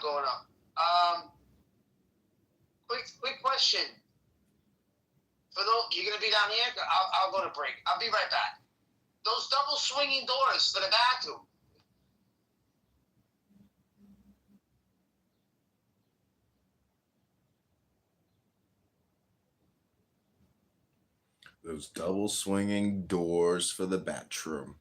going up. Quick question. For those, you're gonna be down here. I'll go to break. I'll be right back. Those double swinging doors for the bathroom. Those double swinging doors for the bathroom.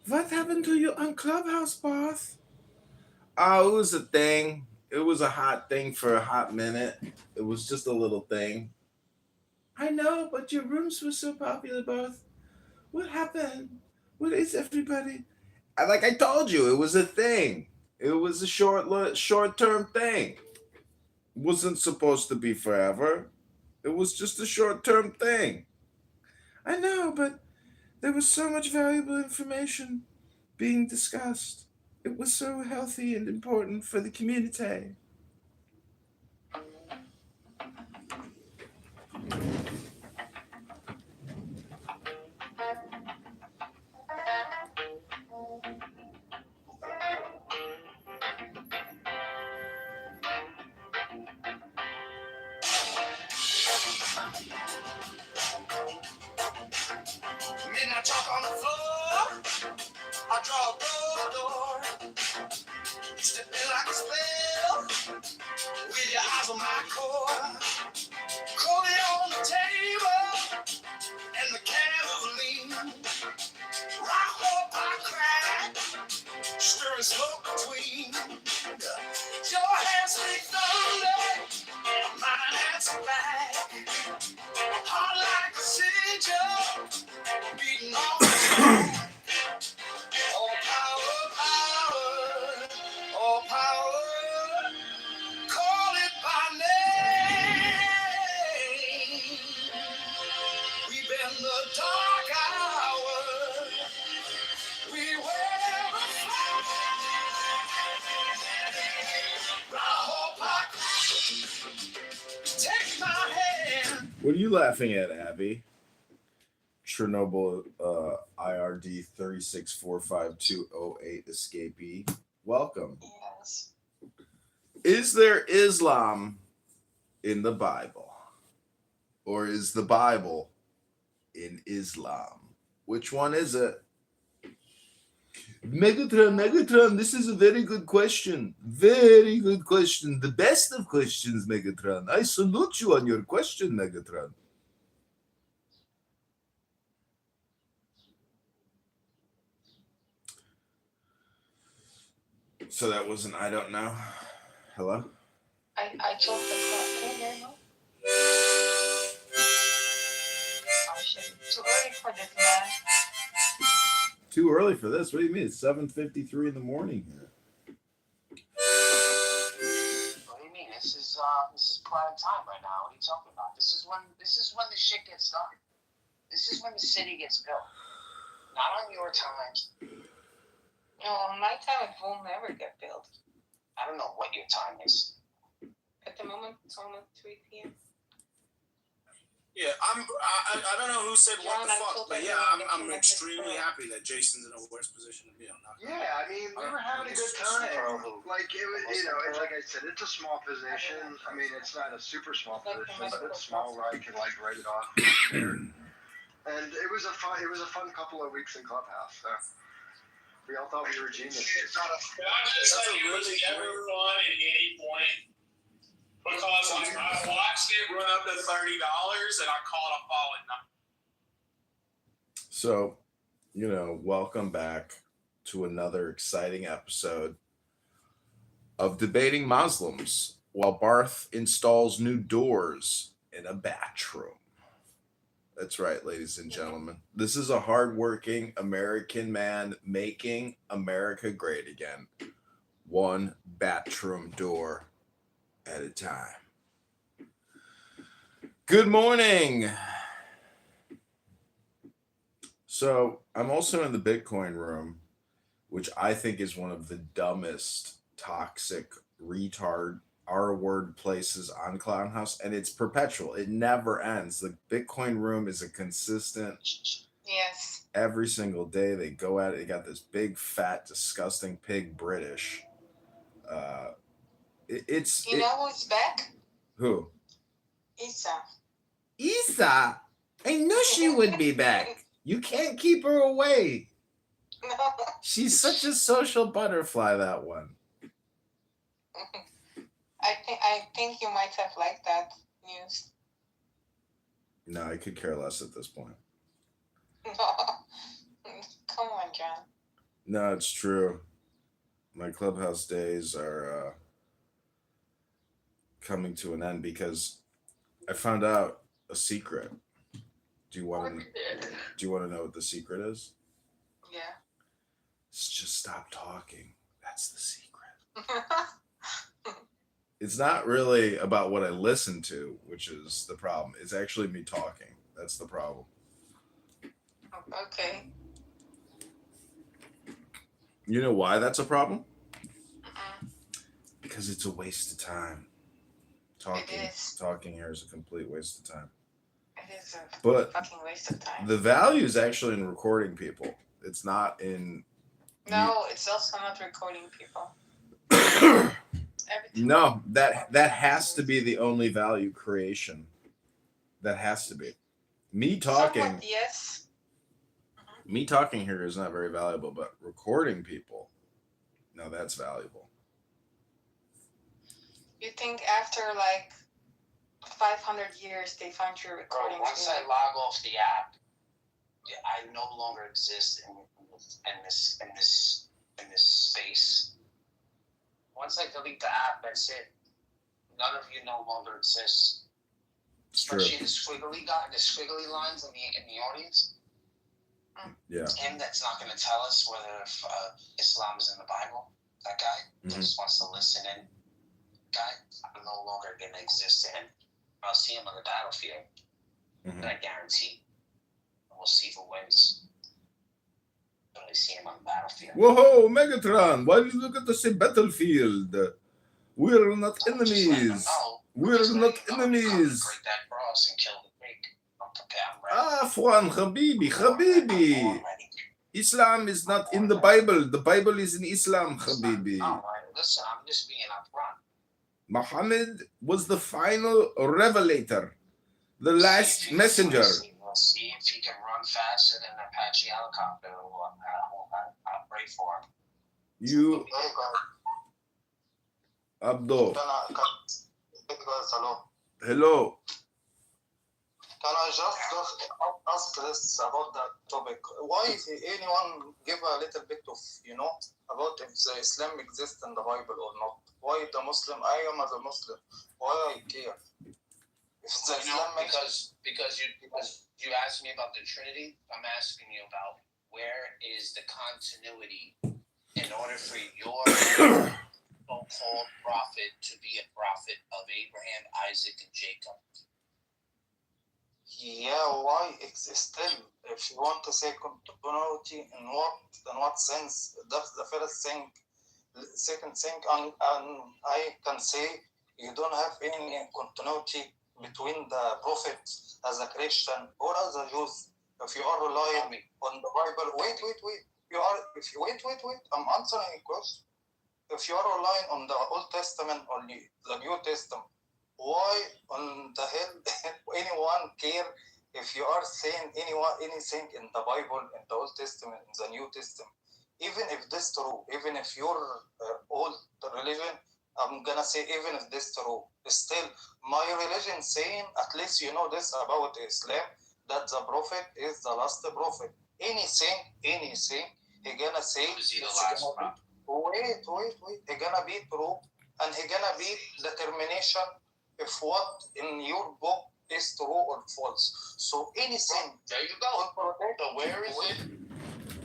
What happened to you on Clubhouse, boss? Oh, it was a thing. It was a hot thing for a hot minute. It was just a little thing. I know, but your rooms were so popular, boss. What happened? What is everybody? Like I told you, it was a thing. It was a short-term thing. It wasn't supposed to be forever. It was just a short-term thing. I know, but there was so much valuable information being discussed. It was so healthy and important for the community. Midnight talk on the floor. I draw a door. You step in like a spell. With your eyes on my core. Coffee on the table. And the candles lean. Rock, hope, I crack. Stirring smoke between. Your hands speak thunder. Mine answer back. Heart like a sigil. Beating on the track. All power, all power. Call it by name. We've been the dark hour. We wear the flag. Take my hand. What are you laughing at, Abby? Chernobyl IRD 3645208 escapee. Welcome. Yes. Is there Islam in the Bible? Or is the Bible in Islam? Which one is it? Megatron, this is a very good question. Very good question. The best of questions, Megatron. I salute you on your question, Megatron. So that wasn't, I don't know. Hello? I told the clock. Can you Oh shit. Too early for this, man. Too early for this? What do you mean? It's 7:53 in the morning here. What do you mean? This is prime time right now. What are you talking about? This is when the shit gets done. This is when the city gets built. Not on your times. No, my time it will never get built. I don't know what your time is. At the moment, it's almost 3 p.m. Yeah, I don't know who said what John, the I fuck, told but everyone yeah, that I'm you extremely messaged happy that Jason's in a worse position than me. I'm not. Yeah, I mean, we were having a good time. Like, it was, it's like I said, it's a small position. I mean, it's not a super small position, but it's small where I can, like, write it off. And it was a fun couple of weeks in Clubhouse. So we all thought we were geniuses. I'm just saying it was never fun at any point. Because I watched it run up to $30 and I caught a fall at night. So, welcome back to another exciting episode of Debating Muslims while Barth installs new doors in a bathroom. That's right, ladies and gentlemen. This is a hardworking American man making America great again, one bathroom door at a time. Good morning. So, I'm also in the Bitcoin room, which I think is one of the dumbest, toxic, retard, R-word places on Clownhouse, and it's perpetual. It never ends. The Bitcoin room is a consistent. Yes. Every single day they go at it. They got this big, fat, disgusting pig British. You know who's back? Who? Isa. Isa. I knew she would be back. You can't keep her away. No. She's such a social butterfly, that one. I think you might have liked that news. No, I could care less at this point. No. Come on, John. No, it's true. My Clubhouse days are coming to an end because I found out a secret. Do you want to know what the secret is? Yeah. It's just stop talking. That's the secret. It's not really about what I listen to, which is the problem. It's actually me talking. That's the problem. Okay. You know why that's a problem? Mm-mm. Because it's a waste of time. Talking here is a complete waste of time. It is a But fucking waste of time. the value is actually in recording people. It's not in. No, it's also not recording people. No, that has to be the only value creation. That has to be. Me talking. Somewhat, yes. Me talking here is not very valuable, but recording people, no, that's valuable. You think after like 500 years they find your recording? Once I log off the app, I no longer exist in this space. Once I delete the app, that's it. None of you no longer exist. It's true. Especially the squiggly lines in the audience. Yeah. Him that's not going to tell us whether Islam is in the Bible. That guy just wants to listen in. Guy, I'm no longer going to exist to him. I'll see him on the battlefield. And I guarantee. We'll see who wins. When we see him on the battlefield. Whoa, Megatron! Why did you look at the same battlefield? We're not enemies. We're not enemies. Break that cross and kill the pig. I'm prepared. Afwan, Habibi. Islam is not in the Bible. The Bible is in Islam, Habibi. Listen, I'm just being upfront. Muhammad was the final revelator, the last messenger. We'll see if he can run faster than an Apache helicopter. I'll pray for him. You, Abdo. Hello. Can I just ask this about that topic? Why if anyone give a little bit of, about if the Islam exists in the Bible or not? Why the Muslim? I am as a Muslim. Why I care? If the Islam because you asked me about the Trinity, I'm asking you about where is the continuity in order for your so-called prophet to be a prophet of Abraham, Isaac, and Jacob. Yeah, why it's still, if you want to say continuity, in what sense? That's the first thing. Second thing, and I can say you don't have any continuity between the prophets as a Christian or as a Jews. If you are relying on the Bible, wait. I'm answering a question. If you are relying on the Old Testament or the New Testament, why on the hell anyone care if you are saying anything in the Bible, in the Old Testament, in the New Testament? Even if this true, even if your old religion, I'm gonna say even if this true, still my religion saying, at least you know this about Islam, that the prophet is the last prophet. Anything he gonna say Was he the it's last gonna be, wait. He gonna be true, and he gonna be the termination if what in your book is true or false. So anything. There you go. So where is it?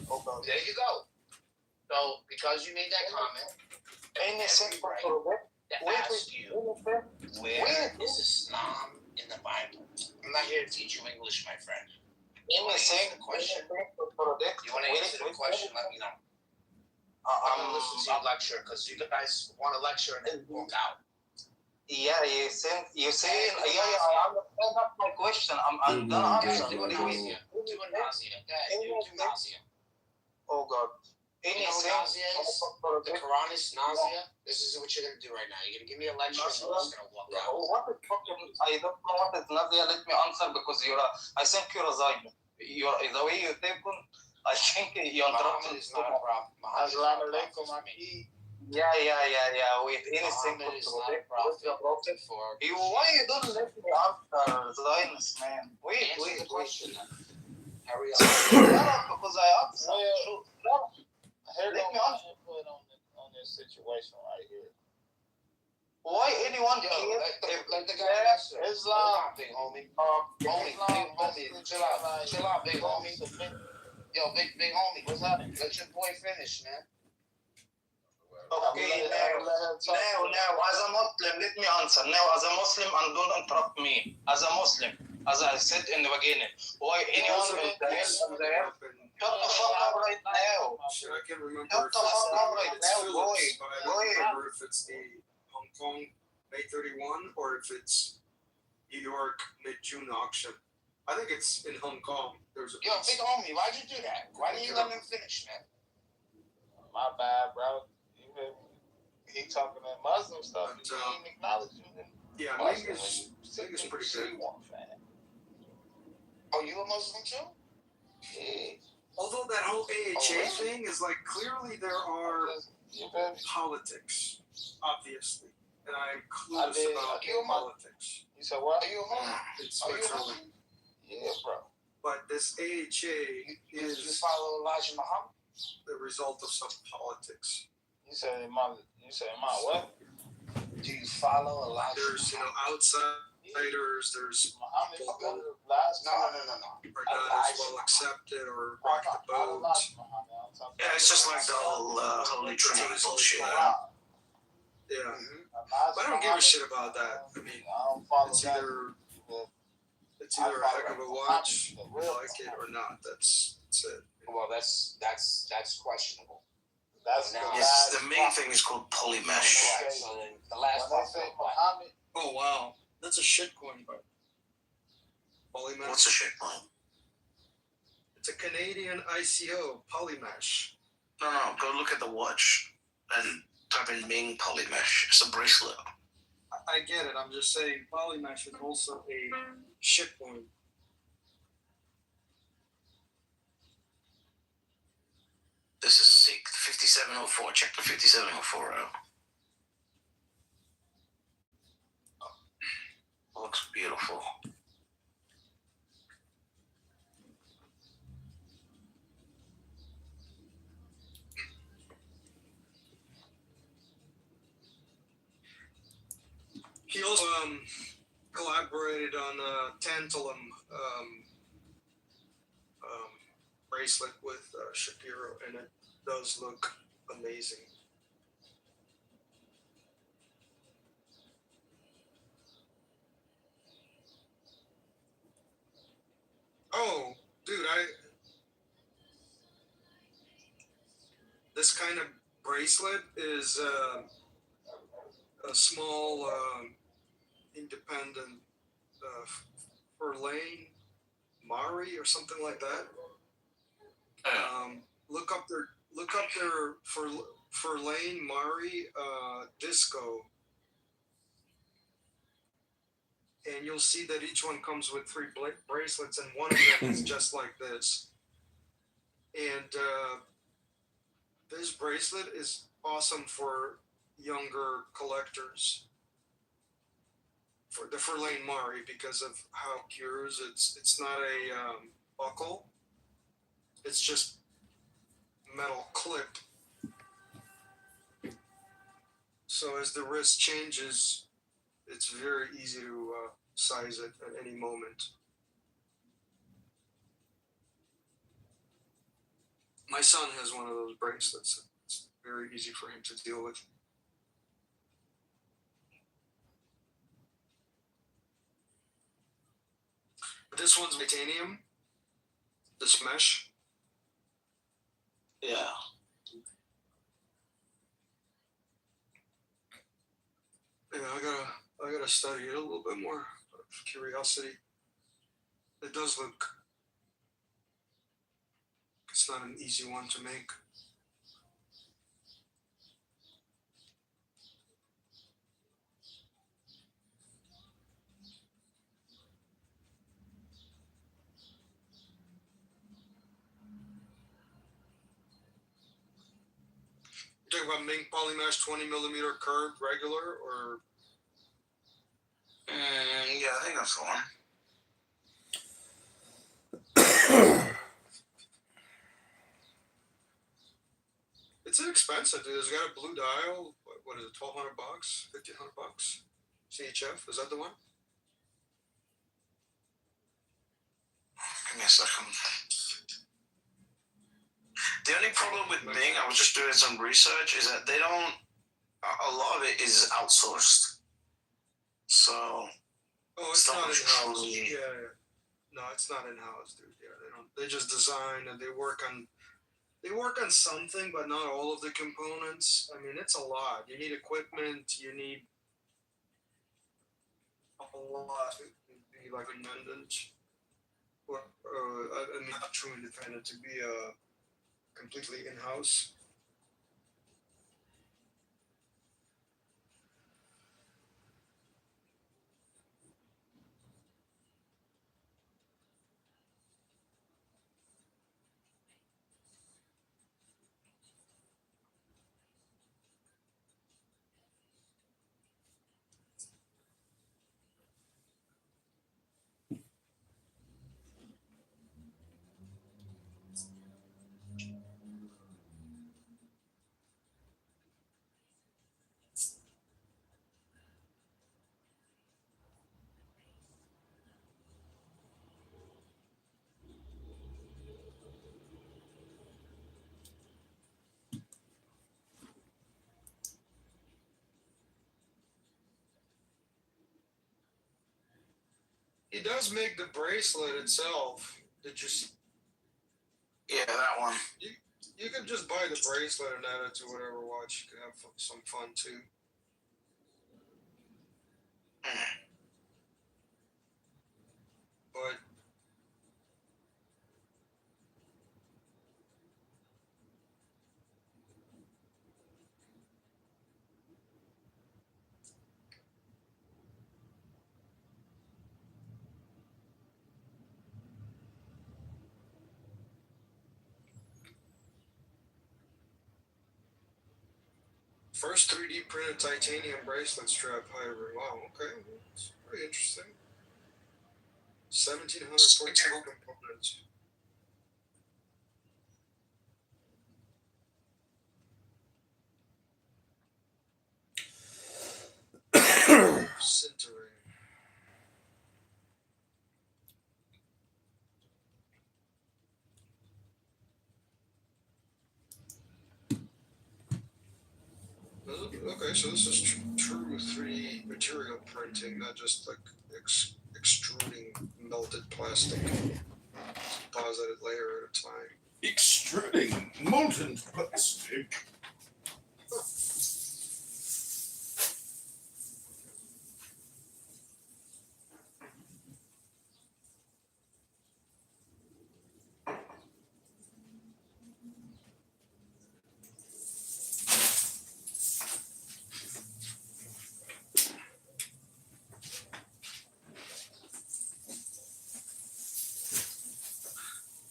There you go. So because you made that comment, Anything right contradict. to ask you, where is Islam in the Bible? I'm not here to teach you English, my friend. Anything the question. contradict. You want to answer the question? Let me know. I'm gonna listen to your lecture because you guys want to lecture and then walk out. Yeah, you saying, I understand that's my question. I'm gonna answer. Do a nausea. Do a nausea. Do nausea. Oh God. You know what nausea is? The Quran is nausea. This is what you're gonna do right now. You're gonna give me a lecture and you're just gonna walk out. What is fucking? I don't know what is nausea. Let me answer because I think you're a Zayman. The way you take on, I think you're Muhammad is not a problem. Assalamu alaikum. Yeah. Wait, anything Muhammad is not a prophet for. Why you don't let me answer, Zionist man? Wait. Answer the question then. Hurry up. Because I answer. Here Let go me my answer. input on this situation right here. Why anyone Yo, care? let the guy answer. Islam. Hold on, big homie. Big homie. Chill out, big homie. Yo, big homie. What's happening? Let your boy finish, man. Okay, now, as a Muslim, let me answer. Now, as a Muslim, and don't interrupt me. As a Muslim, as I said in the beginning, why anyone in the hell there? Shut the fuck up right now. Shit, I can remember Shut the fuck up right it's now, Phillips, but I boy. don't remember if it's the Hong Kong May 31 or if it's New York mid-June auction. I think it's in Hong Kong. There's a Yo, big homie, why'd you do that? Why didn't you let him finish, man? My bad, bro. He talking that Muslim stuff. But, He ain't acknowledging it. Yeah, Ming is pretty good. Oh, you a Muslim too? Yeah. Although that whole AHA thing is like clearly there are politics, obviously, and I'm clueless about politics. You said what? Are you a Muslim? It's Are you a literally, Muslim? Yeah, bro. but this AHA You is follow Elijah Muhammad? the result of some politics. You said my what? Do you follow Elijah There's outsiders. There's Muhammad people fucking who last No. are not as well accepted or rock the boat. Yeah, it's just like the whole Holy Trinity bullshit. Yeah, Mm-hmm. but I don't give a shit about that. I mean, I don't follow it's that. either a heck of a watch, you like it or not. That's it. Well, that's questionable. That's Now, Yes, the main thing is called polymesh. Right, so then the last when part. they say Muhammad, Oh wow, that's a shitcoin, but Polymesh. What's the shit point? It's a Canadian ICO, Polymesh. No, go look at the watch and type in Ming polymesh. It's a bracelet. I get it. I'm just saying Polymesh is also a shitcoin. This is sick. 5704. Check the 5704 out. Looks beautiful. He also collaborated on a tantalum bracelet with Shapiro, and it does look amazing. Oh, dude, this kind of bracelet is a small independent Verlaine Mari or something like that. Look up their Verlaine Mari disco, and you'll see that each one comes with 3 bracelets, and one of them is just like this. And this bracelet is awesome for younger collectors. For the Verlaine Mari, because of how it cures. It's not a buckle. It's just metal clip. So as the wrist changes, it's very easy to size it at any moment. My son has one of those bracelets. It's very easy for him to deal with. But this one's titanium. This mesh. Yeah. Yeah, I gotta study it a little bit more out of curiosity. It does look. It's not an easy one to make. You're talking about Mink Polymesh 20mm curved regular or? Yeah, I think that's the one. It's inexpensive, dude. It's got a blue dial. What is it? $1,200, $1,500. CHF, is that the one? Give me a second. The only problem with Ming, I was just doing some research, is that they don't. A lot of it is outsourced. So. Oh, it's not in house. Truly... Yeah. No, it's not in house, dude. Yeah, they don't. They just design and they work on. They work on something, but not all of the components. I mean, it's a lot. You need equipment. You need a lot to be like independent, or I mean, not true independent, to be completely in house. He does make the bracelet itself. Did you see? Yeah, that one. You could just buy the bracelet and add it to whatever watch. You could have some fun too. But first 3D printed titanium bracelet strap hybrid. Wow, okay. It's pretty interesting. 1,742 components. Sintering. Okay, so this is true 3D material printing, not just like extruding melted plastic. Deposited layer at a time. Extruding molten plastic.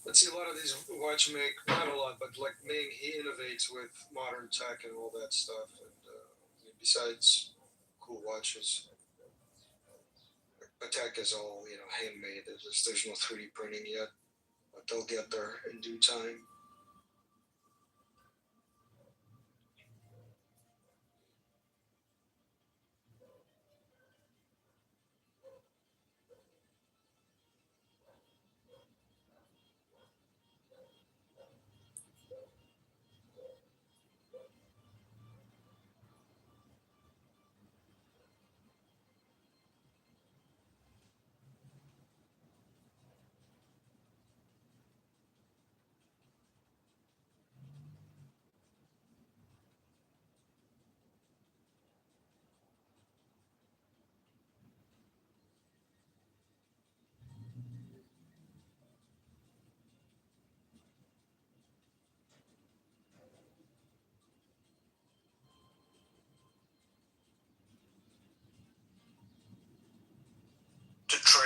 Let's see, a lot of these watch make, not a lot, but like Ming, he innovates with modern tech and all that stuff. And besides cool watches, the tech is all, handmade. There's no 3D printing yet, but they'll get there in due time.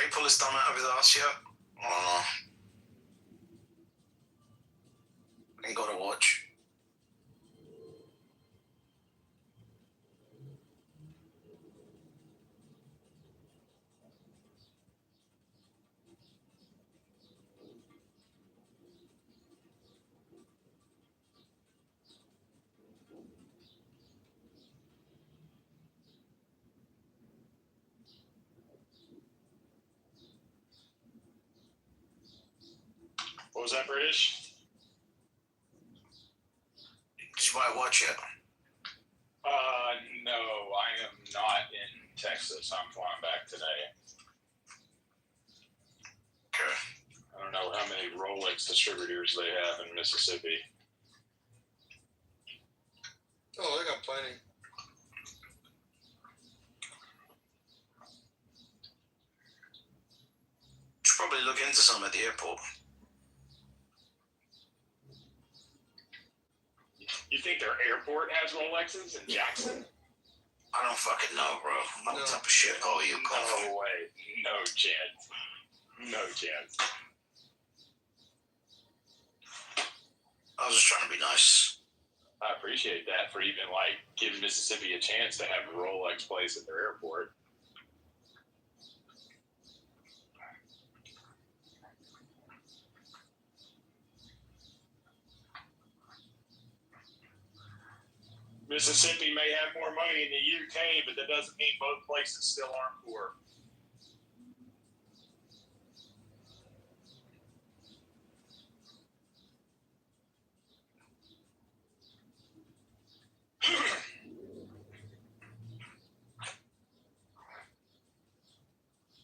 he pull his thumb out of his ass yet? Oh, ain't got to watch. What was that, British? Did you buy a watch yet? No, I am not in Texas. I'm flying back today. Okay. I don't know how many Rolex distributors they have in Mississippi. Oh, they got plenty. Should probably look into some at the airport. You think their airport has Rolexes in Jackson? I don't fucking know, bro. What No. type of shit hole you come from? No way. No chance. No chance. I was just trying to be nice. I appreciate that for even like giving Mississippi a chance to have a Rolex place at their airport. Mississippi may have more money in the UK, but that doesn't mean both places still aren't poor.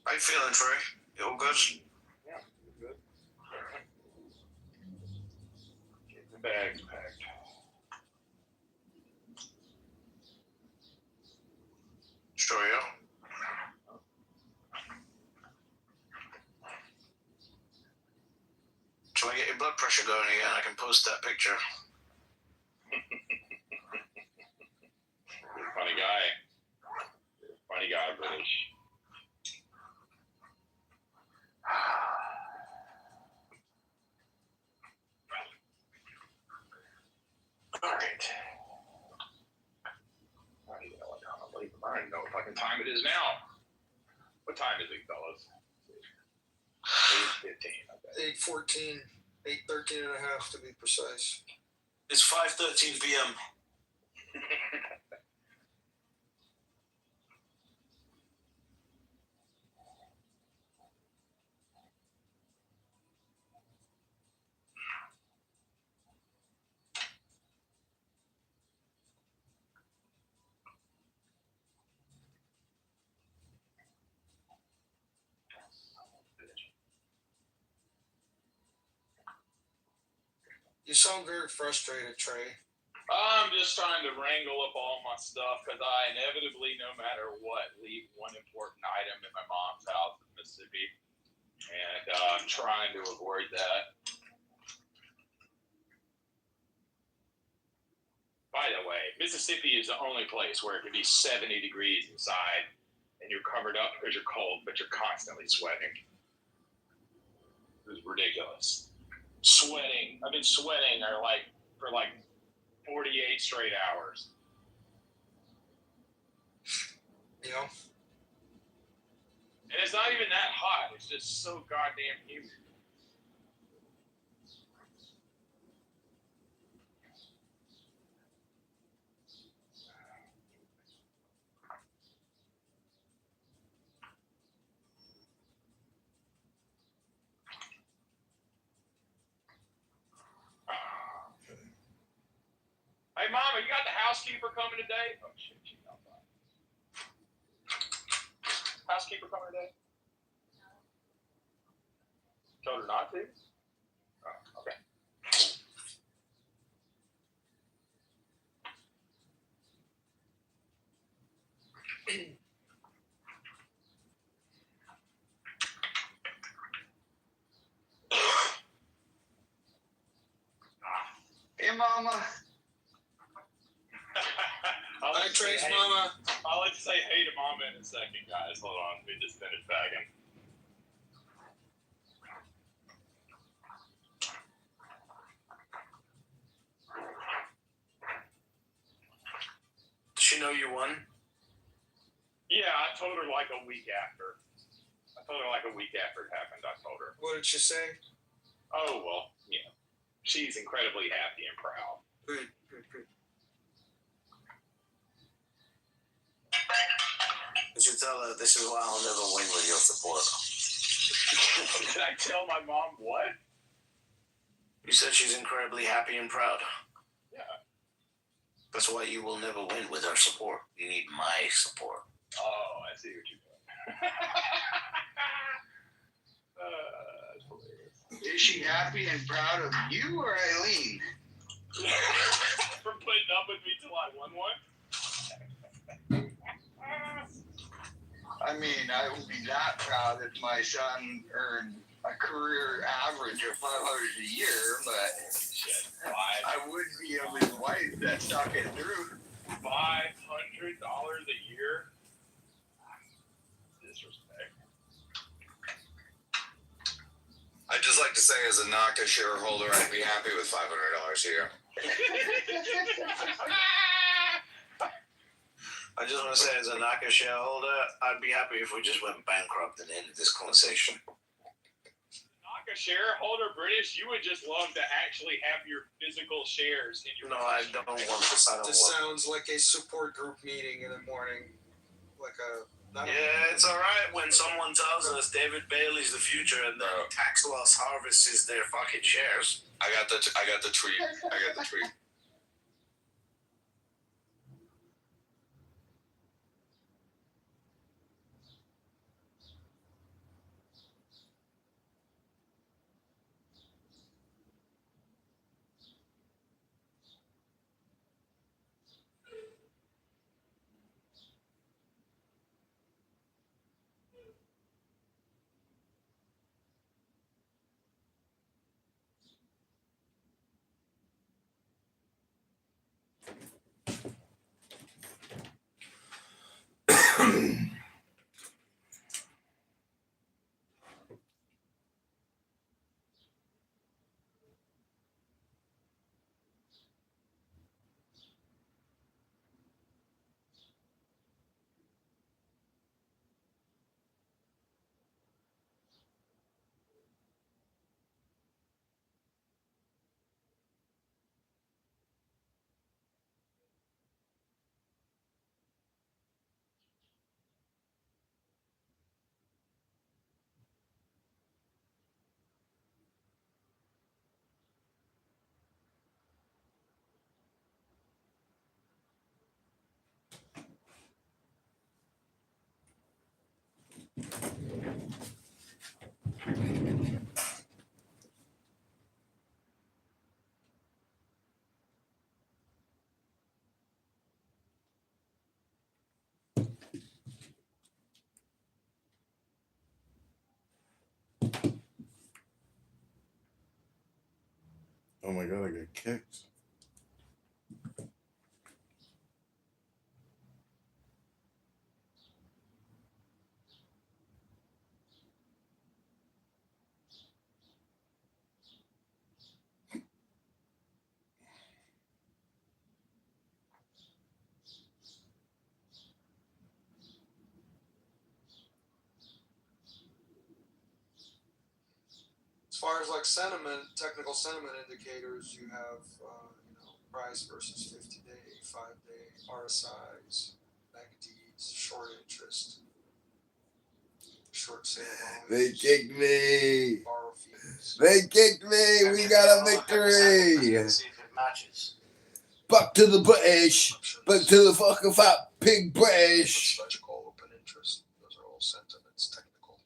How you feeling, Trey? You all good? Yeah, good. Get the bags packed. Sure, yeah. Shall I get your blood pressure going again? I can post that picture. Funny guy. Funny guy, British. All right. I don't even know what time I'm leaving. I don't even know what fucking time it is now. What time is it, fellas? 8:15. Okay. 8:14, 8:13 and a half to be precise. It's 5:13 p.m. You sound very frustrated, Trey. I'm just trying to wrangle up all my stuff because I inevitably, no matter what, leave one important item in my mom's house in Mississippi. And I'm trying to avoid that. By the way, Mississippi is the only place where it can be 70 degrees inside and you're covered up because you're cold, but you're constantly sweating. It's ridiculous. Sweating. I've been sweating for 48 straight hours. Yeah. And it's not even that hot. It's just so goddamn humid. Hey, Mama, you got the housekeeper coming today? Oh, shit, she's not fine. Housekeeper coming today? Told her not to? Oh, okay. Hey, Mama. Hi, Trey's mama. I'll let you say hey to Mama in a second, guys. Hold on. Let me just finish bagging. she know you won? Yeah, I told her like a week after. It happened. I told her. What did she say? Oh, well, she's incredibly happy and proud. Good. You should tell her this is why I'll never win with your support. Did I tell my mom what? You said she's incredibly happy and proud. Yeah. That's why you will never win with her support. You need my support. Oh, I see what you're doing. That's hilarious. Is she happy and proud of you or Eileen? For putting up with me till I won one? I mean, I would be that proud if my son earned a career average of $500 a year, but I would be of his wife that stuck it through. $500 a year? Disrespect. I'd just like to say, as a NACA shareholder, I'd be happy with $500 a year. I just want to say, as a NACA shareholder, I'd be happy if we just went bankrupt and ended this conversation. NACA shareholder, British, you would just love to actually have your physical shares in your No, I don't want this. This sounds like a support group meeting in the morning. Yeah, it's all right when someone tells us David Bailey's the future and then tax loss harvests their fucking shares. I got the tweet. Oh my god, I got kicked. As far as like technical sentiment indicators, you have price versus 50-day, 5-day, RSIs, MACDs, short interest, short sale volumes. They kicked me. Borrow fees. They kicked me. We got a victory. See if it matches. Back to the British. Back to the fucking fat pig British. Logical open interest. Those are all sentiments, technical.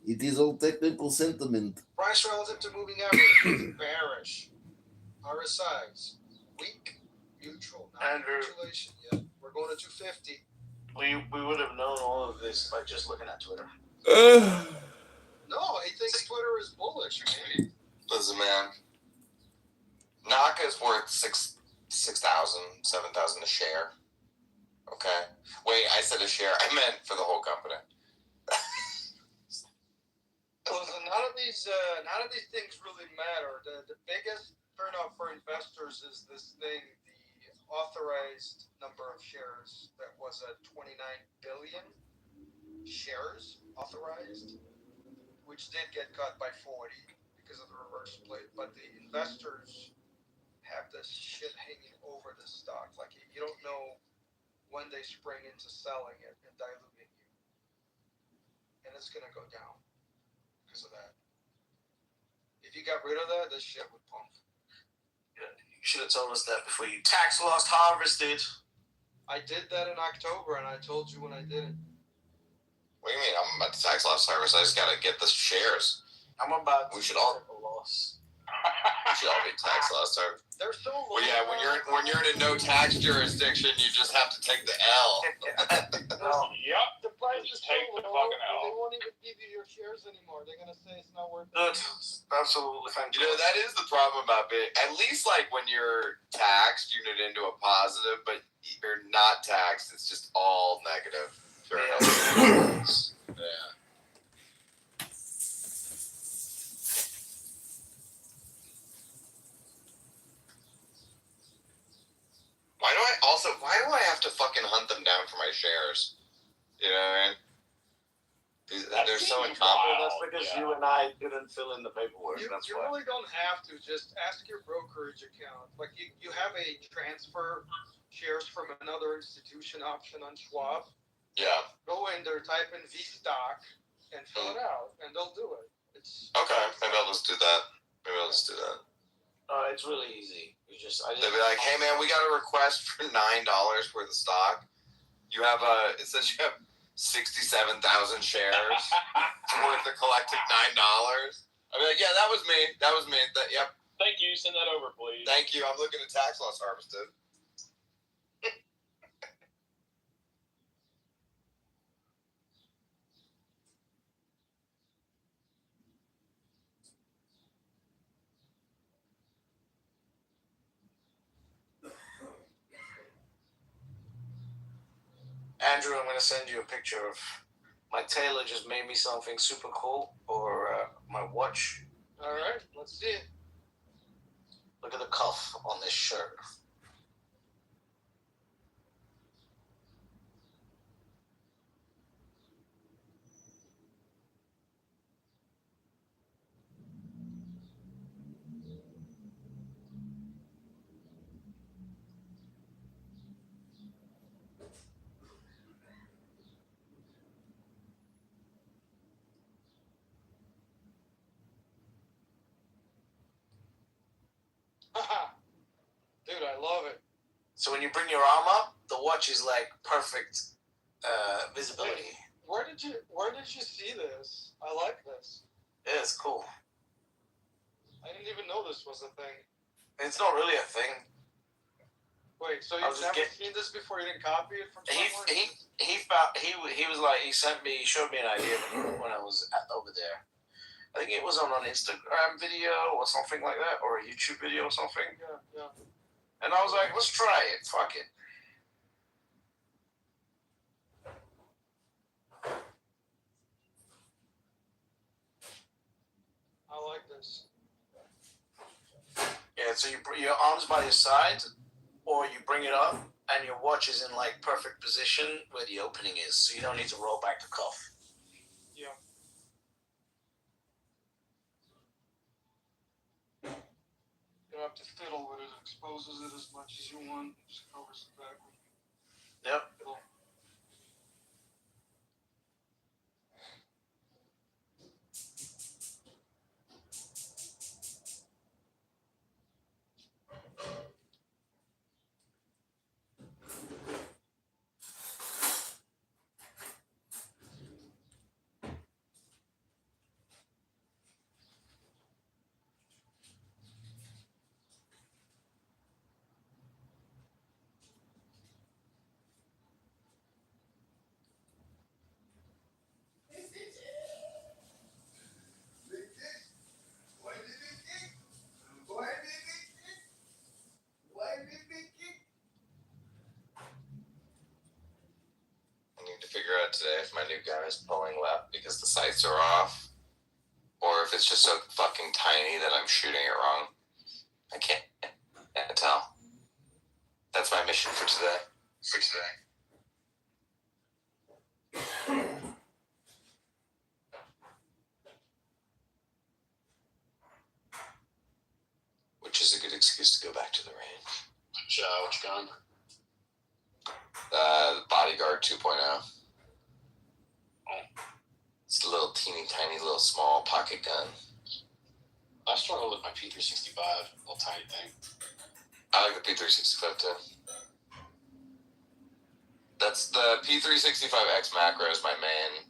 It is all technical sentiment. Price relative to moving average, bearish. RSIs, weak, neutral. Andrew. Capitulation. Yeah, we're going to 250. We would have known all of this by just looking at Twitter. No, he thinks Twitter is bullish, man. Listen, man. NACA is worth $6,000, $7,000 a share. Okay. Wait, I said a share. I meant for the whole company. Listen, none of these things really matter. The biggest turnout for investors is this thing, the authorized number of shares that was at 29 billion shares authorized, which did get cut by 40 because of the reverse split. But the investors have this shit hanging over the stock. Like you don't know when they spring into selling it and diluting you. And it's going to go down because of that. If you got rid of that, this shit would pump. You should have told us that before you tax loss harvested. I did that in October, and I told you when I did it. What do you mean? I'm about to tax loss harvest. I just gotta get the shares. I'm about to We should all. take a loss. We should all be tax loss harvest. They're so low. Well, yeah, when you're in a no tax jurisdiction, you just have to take the L. Yep. The price Just is so take the low, fucking L. they won't even give you your shares anymore. They're gonna say it's not worth it. That's absolutely fantastic. You know, that is the problem about being, at least like when you're taxed, you get into a positive, but you're not taxed, it's just all negative. Sure. Yeah. Why do I have to fucking hunt them down for my shares? You know what I mean? They're so incompetent. That's because you and I didn't fill in the paperwork. You really don't have to. Just ask your brokerage account. Like you have a transfer shares from another institution option on Schwab. Yeah. Go in there, type in VStock, and fill it out, and they'll do it. It's Okay, maybe I'll just do that. It's really easy. They'll be like, hey man, we got a request for $9 worth of stock. It says you have 67,000 shares. It's worth a collective $9. I'll be like, yeah, that was me. Yep. Thank you. Send that over, please. Thank you. I'm looking at tax loss harvested. Andrew, I'm going to send you a picture of my tailor just made me something super cool, or my watch. all right. Let's see it. Look at the cuff on this shirt. Dude, I love it. So when you bring your arm up, the watch is like perfect visibility. Where did you see this? I like this. Yeah, it's cool. I didn't even know this was a thing. It's not really a thing. Wait, so you've never seen this before? You didn't copy it from somewhere? He was like, he showed me an idea when I was over there. I think it was on an Instagram video or something like that, or a YouTube video or something. Yeah. And I was like, let's try it. Fuck it. I like this. Yeah, so you put your arms by your side, or you bring it up, and your watch is in like perfect position where the opening is, so you don't need to roll back the cuff. Yeah. You don't have to fiddle with it. It exposes it as much as you want. It just covers it back. Yep. Cool. Figure out today if my new guy is pulling left because the sights are off, or if it's just so fucking tiny that I'm shooting it wrong. I can't tell. That's my mission for today. Which is a good excuse to go back to the range. Which gun? Bodyguard 2.0. It's a little teeny tiny, little small pocket gun. I struggle with my P365, little tiny thing. I like the P365 too. That's the P365X macro is my main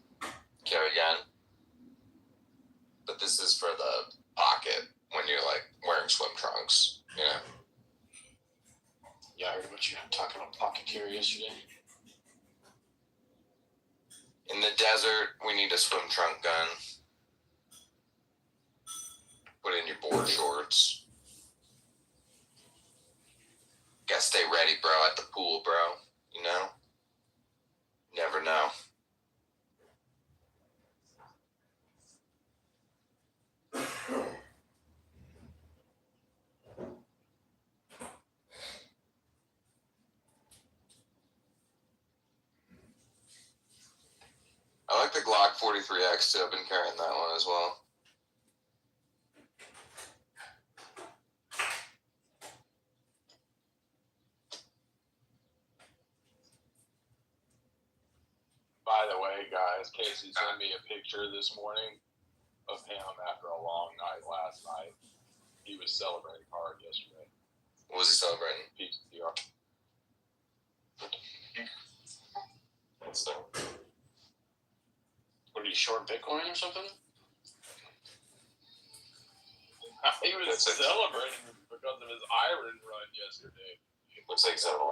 carry gun. But this is for the pocket when you're like wearing swim trunks, you know? Yeah, I heard what you were talking about pocket carry yesterday. In the desert, we need a swim trunk gun. Put in your board shorts. Gotta stay ready, bro, at the pool, bro. You know? Never know. I like the Glock 43X too. I've been carrying that one as well. By the way, guys, Casey sent me a picture this morning of him after a long night last night. He was celebrating hard yesterday. What was he celebrating? PTR. What's that? What, are you short Bitcoin or something? He was celebrating because of his iron run yesterday. Looks like so.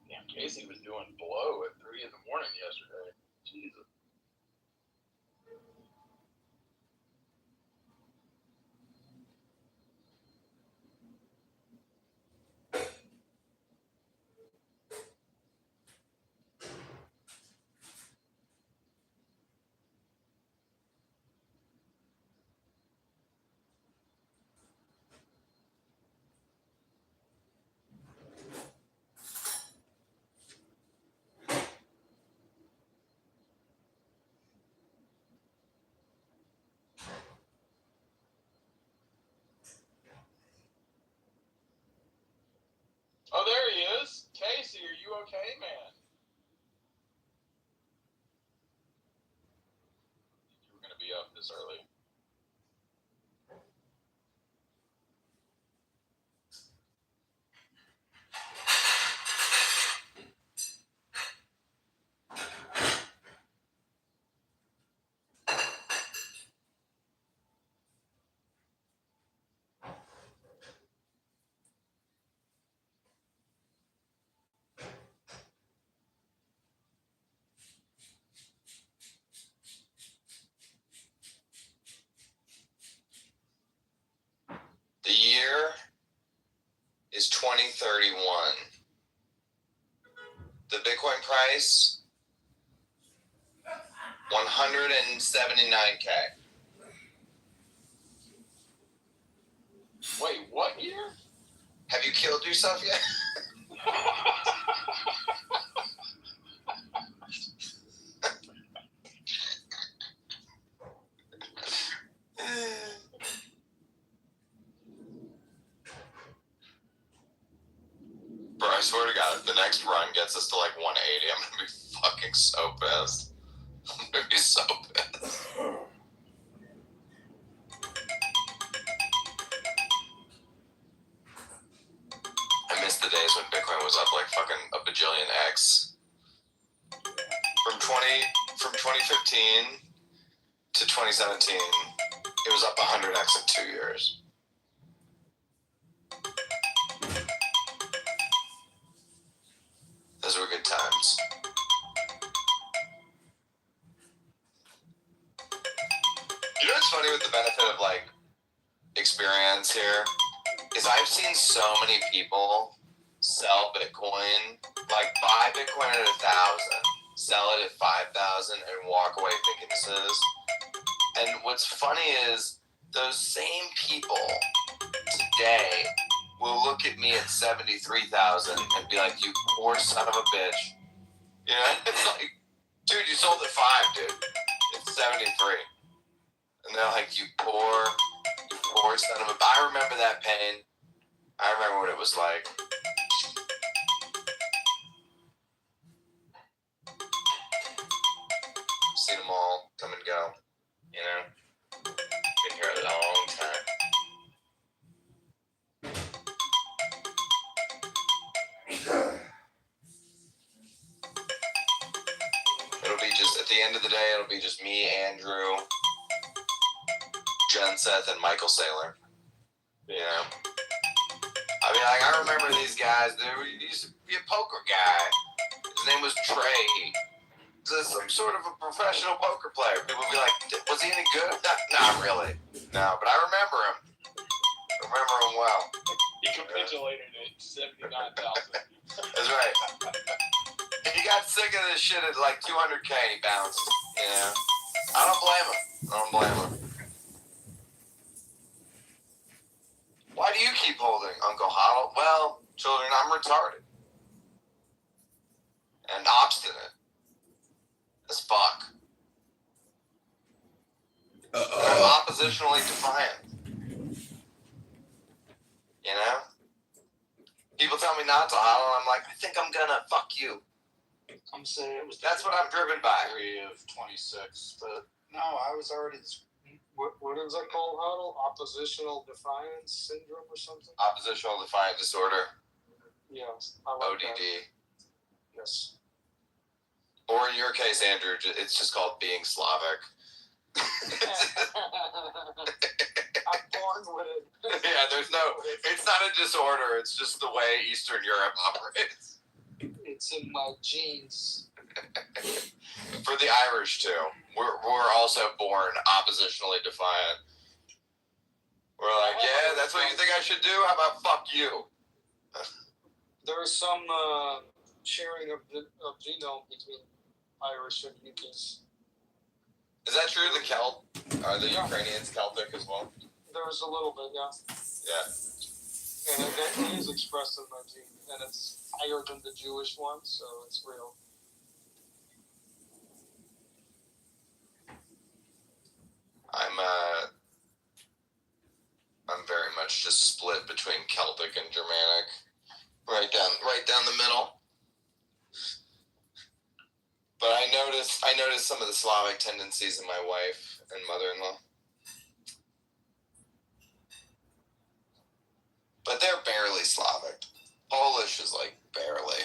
Damn, Casey was doing blow at 3 in the morning yesterday. Jesus. Oh, there he is. Casey, are you okay, man? You were going to be up this early. The year is 2031. The Bitcoin price, 179K. Wait, what year? Have you killed yourself yet? Bro, I swear to God, if the next run gets us to like 180, I'm gonna be fucking so pissed. I'm gonna be so pissed. I miss the days when Bitcoin was up like fucking a bajillion X. From 2015 to 2017, it was up 100X in 2 years. Those were good times. You know what's funny with the benefit of like experience here is I've seen so many people sell Bitcoin like buy Bitcoin at 1,000, sell it at 5,000, and walk away thinking this is. And what's funny is those same people today will look at me at 73,000 and be like, "You poor son of a bitch." You know, it's like, dude, you sold at 5, dude. It's 73. And they're like, you poor son of a... I remember that pain. I remember what it was like. Seen them all come and go, you know? Been here a long time. It'll be just, at the end of the day, it'll be just me, Andrew, Jen Seth, and Michael Saylor. You know? I mean, like, I remember these guys. He used to be a poker guy. His name was Trey. He's some sort of a professional poker player. People would be like, was he any good? Not really. No, but I remember him. I remember him well. He capitulated at 79,000. That's right. He got sick of this shit at like 200K and he bounced. You know? I don't blame him. Why do you keep holding, Uncle Hollow? Well, children, I'm retarded. And obstinate. As fuck. I'm oppositionally defiant. You know? People tell me not to hollow, and I'm like, I think I'm gonna. Fuck you. I'm saying it was. That's what I'm driven by. Of 26, but No, I was already. What is that called, Huddle? Oppositional Defiance Syndrome or something? Oppositional defiant disorder. Yes. I like ODD. that. Yes. Or in your case, Andrew, it's just called being Slavic. I'm born with it. Yeah, it's not a disorder, it's just the way Eastern Europe operates. It's in my genes. For the Irish, too. We're also born oppositionally defiant. We're like, yeah, that's what you think I should do? How about fuck you? There is some sharing of genome between Irish and Ukrainians. Is that true? The Celt? Are the Ukrainians Celtic as well? There's a little bit, yeah. Yeah. And it is expressed in my gene, and it's higher than the Jewish one, so it's real. I'm very much just split between Celtic and Germanic. Right down the middle. But I noticed some of the Slavic tendencies in my wife and mother-in-law. But they're barely Slavic. Polish is like barely.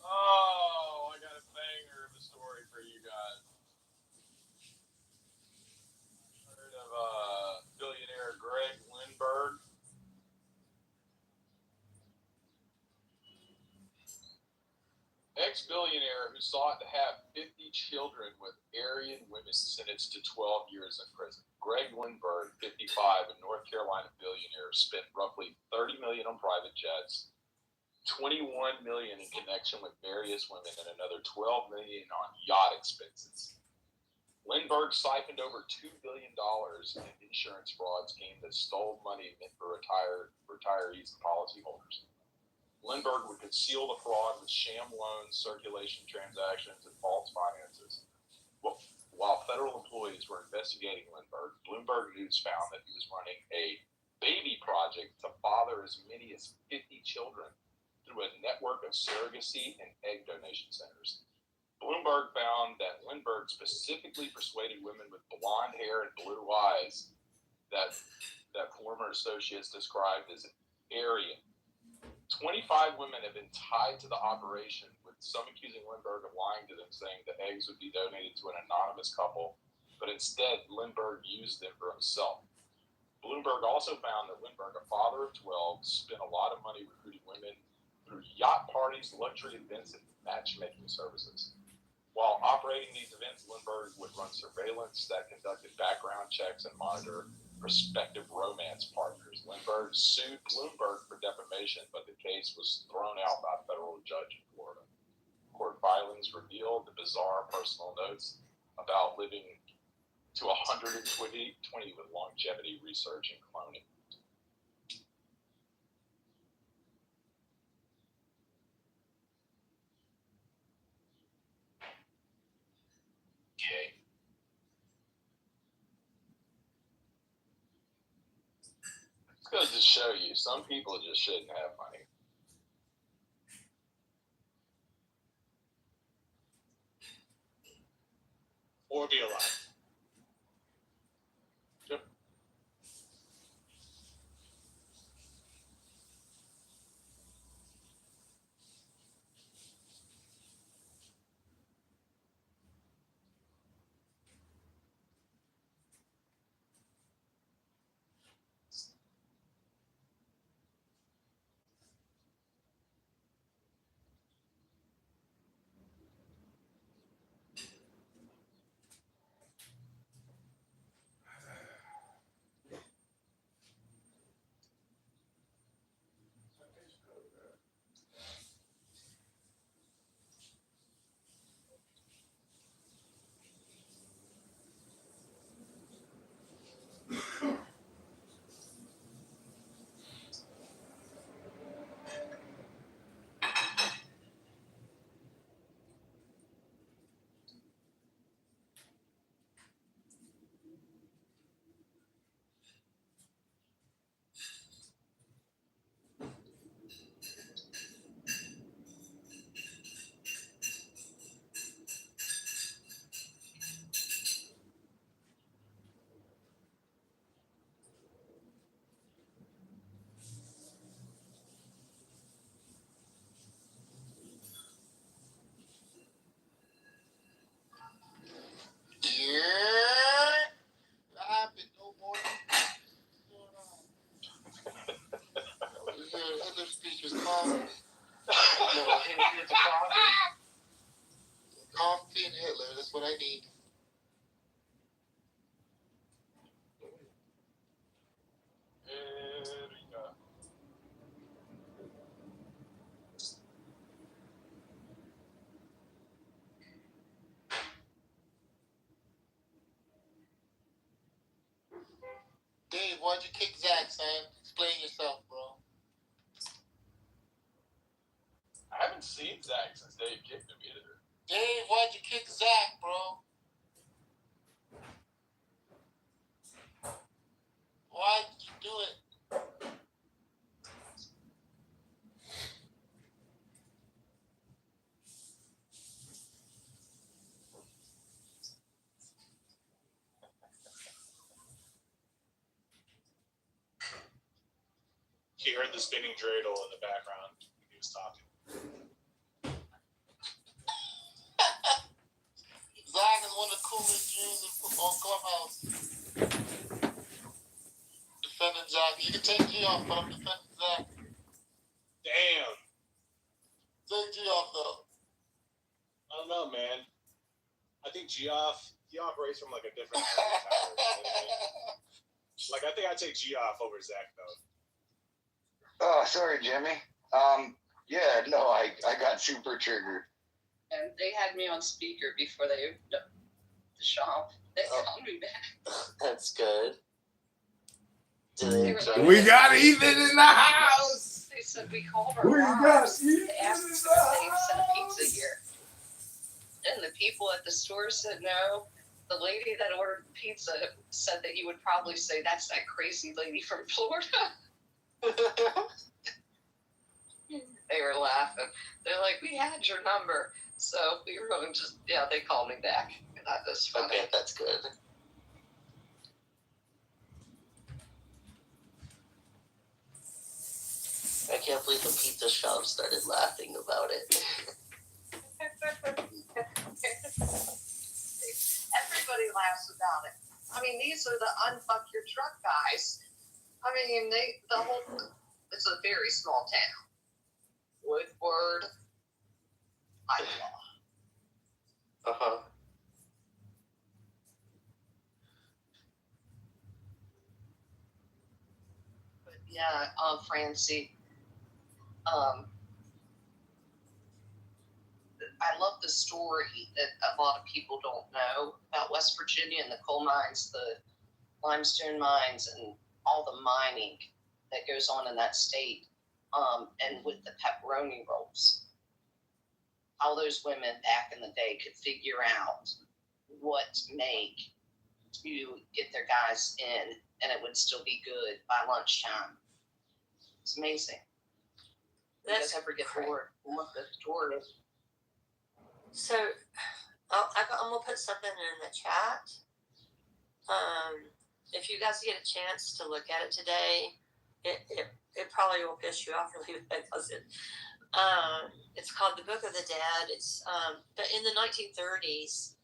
Oh, I got a banger of a story for you guys. Heard of billionaire Greg Lindbergh? Ex-billionaire who sought to have 50 children with Aryan women sentenced to 12 years in prison. Greg Lindbergh, 55, a North Carolina billionaire, spent roughly $30 million on private jets, $21 million in connection with various women, and another $12 million on yacht expenses. Lindbergh siphoned over $2 billion in insurance fraud scheme that stole money meant for retirees and policyholders. Lindbergh would conceal the fraud with sham loans, circulation transactions, and false finances. While federal employees were investigating Lindbergh, Bloomberg News found that he was running a baby project to father as many as 50 children. through a network of surrogacy and egg donation centers. Bloomberg found that Lindbergh specifically persuaded women with blonde hair and blue eyes that former associates described as Aryan. 25 women have been tied to the operation, with some accusing Lindbergh of lying to them, saying the eggs would be donated to an anonymous couple, but instead Lindbergh used them for himself. Bloomberg also found that Lindbergh, a father of 12, spent a lot of money recruiting women through yacht parties, luxury events, and matchmaking services. While operating these events, Lindbergh would run surveillance that conducted background checks and monitor prospective romance partners. Lindbergh sued Bloomberg for defamation, but the case was thrown out by a federal judge in Florida. Court filings revealed the bizarre personal notes about living to 120 with longevity research and cloning. Okay. This goes to show you, some people just shouldn't have money. Or be alive. Yep. I've been no more Hitler speech was calling. Coffee and Hitler, that's what I need. There we go. Dave, why'd you kick Zach, son? Explain yourself, bro. I haven't seen Zach since Dave kicked him either. Dave, why'd you kick Zach, bro? Why'd you do it? He heard the spinning dreidel in the background when he was talking. Zach is one of the coolest Jews in football clubhouse. Defending Zach. You can take G off, but I'm defending Zach. Damn. Take G off, though. I don't know, man. I think Geoff, he operates from like a different tower. Like, I think I'd take Geoff over Zach, though. Oh, sorry, Jimmy. Yeah, no, I got super triggered. And they had me on speaker before they the shop. They called me back. That's good. We got Ethan in the house. They said we called our We moms got Ethan to ask in if the they sent a house. pizza here. And the people at the store said no. The lady that ordered pizza said that you would probably say that's that crazy lady from Florida. They were laughing. They're like, we had your number. So we were going to just, they called me back. That was funny. Okay, that's good. I can't believe the pizza shop started laughing about it. Everybody laughs about it. I mean, these are the unfuck your truck guys. I mean, it's a very small town. Woodward, Iowa. Uh-huh. But yeah, Francie, I love the story that a lot of people don't know about West Virginia and the coal mines, the limestone mines, and all the mining that goes on in that state. And with the pepperoni rolls, how those women back in the day could figure out what to make to get their guys in, and it would still be good by lunchtime. It's amazing. You guys ever get bored? Look at the story. So, I'm gonna put something in the chat. If you guys get a chance to look at it today, it probably will piss you off really bad because it's called The Book of the Dead. It's but in the 1930s,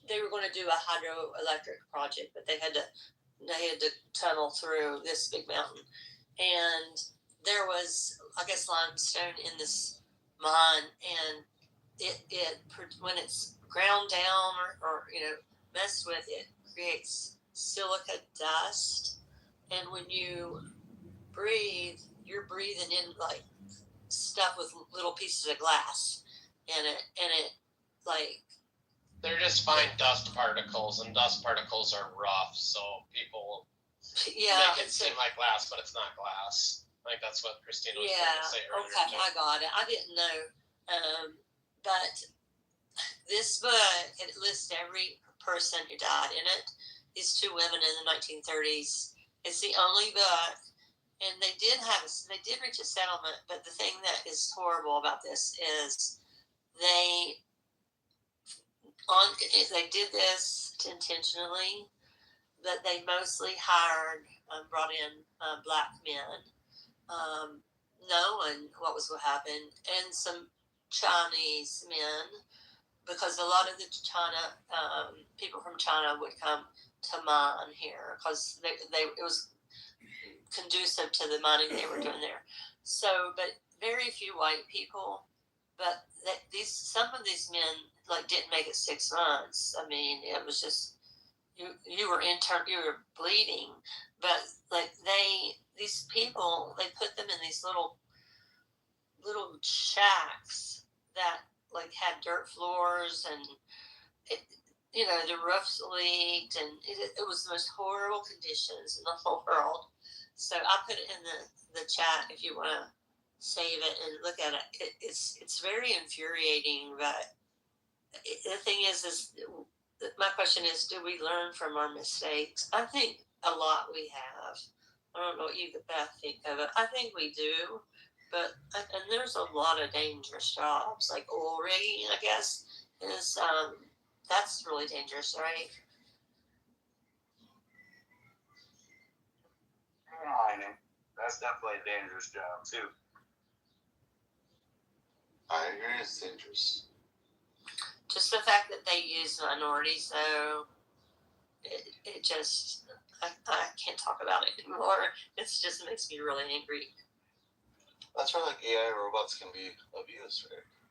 they were going to do a hydroelectric project, but they had to tunnel through this big mountain, and there was, I guess, limestone in this mine, and it when it's ground down or messed with, it creates silica dust, and when you breathe, you're breathing in like stuff with little pieces of glass in it, and it like they're just fine dust particles, and dust particles are rough, so people make it seem like glass, but it's not glass. Like that's what Christina was trying to say earlier. Okay, I got it. I didn't know, but this book, it lists every person who died in it. These two women in the 1930s. It's the only book, and they did reach a settlement. But the thing that is horrible about this is they did this intentionally, but they mostly brought in black men, knowing what was going to happen, and some Chinese men, because a lot of the people from China would come to mine here because it was conducive to the mining they were doing there. So, but very few white people. But some of these men didn't make it 6 months. I mean, it was just you were bleeding, but these people, they put them in these little shacks that had dirt floors, and the roofs leaked, and it was the most horrible conditions in the whole world. So I put it in the chat if you want to save it and look at it. It's very infuriating, but the thing is my question is, do we learn from our mistakes? I think a lot we have. I don't know what you, Beth, think of it. I think we do, and there's a lot of dangerous jobs, like oil rigging, I guess, is that's really dangerous, right? Mining, that's definitely a dangerous job too. I agree, it's dangerous. Just the fact that they use minorities, though, it just, I can't talk about it anymore. It just makes me really angry. That's where AI robots can be abused,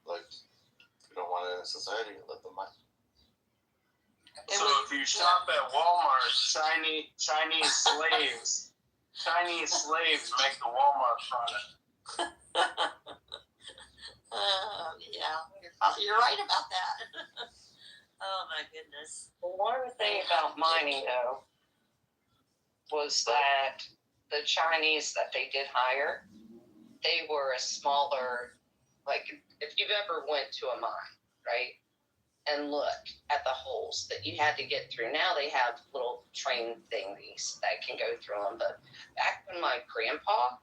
right? If you don't want it in society, let them mine. So if you shop at Walmart, Chinese slaves make the Walmart product. Yeah, you're right about that. Oh my goodness. One thing about mining, though, was that the Chinese that they did hire, they were a smaller, if you've ever went to a mine, right, and looked at the holes that you had to get through. Now they have little train thingies that can go through them. But back when my grandpa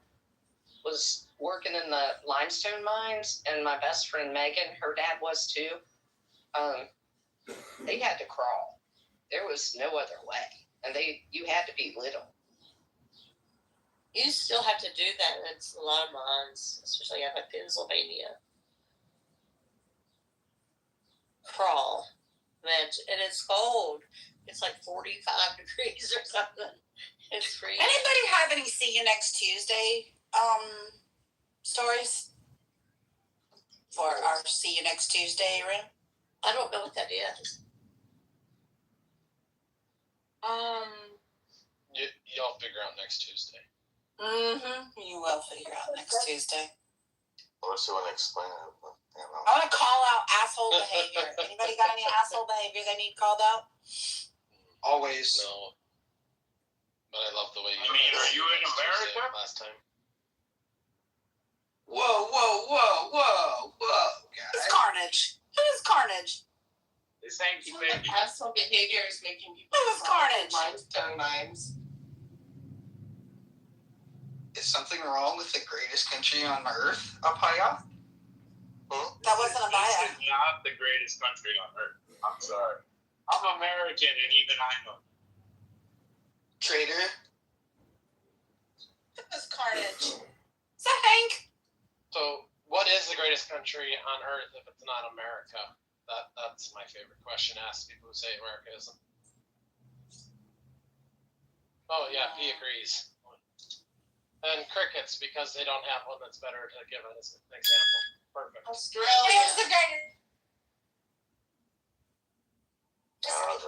was working in the limestone mines, and my best friend Megan, her dad was too. They had to crawl. There was no other way, and you had to be little. You still have to do that. It's a lot of mines, especially up in Pennsylvania. Crawl. And it's cold. It's like 45 degrees or something. It's freezing. Anybody have any See You Next Tuesday stories for our See You Next Tuesday room? I don't know what that is. You'll figure out next Tuesday. You will figure out next Tuesday. Unless you want to explain it. But, I want to call out asshole behavior. Anybody got any asshole behavior they need called out? Always. No. But I love the way you. I mean, are you in America? Last time. Whoa, guys. It's carnage. Who is carnage? This ain't Like asshole behavior is making people. Who is carnage? Limestone mines. Is something wrong with the greatest country on earth, Apaya? That wasn't a bio. This is not the greatest country on earth. I'm sorry. I'm American, and even I know. Traitor? Who is carnage? Is that Hank? So, what is the greatest country on earth if it's not America? That's my favorite question to ask people who say America isn't. Oh yeah, he agrees. And crickets, because they don't have one that's better to give as an example. Perfect. Australia. It's the greatest.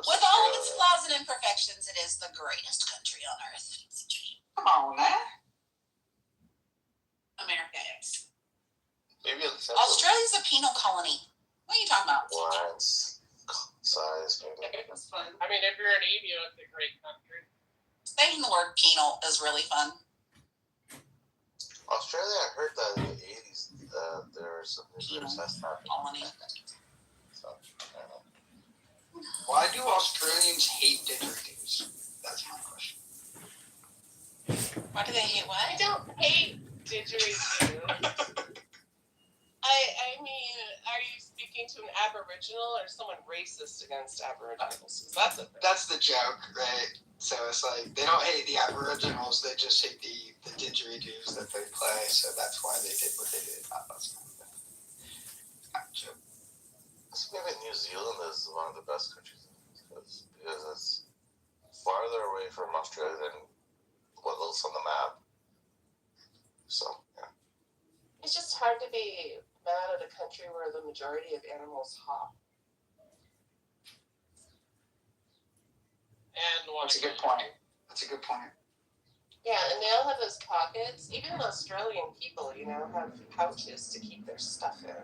With all of its flaws and imperfections, it is the greatest country on earth. Come on, man. America is. maybe it's Australia's a penal colony. What are you talking about? lines, size, maybe. It was fun. I mean, if you're an emu, it's a great country. Saying the word penal is really fun. Australia, I heard that in the 80s, there were some nuclear tests happening. Colony. So, I don't know. Why do Australians hate didgeridoos? That's my question. Why do they hate what? I don't hate didgeridoo. I mean, are you speaking to an Aboriginal or someone racist against Aboriginals? That's the joke, right? So it's like they don't hate the Aboriginals; they just hate the didgeridoos that they play. So that's why they did what they did. That's kind of a joke. Maybe New Zealand is one of the best countries because it's farther away from Australia than what looks on the map. So, yeah. It's just hard to be mad at a country where the majority of animals hop. And That's a good point. That's a good point. Yeah, and they all have those pockets. Even Australian people, have pouches to keep their stuff in.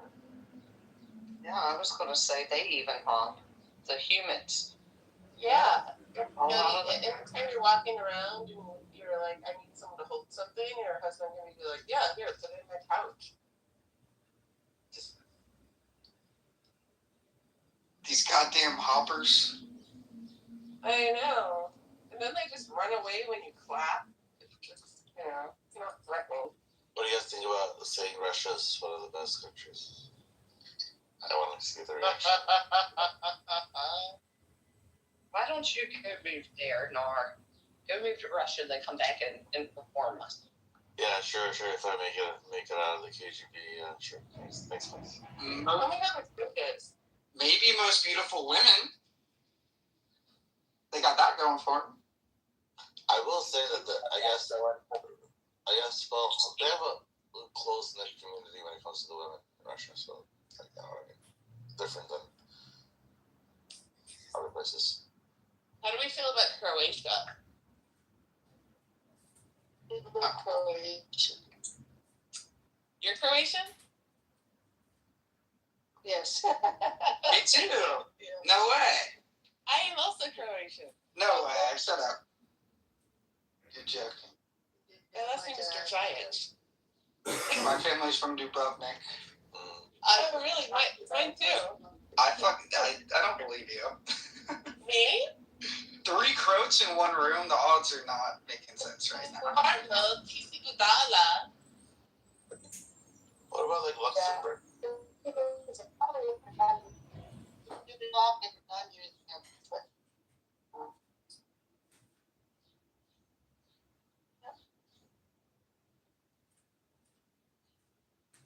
Yeah, I was going to say they even hop. The humans. Yeah. Every time you're walking around and you're like, I need someone to hold something, your husband can be like, yeah, here, put it in my pouch. These goddamn hoppers. I know. And then they just run away when you clap. It's not threatening. What do you guys think about saying Russia is one of the best countries? I want to see the reaction. Why don't you go move there, Nar? Go move to Russia, then come back and perform us. Yeah, sure. If I make it out of the KGB, sure. Thanks. Oh my God, it's Maybe most beautiful women. They got that going for them. I will say that I guess, well, they have a close-knit community when it comes to the women in Russia, so different than other places. How do we feel about Croatia? You're Croatian? Yes. Me too. No way. I am also Croatian. No way. Shut up. You're joking. My last name is Drjajic. My family's from Dubrovnik. Oh, really? Mine too. I don't believe you. Me? 3 Croats in one room. The odds are not making sense right now. Marno, ti si gudala. about like Luxembourg?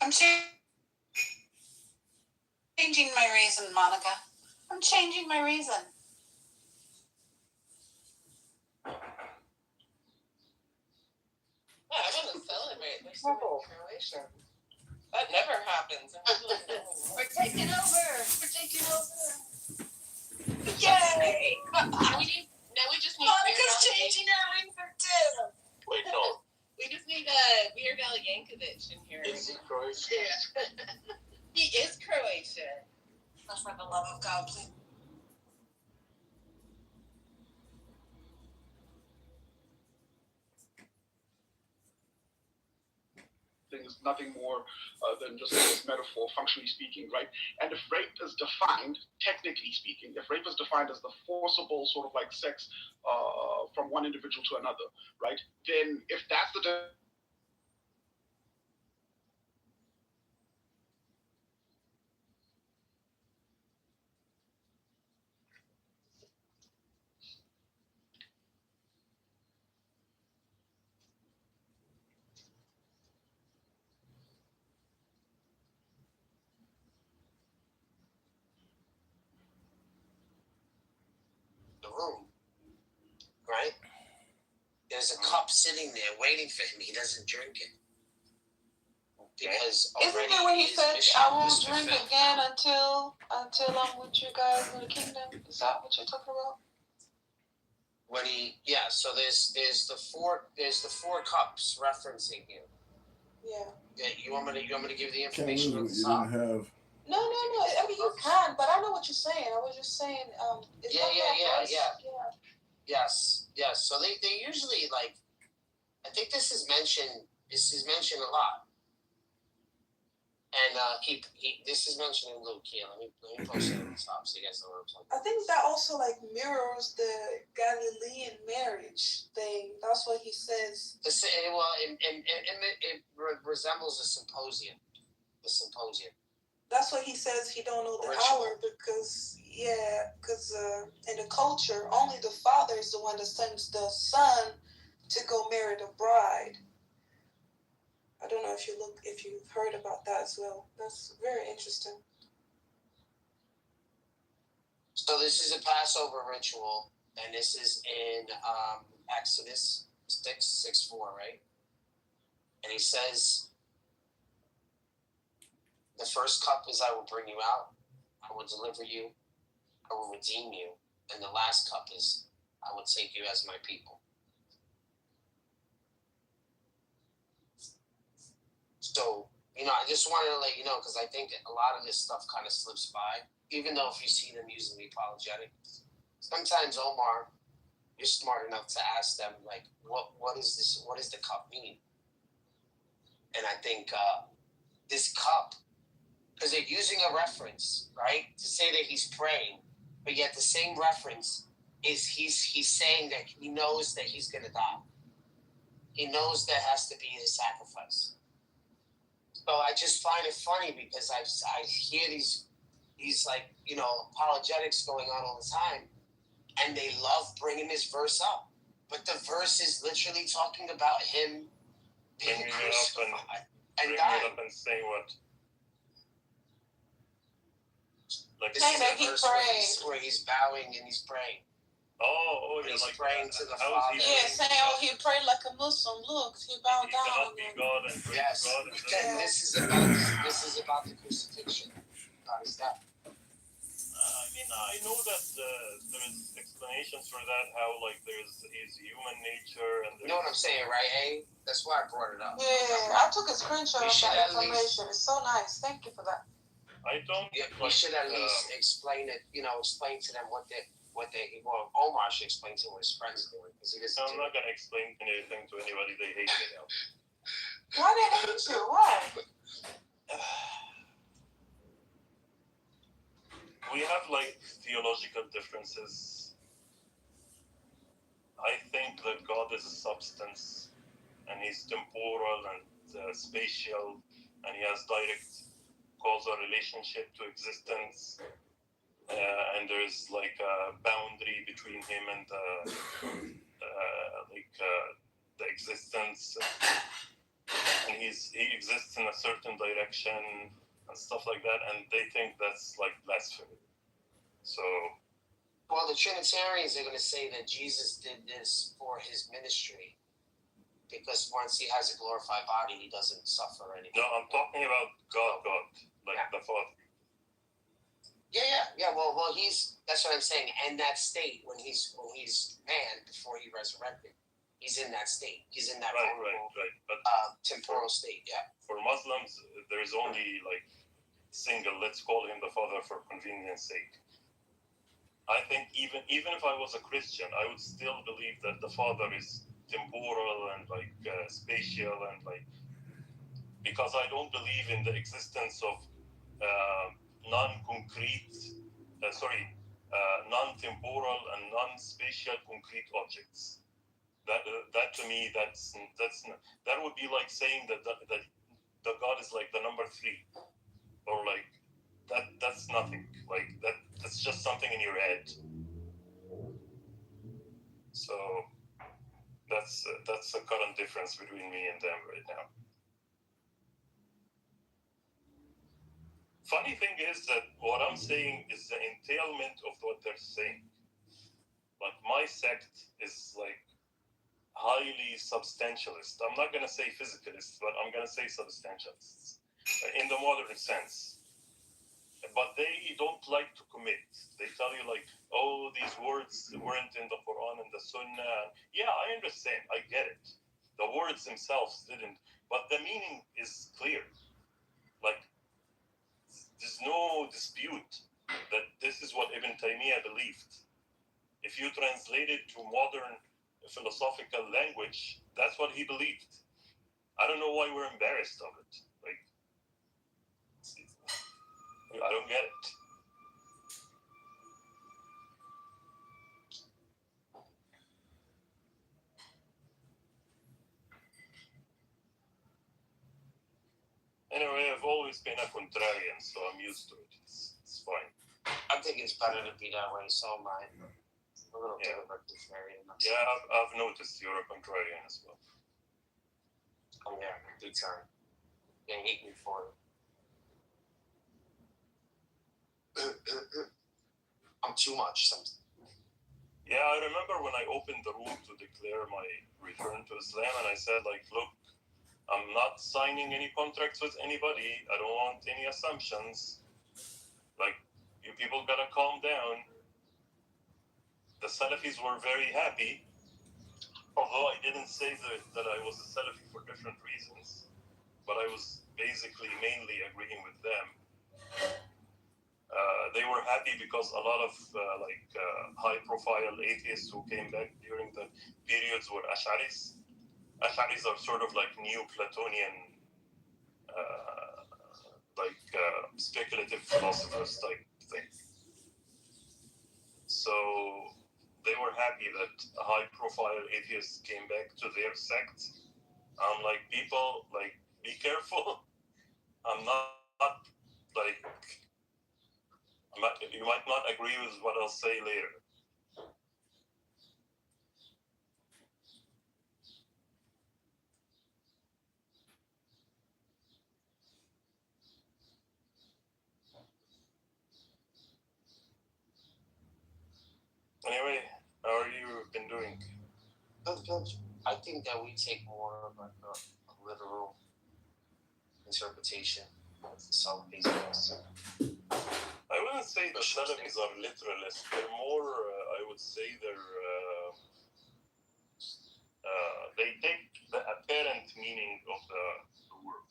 I'm changing my reason, Monica. I'm changing my reason. Yeah, I want to celebrate. There's so many Croatian. That never happens. We're taking over. We're taking over. Yay! We just need Monica's changing her reason too. Wait, no. We just need Weird Al Yankovic in here. Is he Croatian? Yeah. He is Croatian. That's for the love of God, please. Is nothing more than just a metaphor, functionally speaking, right? And if rape is defined, technically speaking, if rape is defined as the forcible sort of like sex from one individual to another, right? Then if that's the The room, right? There's a cup sitting there waiting for him. He doesn't drink it. Because Isn't it when he said, I won't drink again until I'm with you guys in the kingdom? Is that what you're talking about? When so there's the four cups referencing him. Yeah. You want me to give the Can't information on lose the what you top? didn't have. No. I mean, you can, but I know what you're saying. I was just saying, Yes. So they usually like, I think this is mentioned a lot. And this is mentioned in Luke here. Let me post it on the top so you guys know what I'm talking about. I think that also like mirrors the Galilean marriage thing. That's what he says. It resembles a symposium. That's what he says. He don't know the hour because in the culture, only the father is the one that sends the son to go marry the bride. I don't know if you've heard about that as well. That's very interesting. So this is a Passover ritual, and this is in Exodus 6:4, right? And he says, the first cup is I will bring you out, I will deliver you, I will redeem you. And the last cup is I will take you as my people. So, I just wanted to let you know, because I think a lot of this stuff kind of slips by, even though if you see them using the apologetic. Sometimes, Omar, you're smart enough to ask them, like, what is this? What does the cup mean? And I think this cup, because they're using a reference, right, to say that he's praying, but yet the same reference is he's saying that he knows that he's going to die. He knows there has to be a sacrifice. So I just find it funny because I hear these like, apologetics going on all the time, and they love bringing this verse up. But the verse is literally talking about him being crucified and dying. Up and saying what? Like this is a verse where he's bowing and he's praying. He's like praying to the Father. Yeah, saying, he prayed like a Muslim. Look, he bowed down. God and yes, God and this is about the crucifixion. God is that. I know that there is explanations for that. How there's his human nature and. You know what I'm saying, right? Hey, that's why I brought it up. Yeah, I took a screenshot of that information. It's so nice. Thank you for that. I don't. Yeah, we should at least explain it. Explain to them what Omar should explain to his friends doing, because he doesn't. I'm not gonna explain anything to anybody. They hate me now. Why they hate you? Why? We have theological differences. I think that God is a substance, and He's temporal and spatial, and he has direct causal relationship to existence, and there's like a boundary between him and the existence, and he exists in a certain direction and stuff like that, and they think that's like blasphemy. So, well, the Trinitarians are going to say that Jesus did this for his ministry, because once he has a glorified body, he doesn't suffer anymore. No, I'm talking about God, like the Father. Yeah. Well, that's what I'm saying. And that state when he's man before he resurrected, he's in that state. He's in that right. But temporal state. Yeah. For Muslims, there is only like single. Let's call him the Father for convenience sake. I think even if I was a Christian, I would still believe that the Father is temporal and like spatial and like, because I don't believe in the existence of non-temporal and non-spatial concrete objects. That to me, that would be like saying that the God is like the number 3, or like that's nothing. Like that's just something in your head. So that's the current difference between me and them right now. Funny thing is that what I'm saying is the entailment of what they're saying. Like my sect is like highly substantialist. I'm not going to say physicalist, but I'm going to say substantialists in the modern sense. But they don't like to commit. They tell you like, oh, these words weren't in the Quran and the Sunnah. Yeah, I understand. I get it. The words themselves didn't, but the meaning is clear. Like, there's no dispute that this is what Ibn Taymiyyah believed. If you translate it to modern philosophical language, that's what he believed. I don't know why we're embarrassed of it. Like, I don't get it. Anyway, I've always been a contrarian, so I'm used to it. It's fine. I think it's better to be that way, so am I. A little bit of a contrarian. Yeah, I've noticed you're a contrarian as well. Oh yeah, big time. They hate me for it. I'm too much sometimes. Yeah, I remember when I opened the room to declare my return to Islam, and I said, like, look, I'm not signing any contracts with anybody. I don't want any assumptions. Like, you people gotta calm down. The Salafis were very happy, although I didn't say that I was a Salafi for different reasons, but I was basically mainly agreeing with them. They were happy because a lot of high-profile atheists who came back during the periods were Ash'aris. Ash'aris are sort of like Neo-Platonian, speculative philosophers type thing. So they were happy that high-profile atheists came back to their sect. I'm like, people, like, be careful. I'm not like, you might not agree with what I'll say later. Anyway, how are you been doing? I think that we take more of like a literal interpretation of some things. I wouldn't say the Salafis are literalists. They're more, I would say they take the apparent meaning of the word.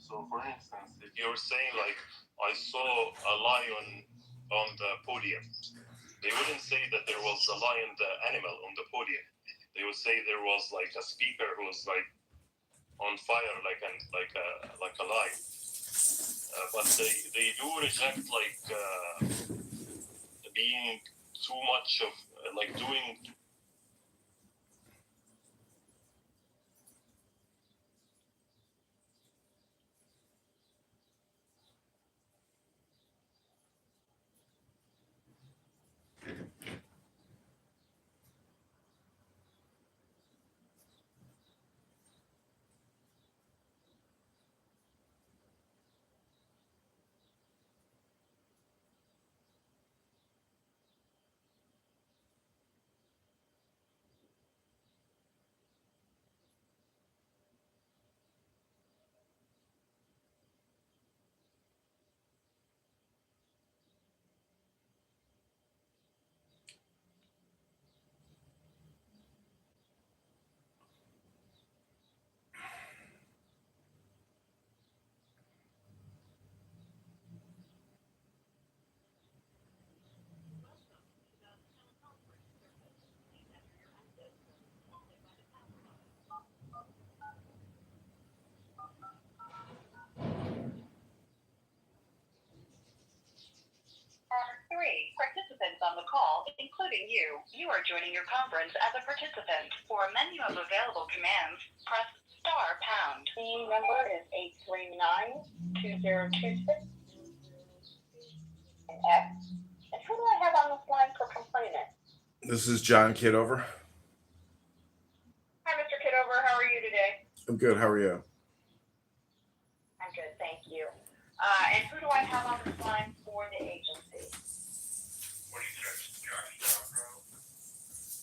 So, for instance, if you're saying, like, I saw a lion on the podium, they wouldn't say that there was a lion, the animal, on the podium. They would say there was, like, a speaker who was, like, on fire, like a lion. But they do reject, like, being too much of, like, doing... on the call, including you. You are joining your conference as a participant. For a menu of available commands, press star pound. The number is 839-2026. And who do I have on this line for complaining? This is John Kitover. Hi, Mr. Kitover. How are you today? I'm good. How are you? I'm good, thank you. And who do I have on this line for the agency? What do you say, Johnny Johnbro?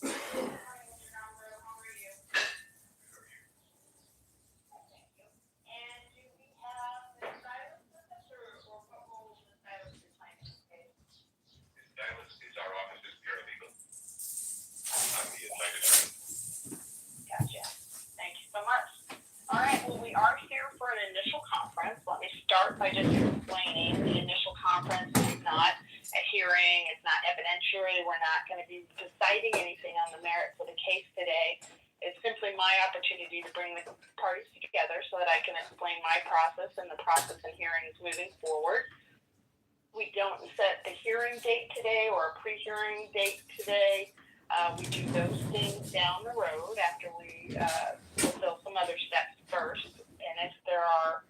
Hi, Mr. Johnbro. How are you? Thank you. And do we have the stylist with us, or what role is the stylist is playing in this case? The stylist is our office's paralegal. I'm the assigned attorney. Gotcha. Thank you so much. All right, well, we are here for an initial conference. Let me start by just explaining the initial conference is not a hearing. It's not evidentiary. We're not going to be deciding anything on the merits of the case today. It's simply my opportunity to bring the parties together so that I can explain my process and the process in hearings moving forward. We don't set a hearing date today or a pre-hearing date today. We do those things down the road after we fulfill some other steps first. And if there are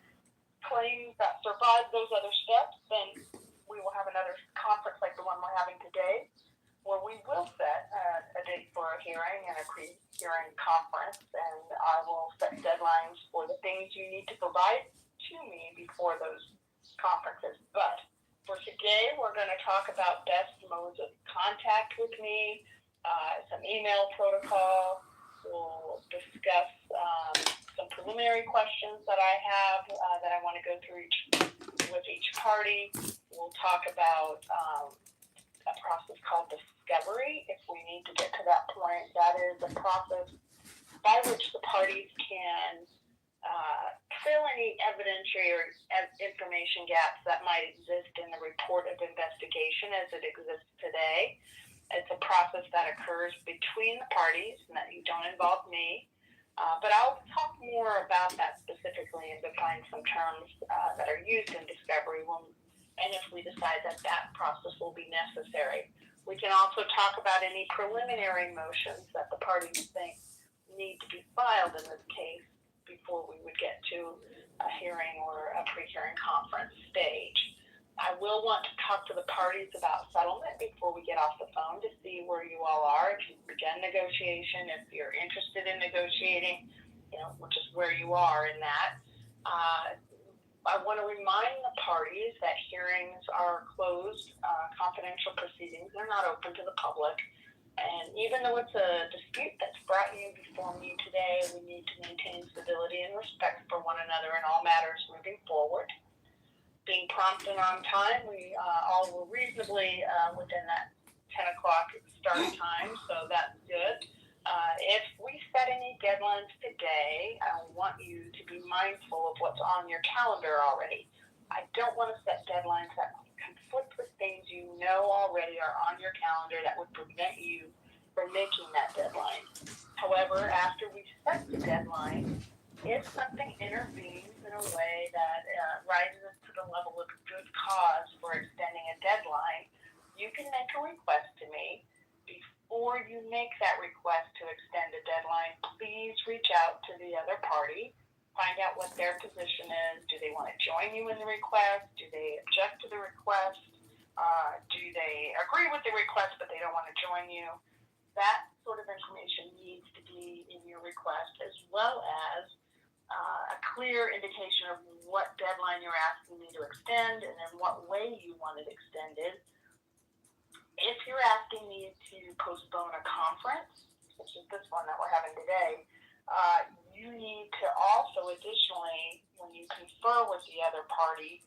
claims that survive those other steps, then we will have another conference like the one we're having today, where we will set a date for a hearing and a pre-hearing conference. And I will set deadlines for the things you need to provide to me before those conferences. But for today, we're going to talk about best modes of contact with me, some email protocol. We'll discuss some preliminary questions that I have that I want to go through with each party. We'll talk about a process called discovery. If we need to get to that point, that is a process by which the parties can fill any evidentiary or information gaps that might exist in the report of investigation as it exists today. It's a process that occurs between the parties and that you don't involve me. But I'll talk more about that specifically and define some terms that are used in discovery and if we decide that that process will be necessary. We can also talk about any preliminary motions that the parties think need to be filed in this case before we would get to a hearing or a pre-hearing conference stage. I will want to talk to the parties about settlement before we get off the phone to see where you all are. If you've begun negotiation, if you're interested in negotiating, which is where you are in that. I want to remind the parties that hearings are closed, confidential proceedings. They're not open to the public. And even though it's a dispute that's brought you before me today, we need to maintain civility and respect for one another in all matters moving forward. Being prompt and on time, we all were reasonably within that 10 o'clock start time, so that's good. If we set any deadlines today, I want you to be mindful of what's on your calendar already. I don't want to set deadlines that conflict with things you know already are on your calendar that would prevent you from making that deadline. However, after we set the deadline, if something intervenes in a way that rises to the level of good cause for extending a deadline, you can make a request to me. Before you make that request to extend a deadline, please reach out to the other party. Find out what their position is. Do they want to join you in the request? Do they object to the request? Do they agree with the request but they don't want to join you? That sort of information needs to be in your request, as well as a clear indication of what deadline you're asking me to extend and in what way you want it extended. If you're asking me to postpone a conference, which is this one that we're having today, you need to also additionally, when you confer with the other party,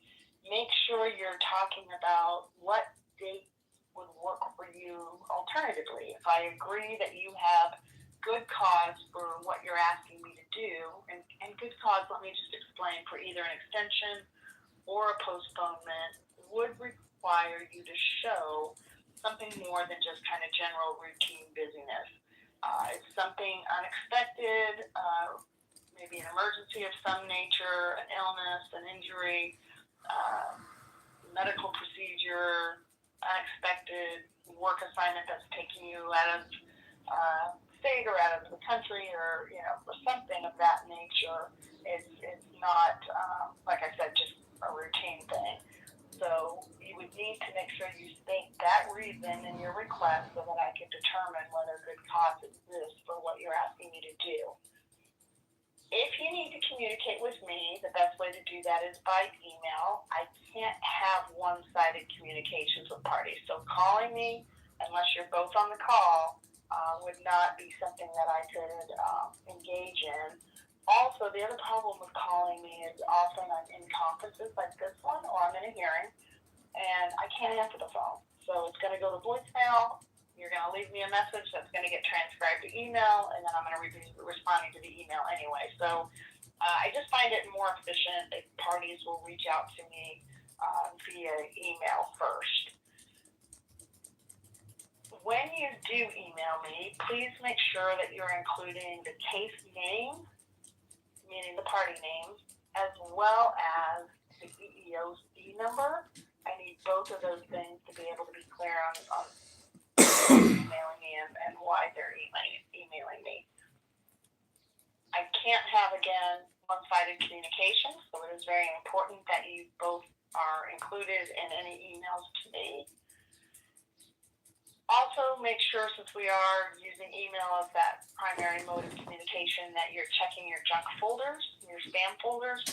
make sure you're talking about what date would work for you alternatively. If I agree that you have good cause for what you're asking me to do, and good cause, let me just explain, for either an extension or a postponement would require you to show something more than just kind of general routine busyness. It's something unexpected, maybe an emergency of some nature, an illness, an injury, medical procedure, unexpected work assignment that's taking you out of state or out of the country, or or something of that nature. It's not like I said, just a routine thing. So you would need to make sure you state that reason in your request so that I can determine whether good cause exists for what you're asking me to do. If you need to communicate with me, the best way to do that is by email. I can't have one-sided communications with parties. So calling me, unless you're both on the call, would not be something that I could engage in. Also, the other problem with calling me is often I'm in conferences like this one, or I'm in a hearing, and I can't answer the phone. So it's going to go to voicemail. You're going to leave me a message that's going to get transcribed to email, and then I'm going to be responding to the email anyway. So I just find it more efficient if parties will reach out to me via email first. When you do email me, please make sure that you're including the case name, meaning the party name, as well as the EEOC number. I need both of those things to be able to be clear on emailing me and why they're emailing me. I can't have, again, one-sided communication, so it is very important that you both are included in any emails to me. Also, make sure, since we are using email as that primary mode of communication, that you're checking your junk folders, your spam folders.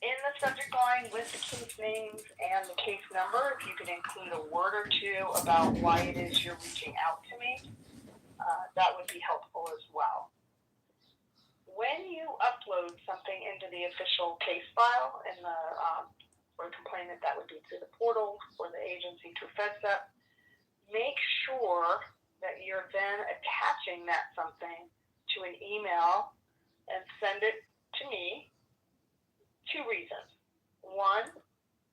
In the subject line with the case names and the case number, if you could include a word or two about why it is you're reaching out to me, that would be helpful as well. When you upload something into the official case file in the for a complainant, that would be to the portal or the agency through FedSep, make sure that you're then attaching that something to an email and send it to me. Two reasons. One,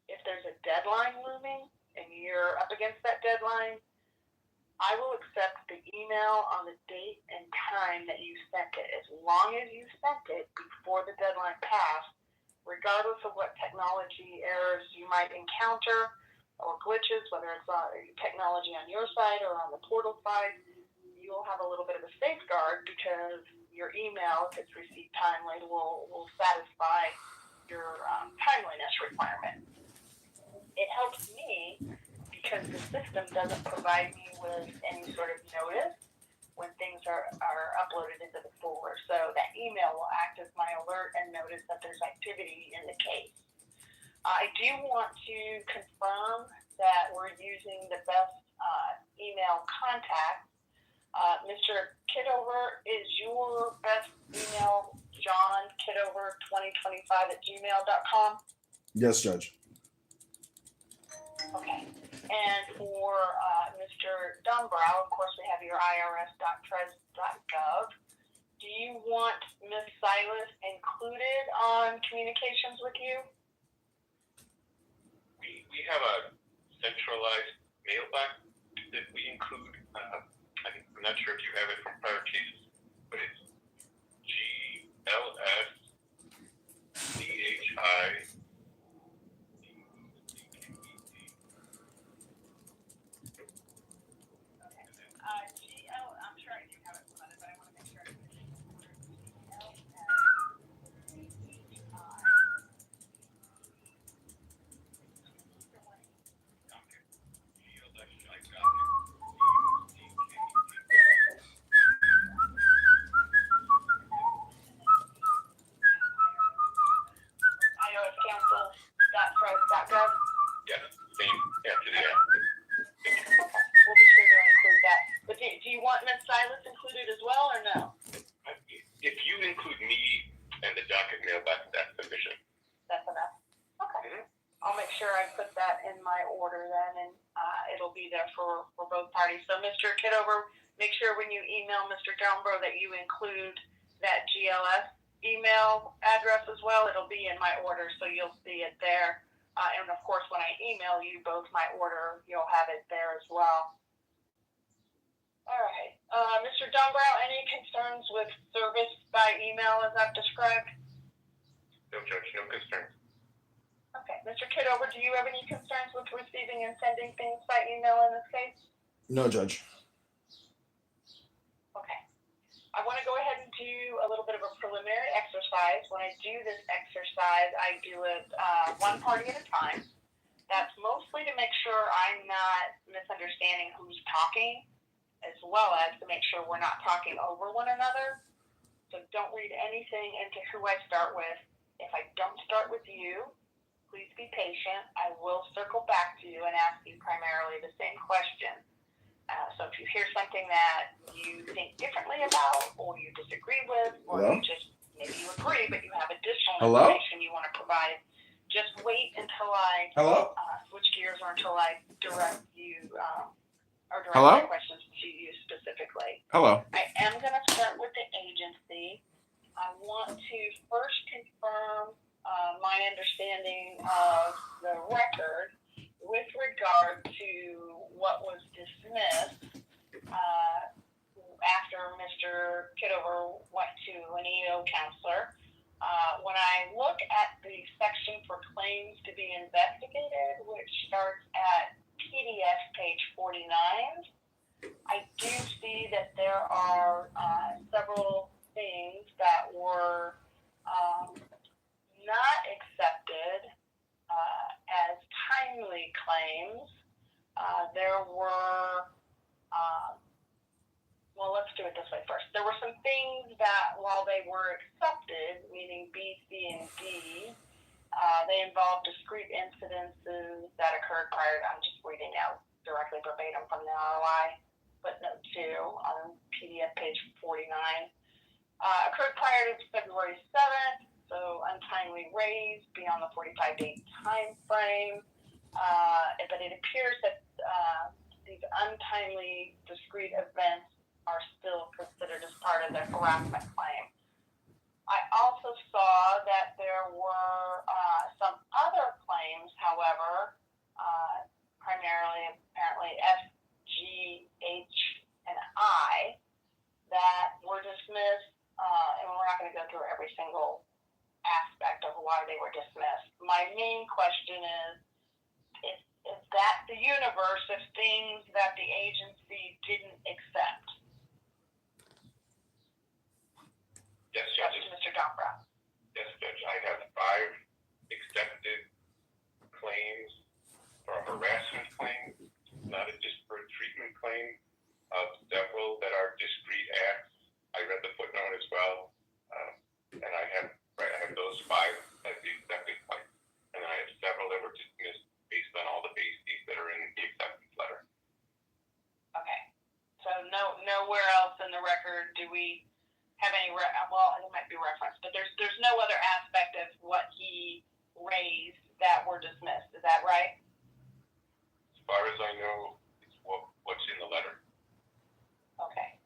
if there's a deadline looming and you're up against that deadline, I will accept the email on the date and time that you sent it, as long as you sent it before the deadline passed, regardless of what technology errors you might encounter or glitches, whether it's technology on your side or on the portal side. You'll have a little bit of a safeguard because your email, if it's received timely, will satisfy your timeliness requirement. It helps me because the system doesn't provide me with any sort of notice when things are uploaded into the folder. So that email will act as my alert and notice that there's activity in the case. I do want to confirm that we're using the best email contact. Mr. Kitover, is your best email johnkitover2025@gmail.com? Yes, Judge. Okay. And for Mr. Dunbrow, of course, we have your irs.treas.gov. Do you want Ms. Silas included on communications with you? We have a centralized mailbox that we include. I'm not sure if you have it from prior cases, but it's GLSCHI. I'm sure I do have it on it, but I want to make sure I put it in order. IOScouncil.press.gov. Yeah, same. Yeah, to the app. Okay, we'll be sure to include that. But do you want Ms. Silas included as well, or no? If you include me and the docket mailbox, that's sufficient. That's enough. Okay. I'll make sure I put that in my order then, and it'll be there for both parties. So, Mr. Kitover, make sure when you email Mr. Downbro that you include that GLS email address as well. It'll be in my order, so you'll see it there. And of course, when I email you both my order, you'll have it there as well. All right. Mr. Downbrow, any concerns with service by email as I've described? No, Judge, no concerns. Okay. Mr. Kitover, do you have any concerns with receiving and sending things by email in this case? No, Judge. Okay. I want to go ahead and do a little bit of a preliminary exercise. When I do this exercise, I do it one party at a time. That's mostly to make sure I'm not misunderstanding who's talking, as well as to make sure we're not talking over one another. So don't read anything into who I start with. If I don't start with you, please be patient. I will circle back to you and ask you primarily the same question. So if you hear something that you think differently about, or you disagree with, or Hello? you just, maybe you agree, but you have additional Hello? information you want to provide, just wait until I Hello? switch gears or until I direct you, or direct Hello? my questions to you specifically. Hello? I am going to start with the agency. I want to first confirm my understanding of the record with regard to what was dismissed after Mr. Kitover went to an EO counselor. When I look at the section for claims to be investigated, which starts at PDF page 49, I do see that there are several things that were not accepted as timely claims. There were, well, let's do it this way first. There were some things that, while they were accepted, meaning B, C, and D, they involved discrete incidences that occurred prior to, I'm just reading out directly verbatim from the ROI, footnote 2 on PDF page 49. Occurred prior to February 7th, so untimely raised beyond the 45-day time frame. But it appears that these untimely discrete events are still considered as part of the harassment claim. I also saw that there were some other claims, however, primarily apparently F, G, H, and I, that were dismissed, and we're not going to go through every single aspect of why they were dismissed. My main question is that the universe of things that the agency didn't accept? Yes, Judge. Mr. Dombrow. Yes, Judge. I have 5 accepted claims for a harassment claim, not a disparate treatment claim, of several that are discrete acts. I read the footnote as well, and I have those 5 as the accepted claim, and I have several that were dismissed based on all the bases that are in the acceptance letter. Okay, so nowhere else in the record do we have any, well, it might be referenced, but there's no other aspect of what he raised that were dismissed. Is that right? As far as I know, it's what's in the letter. Okay.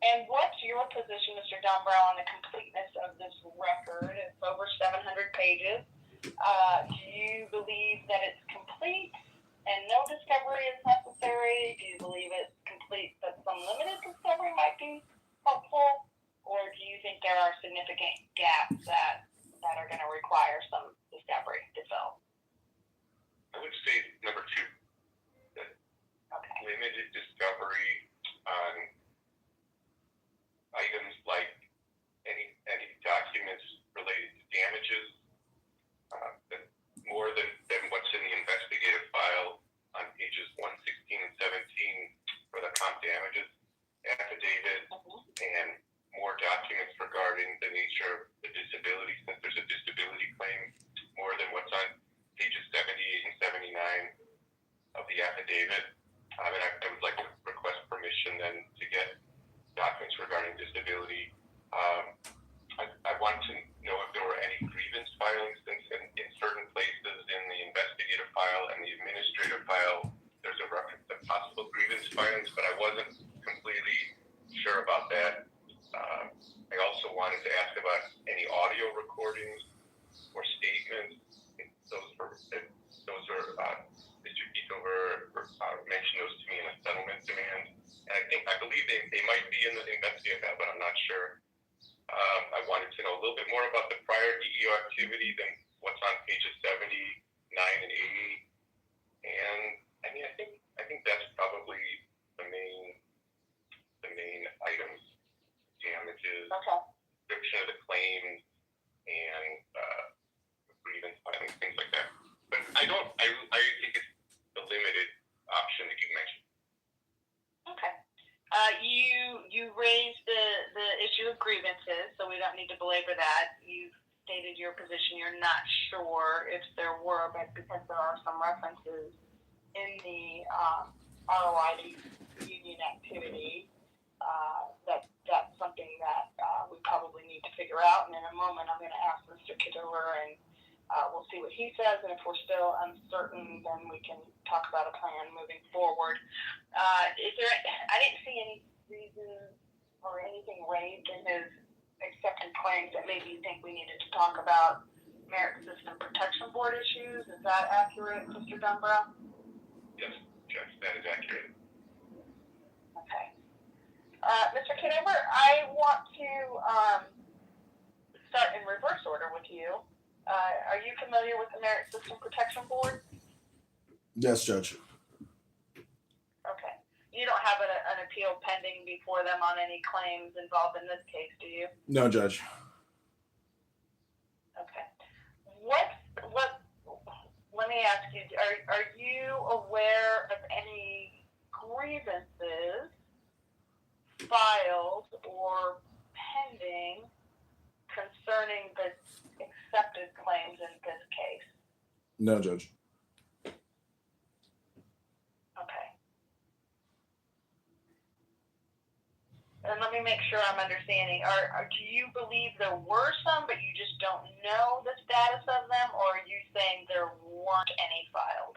And what's your position, Mr. Dombrow, on the completeness of this record? It's over 700 pages. Do you believe that it's complete and no discovery is necessary? Do you believe it's complete but some limited discovery might be helpful? Or do you think there are significant gaps that are going to require some discovery to fill? I would say number 2, that limited discovery on items like any documents related to damages, that more than what's in the investigative file on pages 116 and 17 for the comp damages affidavit, and more documents regarding the nature of the disability, since there's a disability claim, more than what's on pages 78 and 79 of the affidavit. And I would like to request permission then to get documents regarding disability. I want to know if there were any grievance filings, since in certain places in the investigative file and the administrative file, there's a reference to possible grievance filings, but I wasn't completely sure about that. I also wanted to ask about any audio recordings or statements. Those were Mr. Kitover mentioned those to me in a settlement demand, and I believe they might be in the investigative file, but I'm not sure. I wanted to know a little bit more about the prior EEO activity than what's on pages 79 description of the claim and grievance filing, things like that. But I think it's the limited option that you mentioned. Okay. You raised the issue of grievances, so we don't need to belabor that. You stated your position. You're not sure if there were, but because there are some references in the ROI union activity, that's something that we probably need to figure out. And in a moment, I'm going to ask Mr. Kitover, and we'll see what he says. And if we're still uncertain, then we can talk about a plan moving forward. I didn't see any reason or anything raised in his accepted claims that maybe you think we needed to talk about Merit System Protection Board issues. Is that accurate, Mr. Dunbrow? Yes, Judge, that is accurate. Okay. Mr. Kitover, I want to start in reverse order with you. Are you familiar with the Merit System Protection Board? Yes, Judge. Okay. You don't have an appeal pending before them on any claims involved in this case, do you? No, Judge. Okay. Let me ask you, are you aware of any grievances filed or pending concerning the accepted claims in this case? No, Judge. Okay. And let me make sure I'm understanding. Do you believe there were some, but you just don't know the status of them, or are you saying there weren't any filed?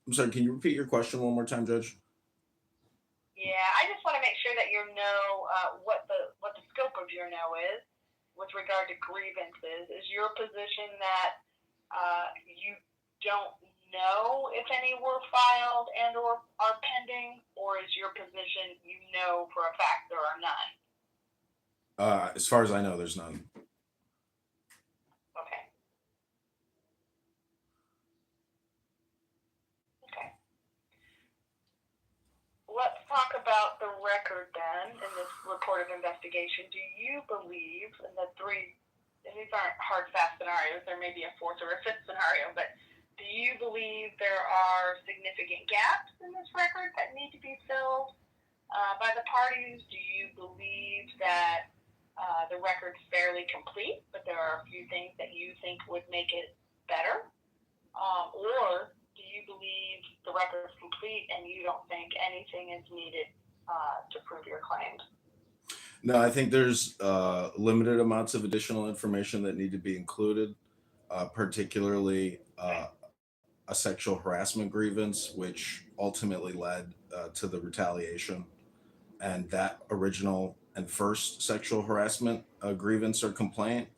I'm sorry, can you repeat your question one more time, Judge? Yeah, I just want to make sure that you know what the scope of your no is with regard to grievances. Is your position that you don't know if any were filed and or are pending, or is your position you know for a fact there are none? As far as I know, there's none. Okay. Okay. Let's talk about the record then in this report of investigation. Do you believe in the three, and these aren't hard, fast scenarios, there may be a fourth or a fifth scenario, but do you believe there are significant gaps in this record that need to be filled by the parties? Do you believe that the record's fairly complete, but there are a few things that you think would make it better? Or do you believe the record's complete and you don't think anything is needed to prove your claims? No, I think there's limited amounts of additional information that need to be included, particularly a sexual harassment grievance, which ultimately led to the retaliation. And that original and first sexual harassment grievance or complaint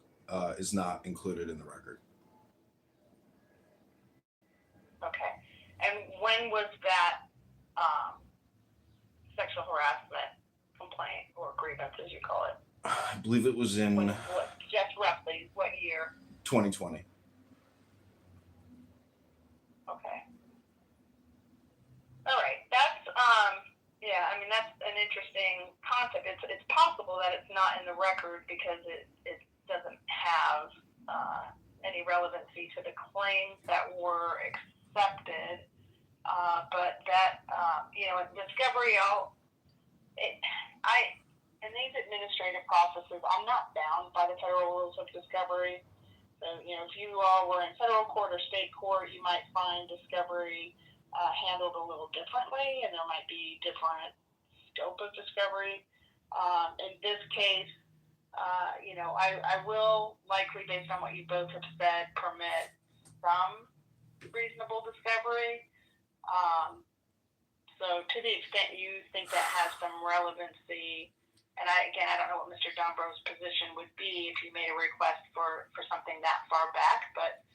is not included in the record. Okay. And when was that sexual harassment complaint or grievance, as you call it? I believe it was in just roughly, what year? 2020. Okay. All right. That's an interesting concept. It's possible that it's not in the record because it doesn't have any relevancy to the claims that were accepted. But that, discovery, in these administrative processes, I'm not bound by the federal rules of discovery. So, if you all were in federal court or state court, you might find discovery handled a little differently, and there might be different scope of discovery. In this case, I will likely, based on what you both have said, permit some reasonable discovery. So to the extent you think that has some relevancy, and I don't know what Mr. Dombrow's position would be if you made a request for something that far back, but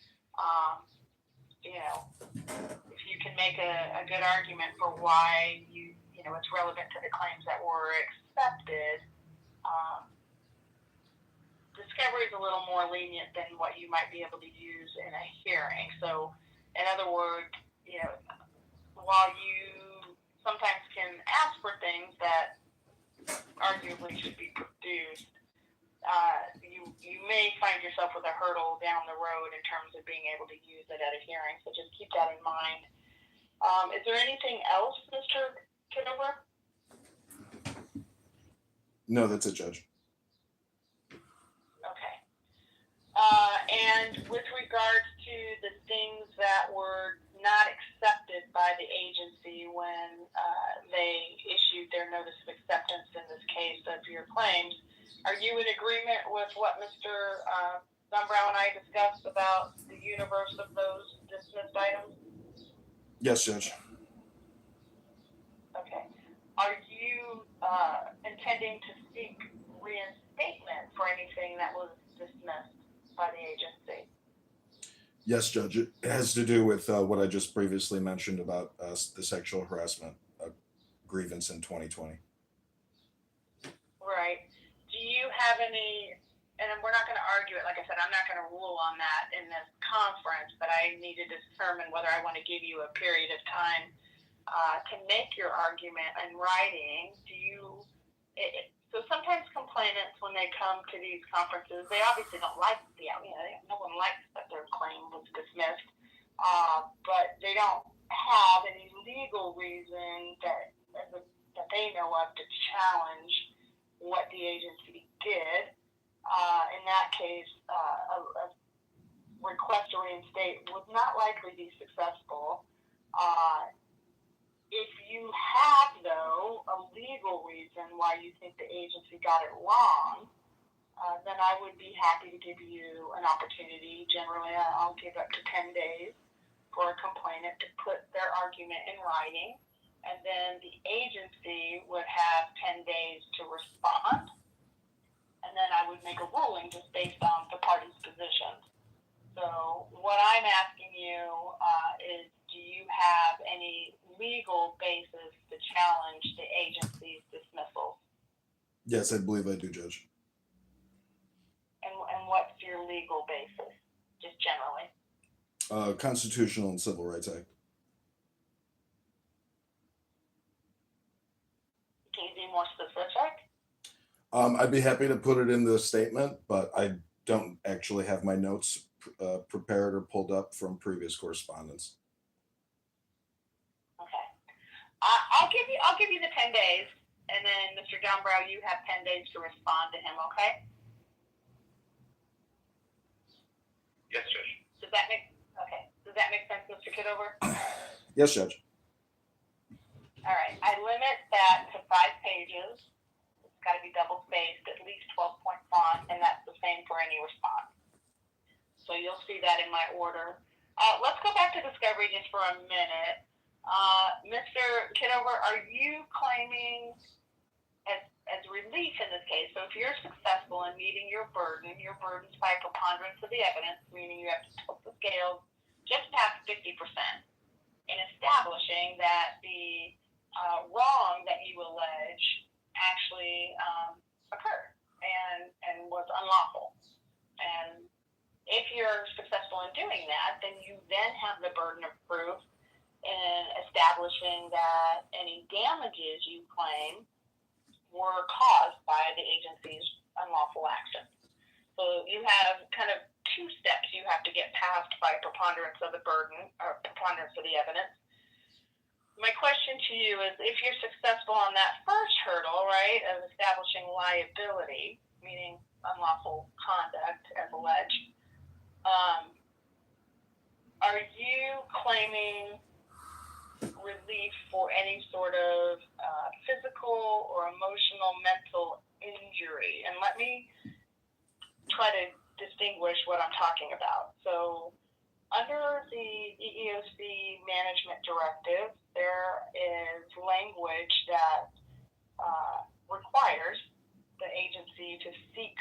if you can make a good argument for why it's relevant to the claims that were accepted, discovery is a little more lenient than what you might be able to use in a hearing. So, in other words, while you sometimes can ask for things that arguably should be produced, you may find yourself with a hurdle down the road in terms of being able to use it at a hearing. So just keep that in mind. Is there anything else, Mr. Kitover? No, that's it, Judge. Okay. And with regards to the things that were not accepted by the agency when they issued their notice of acceptance in this case of your claims, are you in agreement with what Mr. Dunbrow and I discussed about the universe of those dismissed items? Yes, Judge. Okay. Are you intending to seek reinstatement for anything that was dismissed by the agency? Yes, Judge. It has to do with what I just previously mentioned about the sexual harassment grievance in 2020. Right. Do you have any, and we're not going to argue it, like I said, I'm not going to rule on that in this conference, but I need to determine whether I want to give you a period of time to make your argument in writing. So sometimes complainants, when they come to these conferences, they obviously don't like no one likes that their claim was dismissed, but they don't have any legal reason that they know of to challenge what the agency did. In that case, a request to reinstate would not likely be successful. If you have, though, a legal reason why you think the agency got it wrong, then I would be happy to give you an opportunity. Generally, I'll give up to 10 days for a complainant to put their argument in writing, and then the agency would have 10 days to respond, and then I would make a ruling just based on the parties' positions. So what I'm asking you is, do you have any legal basis to challenge the agency's dismissal? Yes, I believe I do, Judge. And what's your legal basis, just generally? Constitutional and Civil Rights Act. Can you be more specific? I'd be happy to put it in the statement, but I don't actually have my notes prepared or pulled up from previous correspondence. Okay. I'll give you the 10 days, and then Mr. Dunbrow, you have 10 days to respond to him, okay? Yes, Judge. Does that make sense, Mr. Kitover? Yes, Judge. All right. I limit that to 5 pages. It's got to be double spaced, at least 12-point font, and that's the same for any response. So you'll see that in my order. Let's go back to discovery just for a minute. Mr. Kitover, are you claiming as relief in this case? So if you're successful in meeting your burden's by preponderance of the evidence, meaning you have to tilt the scales just past 50% in establishing that the wrong that you allege actually occurred and was unlawful. And if you're successful in doing that, then you then have the burden of proof in establishing that any damages you claim were caused by the agency's unlawful action. So you have kind of 2 steps you have to get past by preponderance of the burden or preponderance of the evidence. My question to you is, if you're successful on that first hurdle, right, of establishing liability, meaning unlawful conduct as alleged, are you claiming relief for any sort of physical or emotional, mental injury? And let me try to distinguish what I'm talking about. So under the EEOC Management Directive, there is language that requires the agency to seek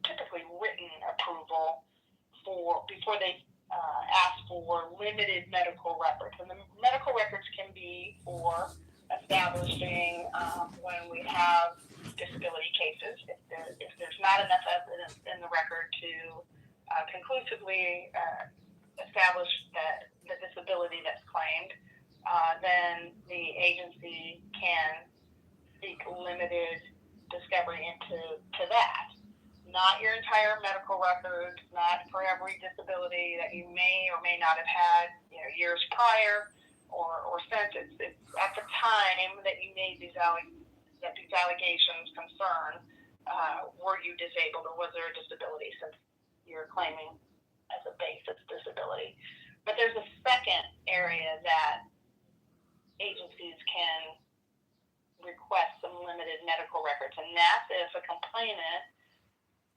typically written approval before they ask for limited medical records. And the medical records can be for establishing when we have disability cases, if there's not enough evidence in the record to conclusively establish the disability that's claimed, then the agency can seek limited discovery into that. not your entire medical records, not for every disability that you may or may not have had, years prior or since. It's at the time that you made these allegations concern, were you disabled or was there a disability, since you're claiming as a basis disability. But there's a second area that agencies can request some limited medical records, and that's if a complainant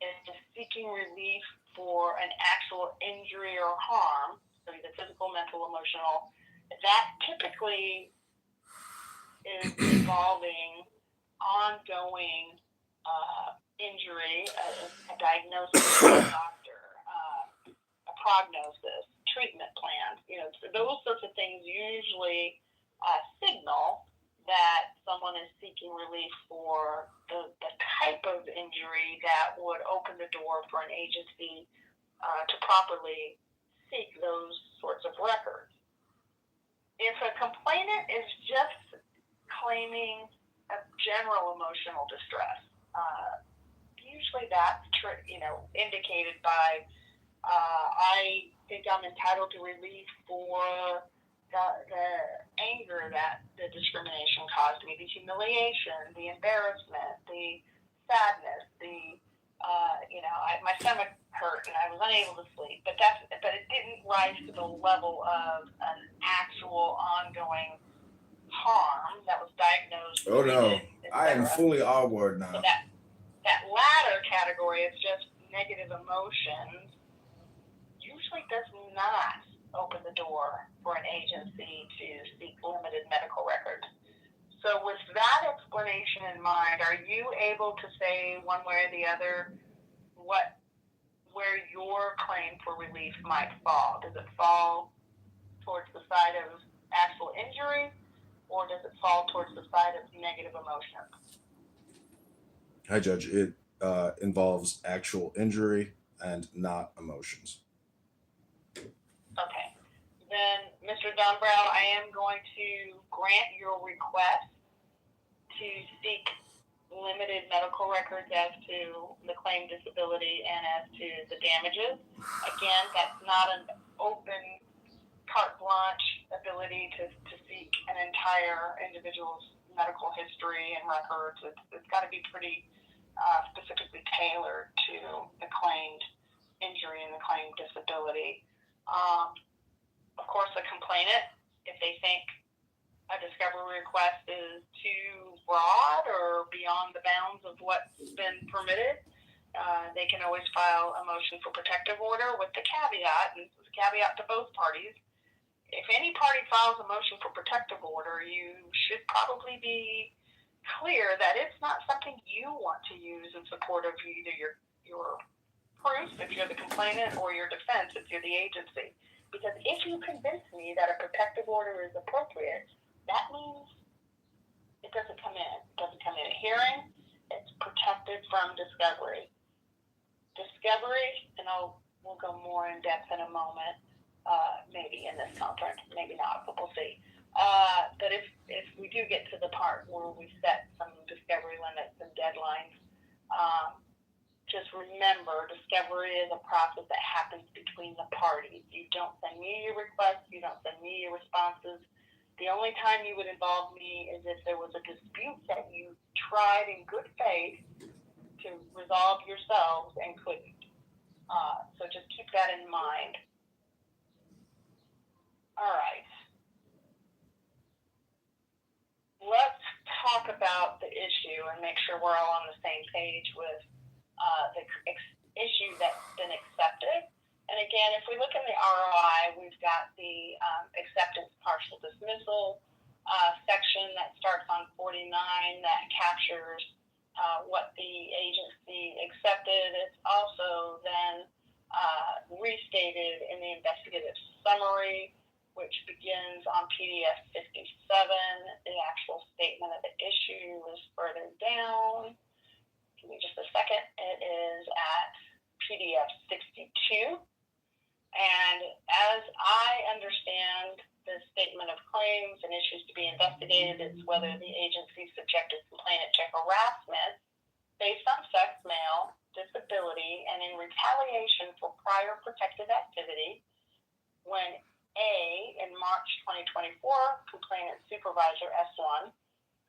is seeking relief for an actual injury or harm, so either physical, mental, emotional. That typically is involving ongoing injury, a diagnosis from a doctor, a prognosis, treatment plans. So those sorts of things usually signal that someone is seeking relief for the type of injury that would open the door for an agency to properly seek those sorts of records. If a complainant is just claiming a general emotional distress, usually that's indicated by I think I'm entitled to relief for the anger that the discrimination caused me, the humiliation, the embarrassment, the sadness, my stomach hurt and I was unable to sleep. But it didn't rise to the level of an actual ongoing harm that was diagnosed. Oh no, I am fully on board now. So that latter category of just negative emotions usually does not open the door for an agency to seek limited medical records. So with that explanation in mind, are you able to say one way or the other where your claim for relief might fall? Does it fall towards the side of actual injury, or does it fall towards the side of negative emotions? Hi, Judge. It involves actual injury and not emotions. Okay. Then, Mr. Dunbrow, I am going to grant your request to seek limited medical records as to the claimed disability and as to the damages. Again, that's not an open carte blanche ability to seek an entire individual's medical history and records. It's got to be pretty specifically tailored to the claimed injury and the claimed disability. Of course, the complainant, if they think a discovery request is too broad or beyond the bounds of what's been permitted, they can always file a motion for protective order with the caveat, and this is a caveat to both parties. If any party files a motion for protective order, you should probably be clear that it's not something you want to use in support of either your proof, if you're the complainant, or your defense, if you're the agency. Because if you convince me that a protective order is appropriate, that means it doesn't come in. It doesn't come in at hearing. It's protected from discovery. Discovery, and we'll go more in depth in a moment, maybe in this conference, maybe not, but we'll see. But if we do get to the part where we set some discovery limits and deadlines, just remember, discovery is a process that happens between the parties. You don't send me your requests. You don't send me your responses. The only time you would involve me is if there was a dispute that you tried in good faith to resolve yourselves and couldn't. So just keep that in mind. All right. Let's talk about the issue and make sure we're all on the same page with the issue that's been accepted. And again, if we look in the ROI, we've got the acceptance partial dismissal section that starts on 49 that captures what the agency accepted. It's also then restated in the investigative summary, which begins on PDF 57. The actual statement of the issue is further down. Give me just a second. It is at PDF 62. And as I understand the statement of claims and issues to be investigated, it's whether the agency subjected complainant to harassment based on sex, male, disability, protected activity when A, in March 2024, complainant supervisor S1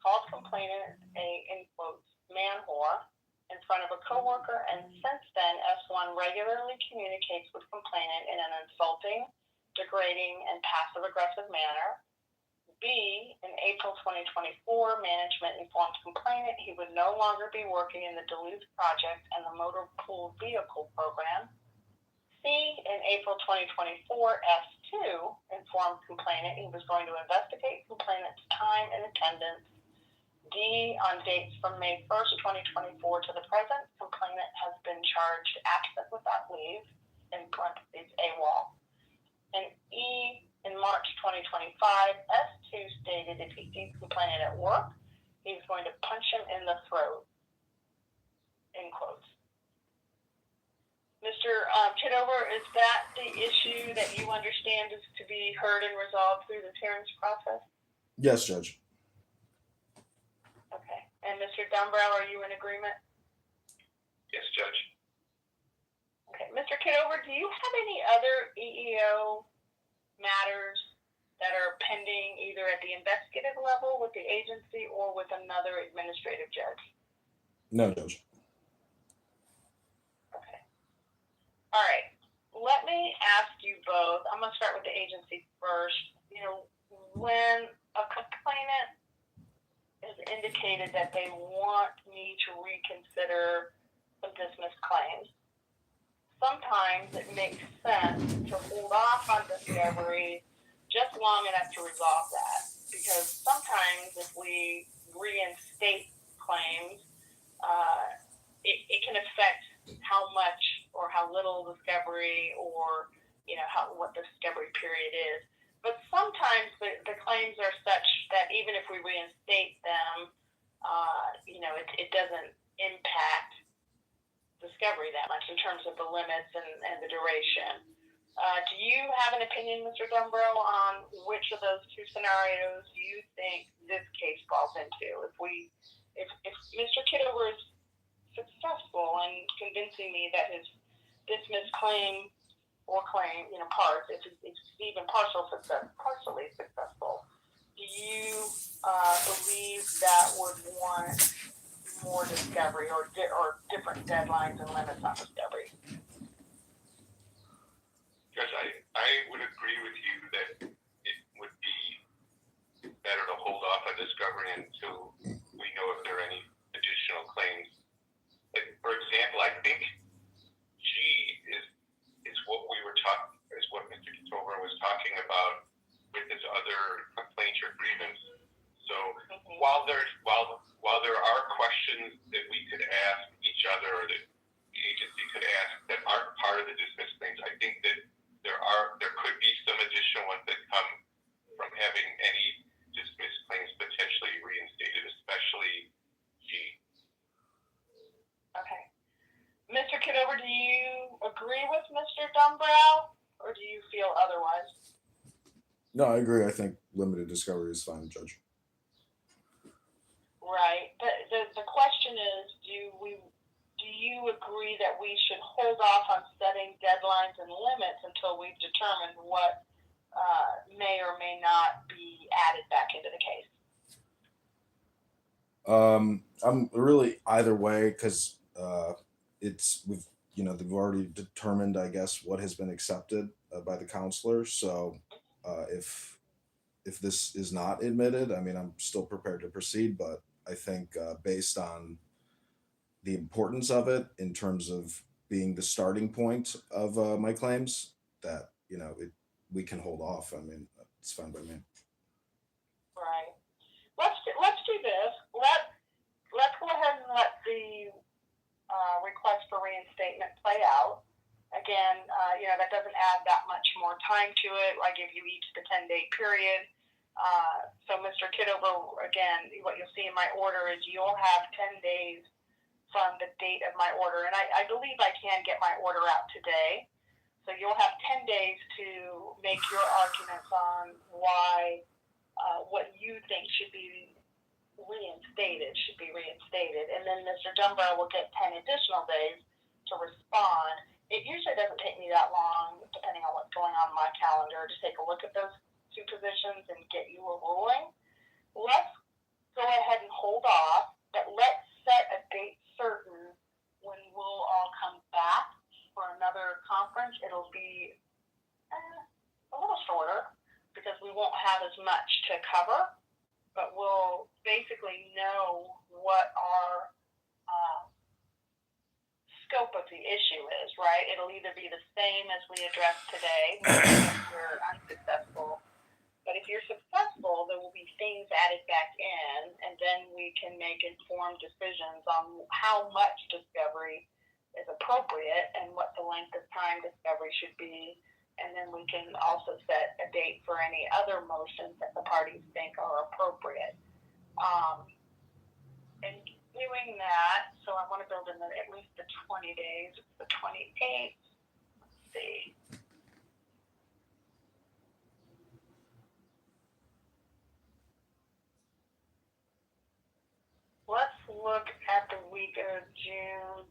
called complainant a, in quotes, man whore in front of a coworker, and since then, S1 regularly communicates with complainant in an insulting, degrading, and passive-aggressive manner. B, in April 2024, management informed complainant he would no longer be working in the Duluth project and the motor pool vehicle program. C, in April 2024, S2 informed complainant he was going to investigate complainant's time and attendance. D, on dates from May 1st, 2024 to the present, complainant has been charged absent without leave, in parentheses, AWOL. And E, in March 2025, S2 stated if he sees complainant at work, he's going to punch him in the throat, in quotes. Mr. Kitover, is that the issue that you understand is to be heard and resolved through this hearings process? Yes, Judge. Okay. And Mr. Dumbrow, are you in agreement? Yes, Judge. Okay. Mr. Kitover, do you have any other EEO matters that are pending either at the investigative level with the agency or with another administrative judge? No, Judge. Okay. All right. Let me ask you both. I'm going to start with the agency first. You know, when a complainant has indicated that they want me to reconsider some dismissed claims, sometimes it makes sense to hold off on discovery just long enough to resolve that. Because sometimes if we reinstate claims, it can affect how much or how little discovery or, you know, what the discovery period is. But sometimes the claims are such that even if we reinstate them, you know, it doesn't impact discovery that much in terms of the limits and the duration. Do you have an opinion, Mr. Dumbrow, on which of those two scenarios you think this case falls into? If Mr. Kitover is successful in convincing me that his dismissed claim or claim, you know, parts, if it's even partially successful, do you believe that would warrant more discovery or different deadlines and limits on discovery? Judge, I would agree with you that it would be better to hold off on discovery until we know if there are any additional claims. Like, for example, I think G is what we were talking, is what Mr. Kitover was talking about with his other complaints or grievance. So while there are questions that we could ask each other or that the agency could ask that aren't part of the dismissed claims, I think that there could be some additional ones that come from having any dismissed claims potentially reinstated, especially G. Okay. Mr. Kitover, do you agree with Mr. Dumbrow, or do you feel otherwise? No, I agree. I think limited discovery is fine, Judge. Right. The question is, do you agree that we should hold off on setting deadlines and limits until we've determined what may or may not be added back into the case? I'm really either way because they've already determined, I guess, what has been accepted by the counselor. So if this is not admitted, I mean, I'm still prepared to proceed, but I think based on the importance of it in terms of being the starting point of my claims, that, you know, we can hold off. I mean, it's fine by me. Right. Let's do this. Let's go ahead and let the request for reinstatement play out. Again, you know, that doesn't add that much more time to it. I give you each the 10-day period. So Mr. Kitover, again, what you'll see in my order is you'll have 10 days from the date of my order. And I believe I can get my order out today. So you'll have 10 days to make your arguments on why what you think should be reinstated. And then Mr. Dumbrow will get 10 additional days to respond. it usually doesn't take me that long, depending on what's going on in my calendar, to take a look at those two positions and get you a ruling. Let's go ahead and hold off, but let's set a date certain when we'll all come back for another conference. It'll be a little shorter because we won't have as much to cover, but we'll basically know what our scope of the issue is, right? It'll either be the same as we addressed today, if you're unsuccessful. But if you're successful, there will be things added back in, and then we can make informed decisions on how much discovery is appropriate and what the length of time discovery should be. And then we can also set a date for any other motions that the parties think are appropriate. And doing that, so I want to build in at least the 20 days. It's the 28th. Let's see. Let's look at the week of June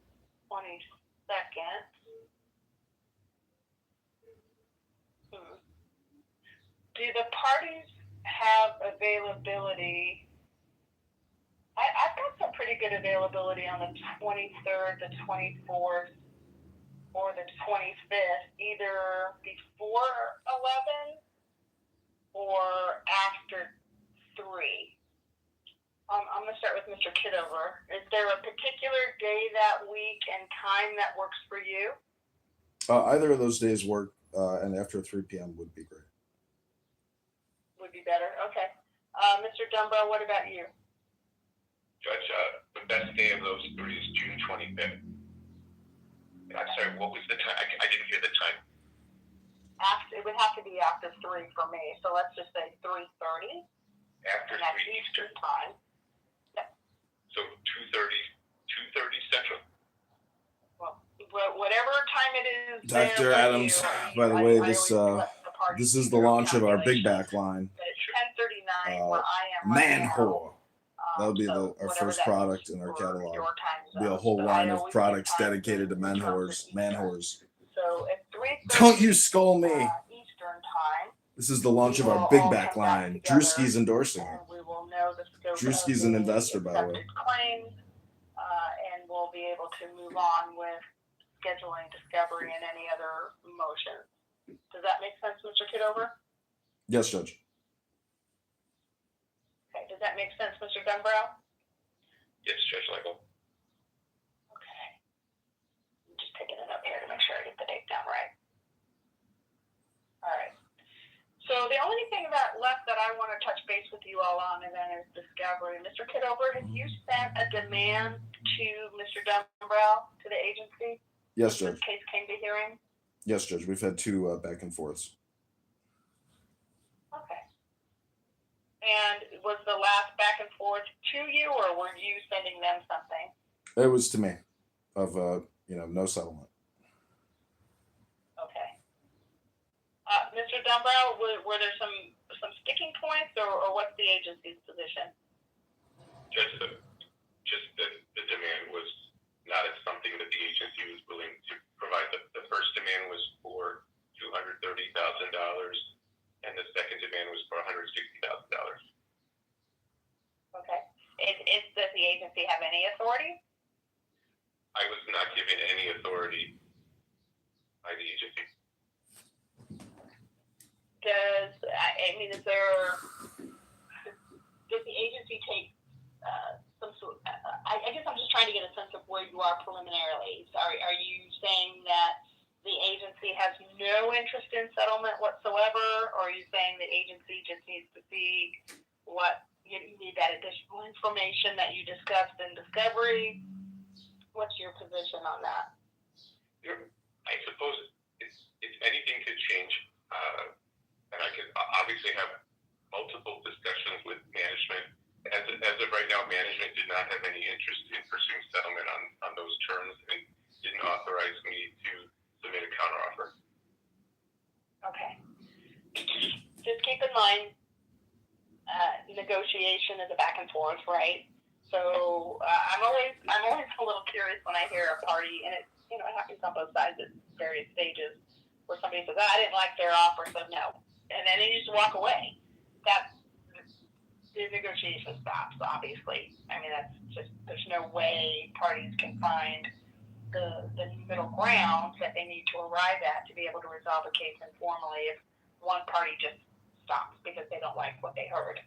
22nd. Do the parties have availability? I've got some pretty good availability on the 23rd, the 24th, or the 25th, either before 11 or after 3. I'm going to start with Mr. Kitover. Is there a particular day that week and time that works for you? Either of those days work, and after 3 p.m. would be great. Would be better. Okay. Mr. Dunbar, what about you? Judge, the best day of those 3 is June 25th. I'm sorry, what was the time? I didn't hear the time. It would have to be after 3 for me, so let's just say 3:30. After 3 Eastern time. Yep. So 2:30 Central. Well, whatever time it is. Dr. Adams, by the way, this is the launch of our big back line. It's 10:39 where I am Man Whore. That'll be our first product in our catalog. There'll be a whole line of products dedicated to man whores. So at 3:30 Don't you scold me. Eastern time. This is the launch of our big back line. Drewski's endorsing it. We will know the scope Drewski's of an investor, by the way. claims, and we'll be able to move on with scheduling discovery and any other motions. Does that make sense, Mr. Kitover? Yes, Judge. Okay. Does that make sense, Mr. Dunbrow? Yes, Judge Legal. Okay. I'm just taking it up here to make sure I get the date down right. All right. So the only thing left that I want to touch base with you all on, and then is discovery. Mr. Kitover, have you sent a demand to Mr. Dunbrow, to the agency? Yes, Judge. This case came to hearing? Yes, Judge. We've had 2 back and forths. Okay. And was the last back and forth to you, or were you sending them something? It was to me, of no settlement. Okay. Mr. Dunbrow, were there some sticking points, or what's the agency's position? Just the demand was not as something that the agency was willing to provide. The first demand was for $230,000, and the second demand was for $160,000. Okay. Does the agency have any authority? I was not given any authority by the agency. Does the agency take some sort? I guess I'm just trying to get a sense of where you are preliminarily. Are you saying that the agency has no interest in settlement whatsoever, or are you saying the agency just needs to see what you need, that additional information that you discussed in discovery? What's your position on that? I suppose if anything could change, and I could obviously have multiple discussions with management. As of right now, management did not have any interest in pursuing settlement on those terms and didn't authorize me to submit a counteroffer. Okay. Just keep in mind, negotiation is a back and forth, right? So I'm always a little curious when I hear a party, and it happens on both sides. various stages where somebody says, I didn't like their offer, so no. And then they just walk away. That's the negotiation stops, obviously. I mean, that's just, there's no way parties can find the middle ground that they need to arrive at to be able to resolve a case informally if one party just stops because they don't like what they heard.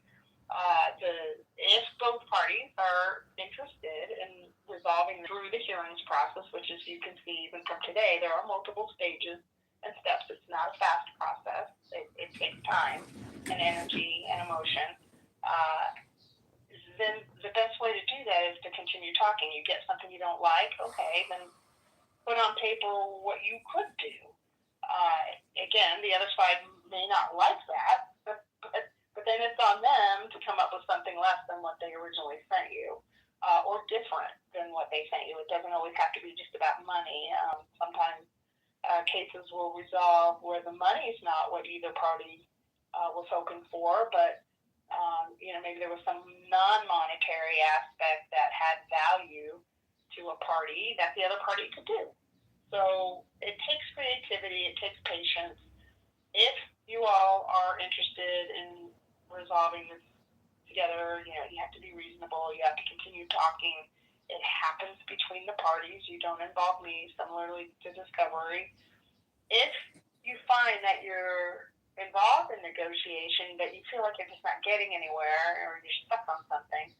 If both parties are interested in resolving through the hearings process, which as you can see even from today, there are multiple stages and steps. It's not a fast process. It takes time and energy and emotion. Then the best way to do that is to continue talking. You get something you don't like, okay, then put on paper what you could do. Again, the other side may not like that, but then it's on them to come up with something less than what they originally sent you, or different than what they sent you. It doesn't always have to be just about money. Sometimes cases will resolve where the money is not what either party was hoping for, but maybe there was some non-monetary aspect that had value to a party that the other party could do. So it takes creativity, it takes patience. If you all are interested in resolving this together, you have to be reasonable, you have to continue talking. It happens between the parties. You don't involve me, similarly to discovery. If you find that you're involved in negotiation, but you feel like you're just not getting anywhere or you're stuck on something,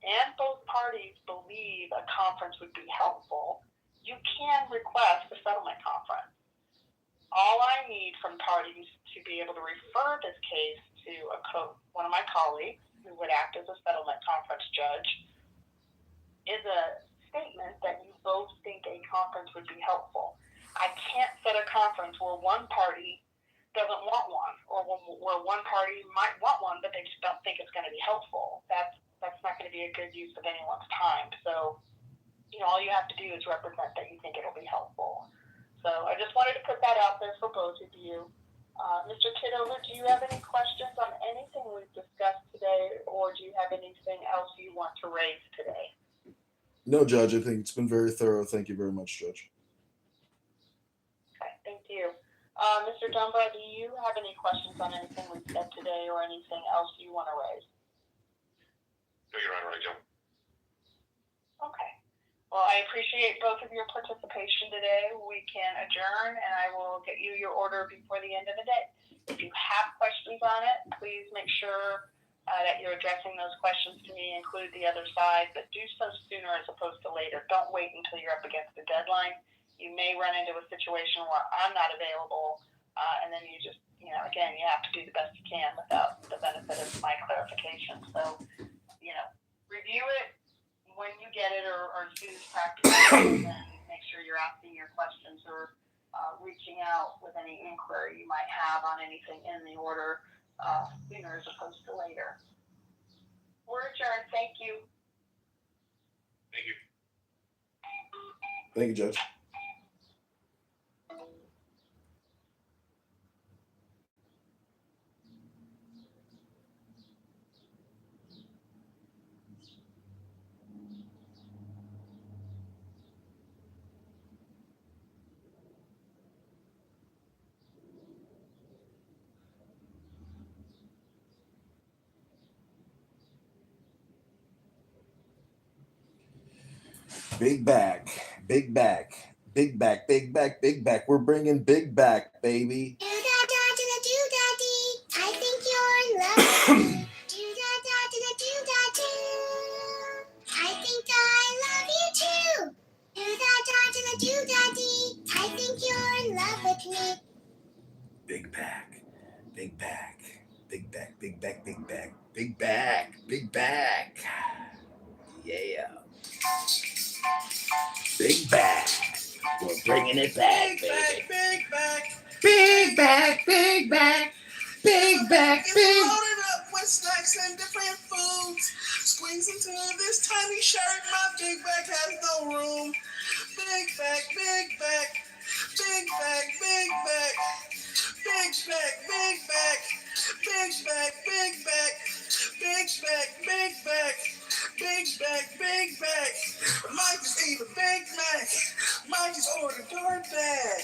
and both parties believe a conference would be helpful, you can request a settlement conference. All I need from parties to be able to refer this case to one of my colleagues who would act as a settlement conference judge is a statement that you both think a conference would be helpful. I can't set a conference where one party doesn't want one, or where one party might want one, but they just don't think it's going to be helpful. That's not going to be a good use of anyone's time. So, all you have to do is represent that you think it'll be helpful. So I just wanted to put that out there for both of you. Mr. Kitover, do you have any questions on anything we've discussed today, or do you have anything else you want to raise today? No, Judge. I think it's been very thorough. Thank you very much, Judge. Okay, thank you. Mr. Dunbar, do you have any questions on anything we've said today or anything else you want to raise? No, Your Honor, I don't. Okay. Well, I appreciate both of your participation today. We can adjourn, and I will get you your order before the end of the day. If you have questions on it, please make sure that you're addressing those questions to me, include the other side, but do so sooner as opposed to later. Don't wait until you're up against the deadline. You may run into a situation where I'm not available, and then you just, again, you have to do the best you can without the benefit of my clarification. So, review it when you get it, or as soon as practical, and then make sure you're asking your questions or reaching out with any inquiry you might have on anything in the order sooner as opposed to later. We're adjourned. Thank you. Thank you. Thank you, Judge. Big back, big back, big back, big back, big back. We're bringing big back, baby. I think you're in love with me. I think I love you too. I think you're in love with me. Big back, big back, big back, big back, big back, big back, big back. Yeah. Big back. We're bringing it back, baby. Big back. Big back, big back, big back, It's big. loaded up with snacks and different foods. Squeeze into this tiny shirt. My big back has no room. Big back, big back, big back, big back, big back, big back, big back, big back, big back, big back, big back, big back. Might just eat a Big Mac. Might just order DoorDash.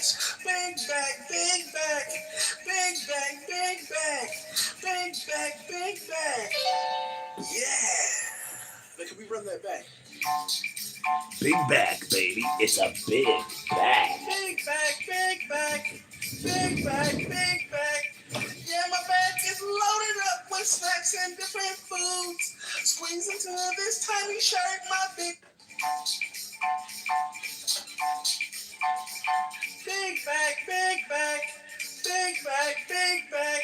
Big back, baby. It's a big back. Big back, big back, big back, big back. Yeah, my back is loaded up with snacks and different foods. Squeeze into this tiny shirt, my big back, big back, big back, big back.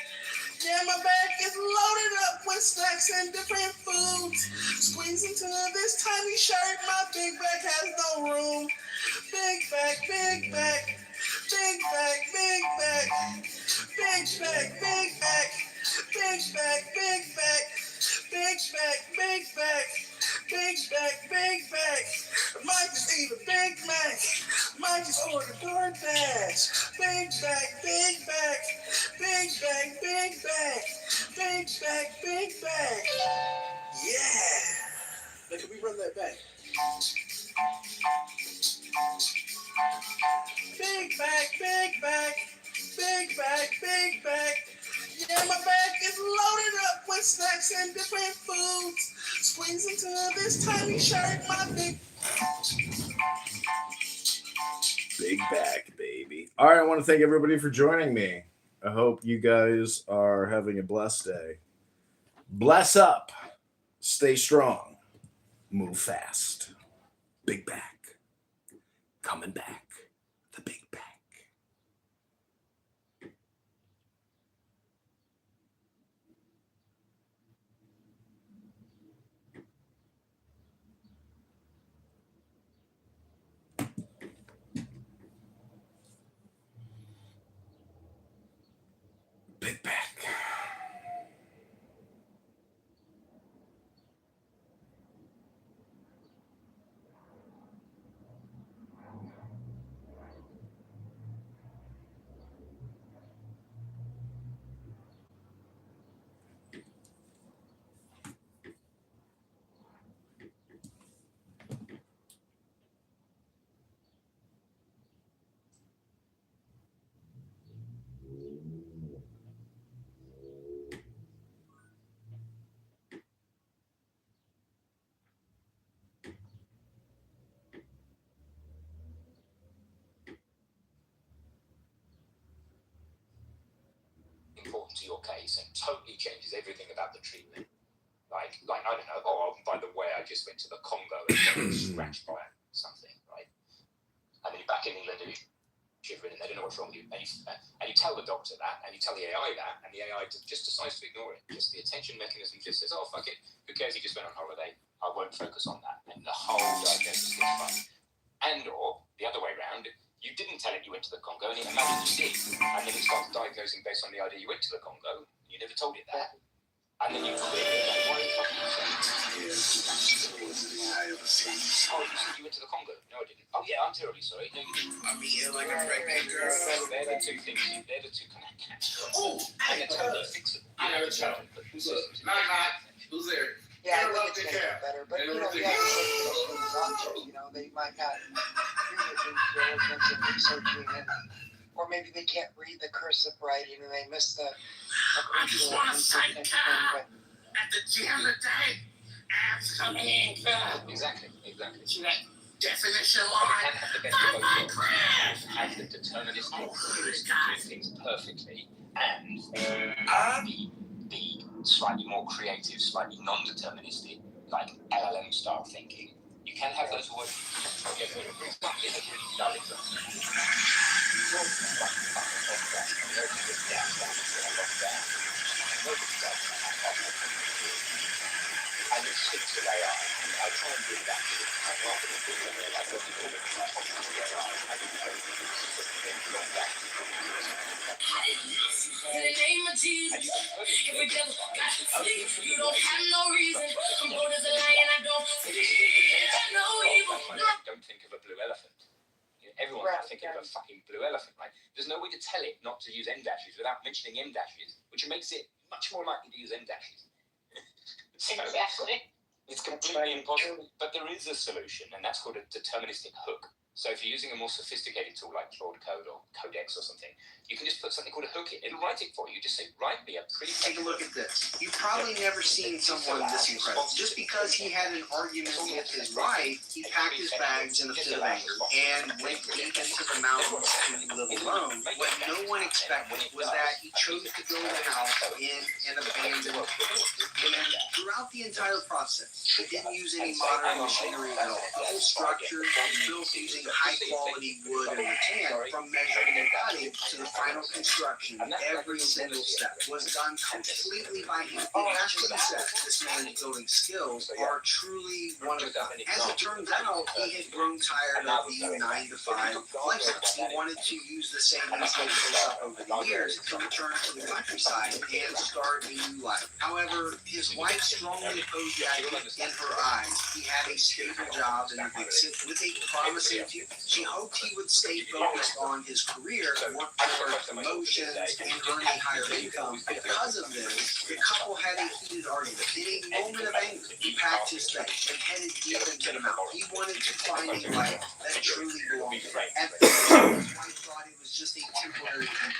Yeah, my bag is loaded up with snacks and different foods. Squeeze into this tiny shirt, my big bag has no room. Big bag, big bag, big bag, big bag, big bag, big bag, big bag, big bag, big bag, big bag, big bag, big bag. Might just eat a Big Mac. Might just order DoorDash. Big bag, big bag, big bag, big bag, big bag, big bag. Yeah. Now can we run that back? Big bag, big bag, big bag, big bag. Yeah, my bag is loaded up with snacks and different foods. Squeeze into this tiny shirt, my big back, baby. All right, I want to thank everybody for joining me. I hope you guys are having a blessed day. Bless up. Stay strong. Move fast. Big back. Coming back. The big back. Big back. Important to your case and totally changes everything about the treatment. Like I don't know. Oh, by the way, I just went to the Congo and got scratched by something, right? And then you're back in England and you're shivering, and they don't know what's wrong with you. And you tell the doctor that, and you tell the AI that, and the AI just decides to ignore it. Just the attention mechanism just says, "Oh, fuck it. Who cares? He just went on holiday. I won't focus on that." And the whole diagnosis gets fucked. And or the other way around. You didn't tell it you went to the Congo, and it imagined you did. And then it starts diagnosing based on the idea you went to the Congo. You never told it that. And then you quit it. Like, why the fuck are you saying that? Oh, you said you went to the Congo. No, I didn't. Oh, yeah, I'm terribly sorry. No, you didn't. I'm here like a pregnant girl. They're the two things. They're the two kind of cats. Oh, and they're totally fixable. I know it's better. Who's there? Yeah, I think it's better, but you know, they might not do the due diligence and researching it, or maybe they can't read the cursive writing and they miss the. I just want to say, at the gym today, abs coming in. Exactly. See that definition line? Have the deterministic ability to do things perfectly, and the slightly more creative, slightly non-deterministic, like LLM style thinking. You can have those words. And it sits with AI. I try and do that. In the name of Jesus, every devil got to flee. You don't have no reason. I'm bold as a lion. I don't fear no evil. Don't think of a blue elephant. Everyone can think of a fucking blue elephant, right? There's no way to tell it not to use M dashes without mentioning M dashes, which makes it much more likely to use M dashes. Exactly. It's completely impossible. But there is a solution, and that's called a deterministic hook. So if you're using a more sophisticated tool like Claude Code or Codex or something, you can just put something called a hook in. It'll write it for you. Just say, write me a pretty. Take a look at this. You've probably never seen someone this incredible. Just because he had an argument with his wife, he packed his bags in a fit of anger and went deep into the mountains to live alone. What no one expected was that he chose to build a house in an abandoned fort. And throughout the entire process, he didn't use any modern machinery at all. The whole structure was built using high-quality wood and rattan. From measuring and cutting to the final construction, every single step was done completely by him. It has to be said, this man's building skills are truly one of a kind. As it turns out, he had grown tired of the 9-to-5 lifestyle. He wanted to use the savings he built up over the years to return to the countryside and start a new life. However, his wife strongly opposed the idea. In her eyes, he had a stable job in a big city with a promising future. She hoped he would stay focused on his career, work toward promotions, and earn a higher income. Because of this, the couple had a heated argument. In a moment of anger, he packed his things and headed deep into the mountain. He wanted to find a life that truly belonged to him. At first, his wife thought it was just a temporary thing.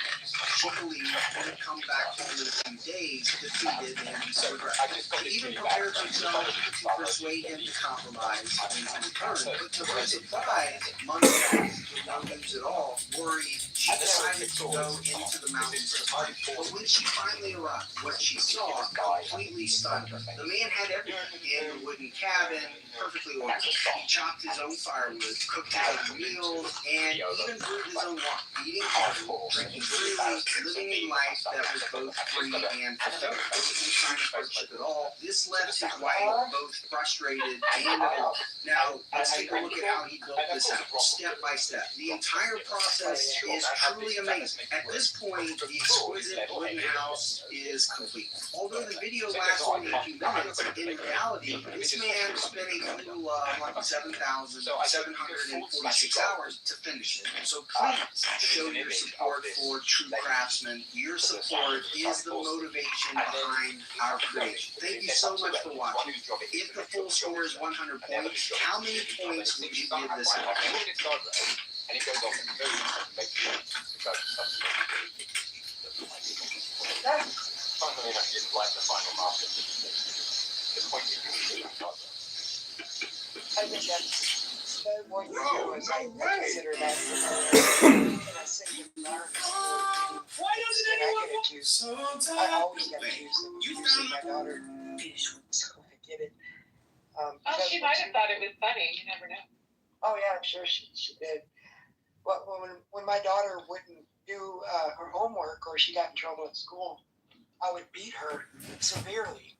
She believed he would come back home in a few days, defeated and regretful. He even prepared himself to persuade him to compromise and to return. But to her surprise, months passed with no news at all. Worried, she decided to go into the mountains to fight. But when she finally arrived, what she saw completely stunned her. The man had everything in a wooden cabin, perfectly organized. He chopped his own firewood, cooked his own meals, and even brewed his own wine. Eating healthy, drinking freely, living a life that was both free and fulfilling. He wasn't trying to hardship at all. This left his wife both frustrated and at all. Now, let's take a look at how he built this out, step by step. The entire process is truly amazing. At this point, the exquisite wooden house is complete. Although the video lasts only a few minutes, in reality, this man spent a total of like 7,746 hours to finish it. So please show your support for true craftsmen. Your support is the motivation behind our creation. Thank you so much for watching. If the full score is 100 points, how many points would you give this out? And it goes off and very makes you funnily enough, didn't like the final marker. The point is I think that's what you do is I consider that I say why doesn't anyone get accused? I always get accused of using my daughter. So I get it. She might have thought it was funny. You never know. Oh yeah, I'm sure she did. But when my daughter wouldn't do her homework or she got in trouble at school, I would beat her severely,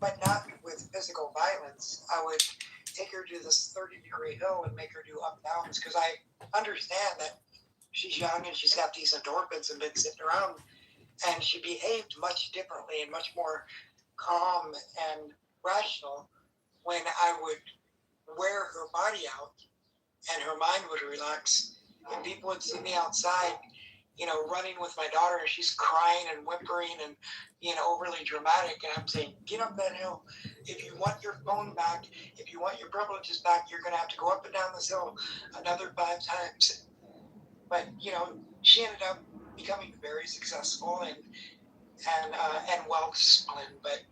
but not with physical violence. I would take her to this 30-degree hill and make her do up downs because I understand that she's young and she's got these endorphins and been sitting around, and she behaved much differently and much more calm and rational when I would wear her body out and her mind would relax. And people would see me outside, running with my daughter, and she's crying and whimpering and being overly dramatic. And I'm saying, get up that hill. If you want your phone back, if you want your privileges back, you're going to have to go up and down this hill another 5 times. But, she ended up becoming very successful and well disciplined. But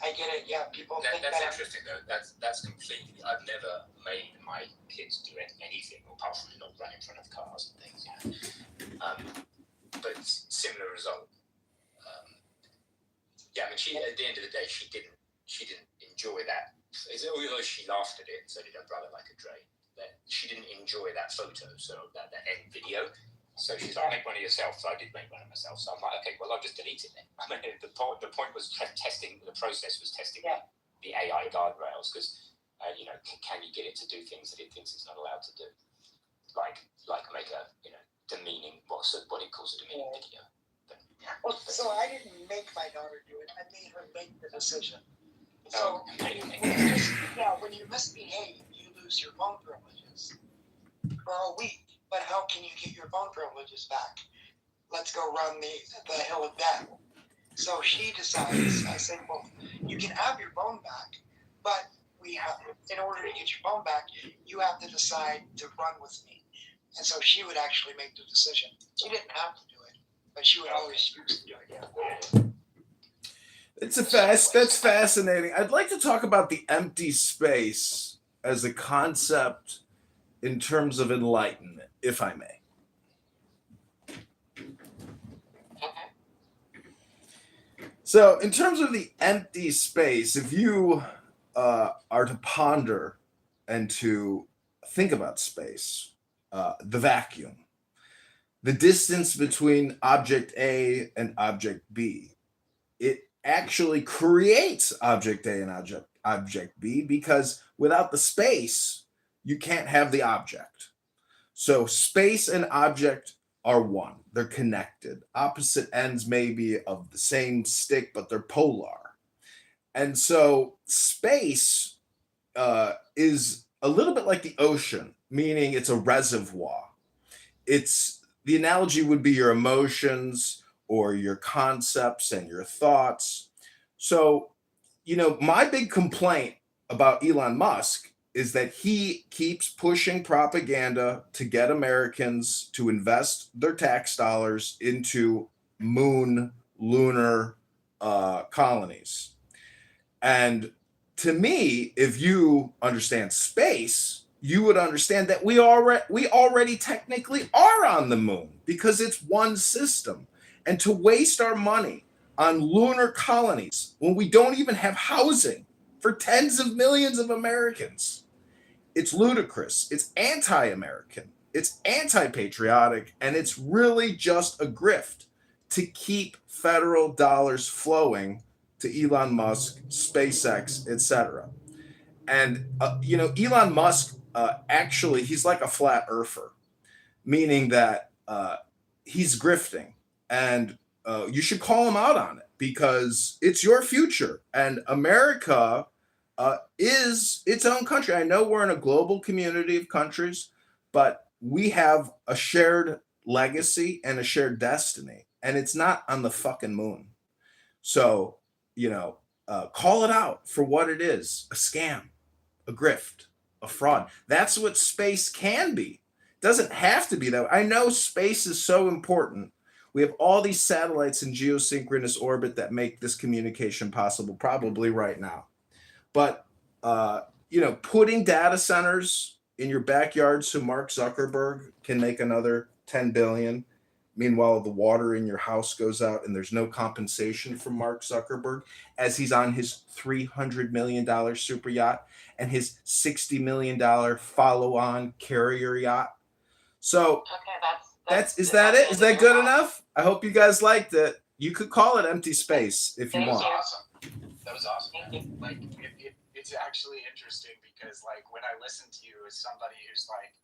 I get it. Yeah, people think that's interesting though. That's completely. I've never made my kids do anything apart from not run in front of cars and things. But similar result. Yeah, I mean, she at the end of the day, she didn't enjoy that. Although she laughed at it, and so did her brother like a drain. That she didn't enjoy that photo, so that end video. So she's like, make one of yourself. So I did make one of myself. So I'm like, okay, well, I'll just delete it then. I mean, the point was testing, the process was testing the AI guardrails because, can you get it to do things that it thinks it's not allowed to do? Like make a, demeaning, what it calls a demeaning video. Well, so I didn't make my daughter do it. I made her make the decision. So when you misbehave, you lose your phone privileges for a week. But how can you get your phone privileges back? Let's go run the hill of death. So she decides, I said, well, you can have your phone back, but we have, in order to get your phone back, you have to decide to run with me. And so she would actually make the decision. She didn't have to do it, but she would always choose to do it. Yeah. That's fascinating. I'd like to talk about the empty space as a concept in terms of enlightenment, if I may. So, in terms of the empty space, if you are to ponder and to think about space, the vacuum, the distance between object A and object B, it actually creates object A and object B, because without the space, you can't have the object. So space and object are one. They're connected. Opposite ends maybe of the same stick, but they're polar. And so space is a little bit like the ocean, meaning it's a reservoir. The analogy would be your emotions or your concepts and your thoughts. So, my big complaint about Elon Musk is that he keeps pushing propaganda to get Americans to invest their tax dollars into lunar colonies. And to me, if you understand space, you would understand that we already technically are on the moon, because it's one system. And to waste our money on lunar colonies when we don't even have housing for tens of millions of Americans, it's ludicrous. It's anti-American. It's anti-patriotic, and it's really just a grift to keep federal dollars flowing to Elon Musk, SpaceX, etc. And Elon Musk actually, he's like a flat earther, meaning that he's grifting, and you should call him out on it, because it's your future, and America is its own country. I know we're in a global community of countries, but we have a shared legacy and a shared destiny, and it's not on the fucking moon. So, call it out for what it is: a scam, a grift, a fraud. That's what space can be. It doesn't have to be that way. I know space is so important. We have all these satellites in geosynchronous orbit that make this communication possible, probably right now. But, putting data centers in your backyard so Mark Zuckerberg can make another 10 billion. Meanwhile, the water in your house goes out and there's no compensation from Mark Zuckerberg as he's on his $300 million super yacht and his $60 million follow-on carrier yacht. So is that it? Is that good enough? I hope you guys liked it. You could call it empty space if you want. That was awesome. Like, it's actually interesting because, like, when I listen to you as somebody who's like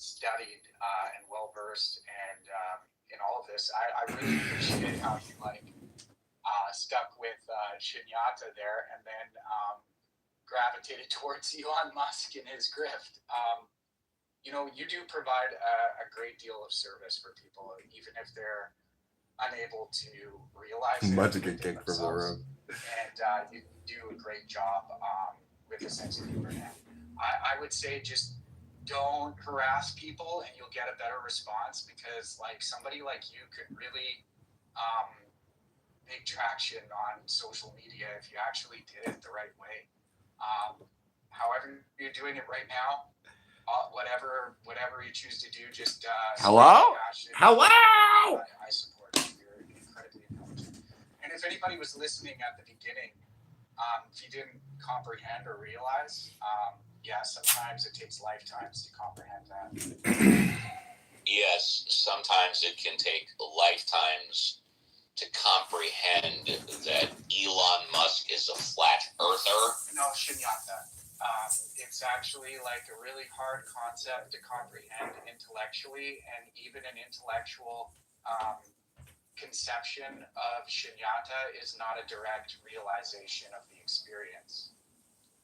studied and well versed and in all of this, I really appreciate how you stuck with Shunyata there, and then gravitated towards Elon Musk and his grift. You do provide a great deal of service for people, even if they're unable to realize it. About to get kicked from the room. And you do a great job with a sense of humor. I would say just don't harass people and you'll get a better response, because like somebody like you could really make traction on social media if you actually did it the right way. However you're doing it right now, whatever you choose to do, just Hello? I support you. You're incredibly intelligent. And if anybody was listening at the beginning, if you didn't comprehend or realize, sometimes it takes lifetimes to comprehend that. Yes, sometimes it can take lifetimes to comprehend that Elon Musk is a flat earther. No, Shunyata. It's actually like a really hard concept to comprehend intellectually, and even an intellectual conception of Shunyata is not a direct realization of the experience.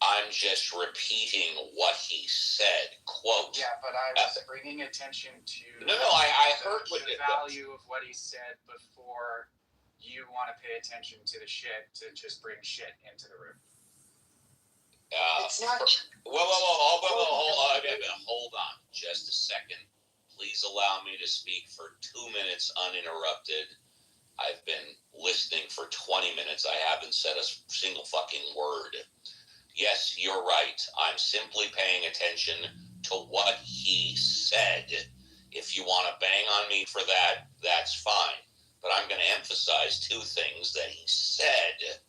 I'm just repeating what he said. Quote. Yeah, but I was bringing attention to I heard the value of what he said before you want to pay attention to the shit to just bring shit into the room. It's not. Hold on just a second. Please allow me to speak for 2 minutes uninterrupted. I've been listening for 20 minutes. I haven't said a single fucking word. Yes, you're right. I'm simply paying attention to what he said. If you want to bang on me for that, that's fine. But I'm going to emphasize two things that he said.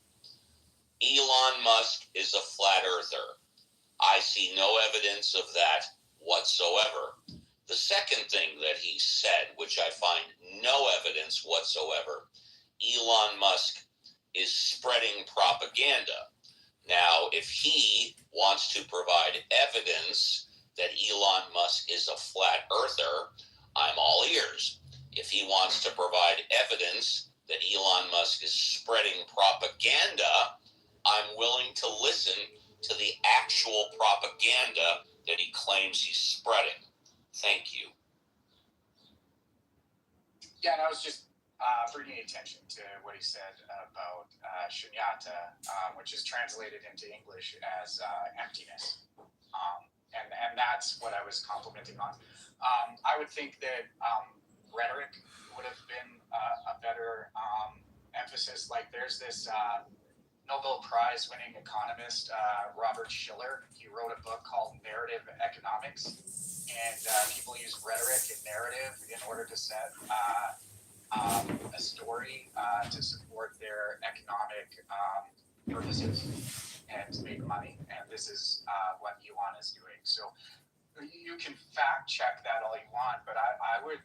Elon Musk is a flat earther. I see no evidence of that whatsoever. The second thing that he said, which I find no evidence whatsoever, Elon Musk is spreading propaganda. Now, if he wants to provide evidence that Elon Musk is a flat earther, I'm all ears. If he wants to provide evidence that Elon Musk is spreading propaganda, I'm willing to listen to the actual propaganda that he claims he's spreading. Thank you. Yeah, and I was just bringing attention to what he said about shunyata, which is translated into English as emptiness. And that's what I was complimenting on. I would think that rhetoric would have been a better emphasis. Like there's this Nobel Prize winning economist, Robert Shiller. He wrote a book called Narrative Economics. And people use rhetoric and narrative in order to set a story to support their economic purposes and to make money. And this is what Elon is doing. So you can fact check that all you want, but I would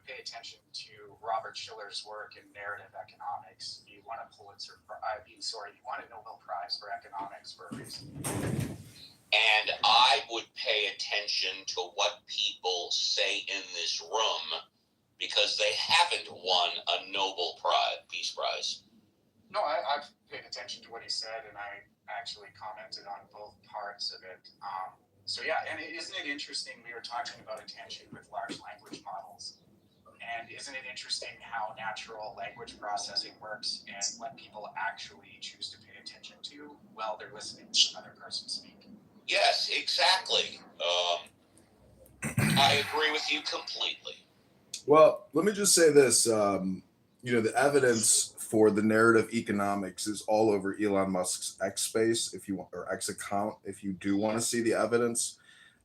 pay attention to Robert Shiller's work in narrative economics. You want a Pulitzer, you want a Nobel Prize for economics for a reason. And I would pay attention to what people say in this room because they haven't won a Nobel Peace Prize. No, I've paid attention to what he said, and I actually commented on both parts of it. So yeah, and isn't it interesting, we were talking about attention with large language models, and isn't it interesting how natural language processing works and what people actually choose to pay attention to while they're listening to another person speak? Yes, exactly. I agree with you completely. Well, let me just say this. The evidence for the narrative economics is all over Elon Musk's X space, if you want, or X account, if you do want to see the evidence.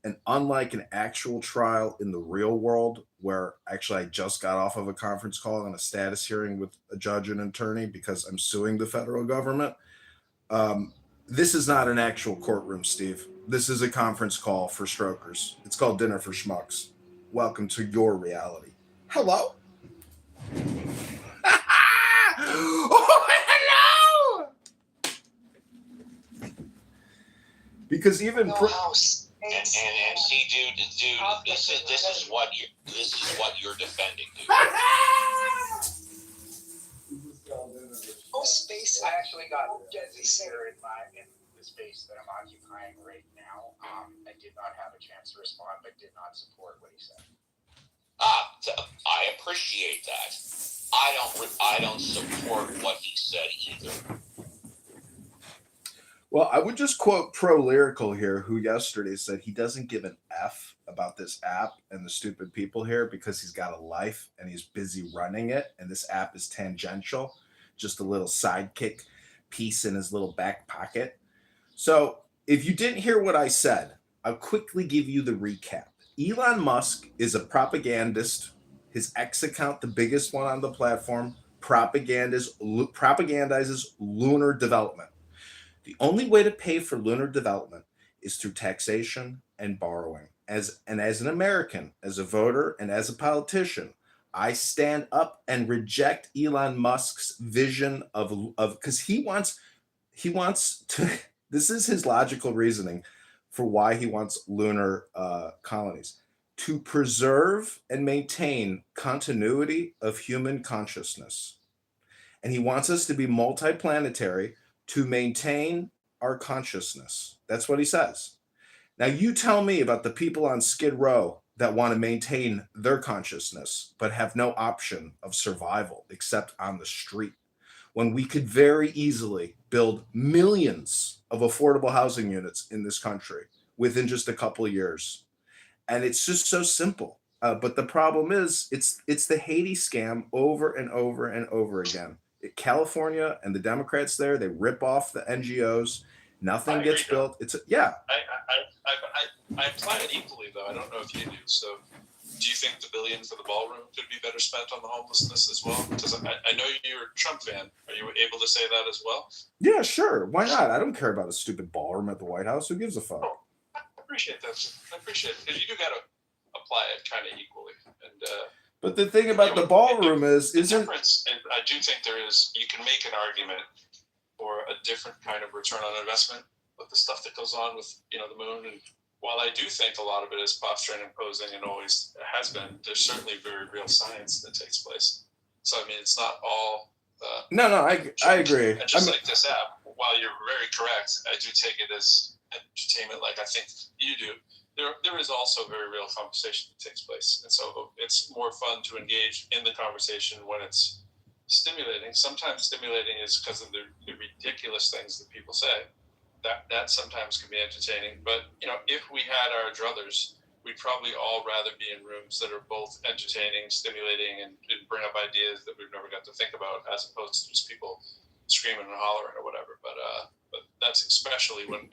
And unlike an actual trial in the real world, where actually I just got off of a conference call and a status hearing with a judge and attorney because I'm suing the federal government, this is not an actual courtroom, Steve. This is a conference call for strokers. It's called Dinner for Schmucks. Welcome to your reality. Hello? Oh, hello! Because even and see, dude, this is what you're defending, dude. Space. I actually got here in the space that I'm occupying right now. I did not have a chance to respond, but did not support what he said. I appreciate that. I don't support what he said either. Well, I would just quote Pro Lyrical here, who yesterday said he doesn't give an F about this app and the stupid people here because he's got a life and he's busy running it, and this app is tangential, just a little sidekick piece in his little back pocket. So if you didn't hear what I said, I'll quickly give you the recap. Elon Musk is a propagandist. His X account, the biggest one on the platform, propagandizes lunar development. The only way to pay for lunar development is through taxation and borrowing. As an American, as a voter, and as a politician, I stand up and reject Elon Musk's vision of because he wants to. This is his logical reasoning for why he wants lunar colonies, to preserve and maintain continuity of human consciousness. And he wants us to be multiplanetary to maintain our consciousness. That's what he says. Now, you tell me about the people on Skid Row that want to maintain their consciousness, but have no option of survival except on the street, when we could very easily build millions of affordable housing units in this country within just a couple of years. And it's just so simple. But the problem is, it's the Haiti scam over and over and over again. California and the Democrats there, they rip off the NGOs. Nothing gets built. I apply it equally, though. I don't know if you do. So, do you think the billion for the ballroom could be better spent on the homelessness as well? Because I know you're a Trump fan. Are you able to say that as well? Yeah, sure. Why not? I don't care about a stupid ballroom at the White House. Who gives a fuck? Oh, I appreciate that. I appreciate it because you do got to apply it kind of equally. And but the thing about the ballroom is, difference. And I do think there is. You can make an argument for a different kind of return on investment with the stuff that goes on with the moon. And while I do think a lot of it is posturing and posing and always has been, there's certainly very real science that takes place. So I mean, it's not all. No, I agree. And just like this app, while you're very correct, I do take it as entertainment, like I think you do. There is also very real conversation that takes place, and so it's more fun to engage in the conversation when it's stimulating. Sometimes stimulating is because of the ridiculous things that people say. That sometimes can be entertaining. But if we had our druthers, we'd probably all rather be in rooms that are both entertaining, stimulating, and bring up ideas that we've never got to think about, as opposed to just people screaming and hollering or whatever. But that's especially when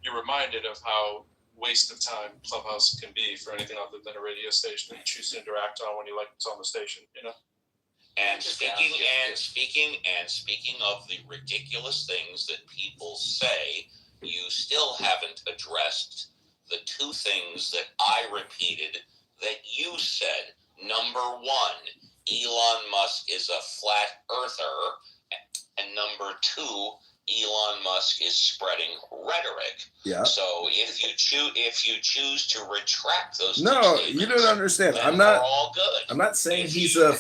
you're reminded of how waste of time Clubhouse can be for anything other than a radio station that you choose to interact on when you like what's on the station. And speaking of the ridiculous things that people say, you still haven't addressed the two things that I repeated that you said. Number one, Elon Musk is a flat earther, and number two, Elon Musk is spreading rhetoric. Yeah. So if you choose to retract those two No, statements, you don't understand. then I'm not. we're all good. I'm not saying If he's you- a.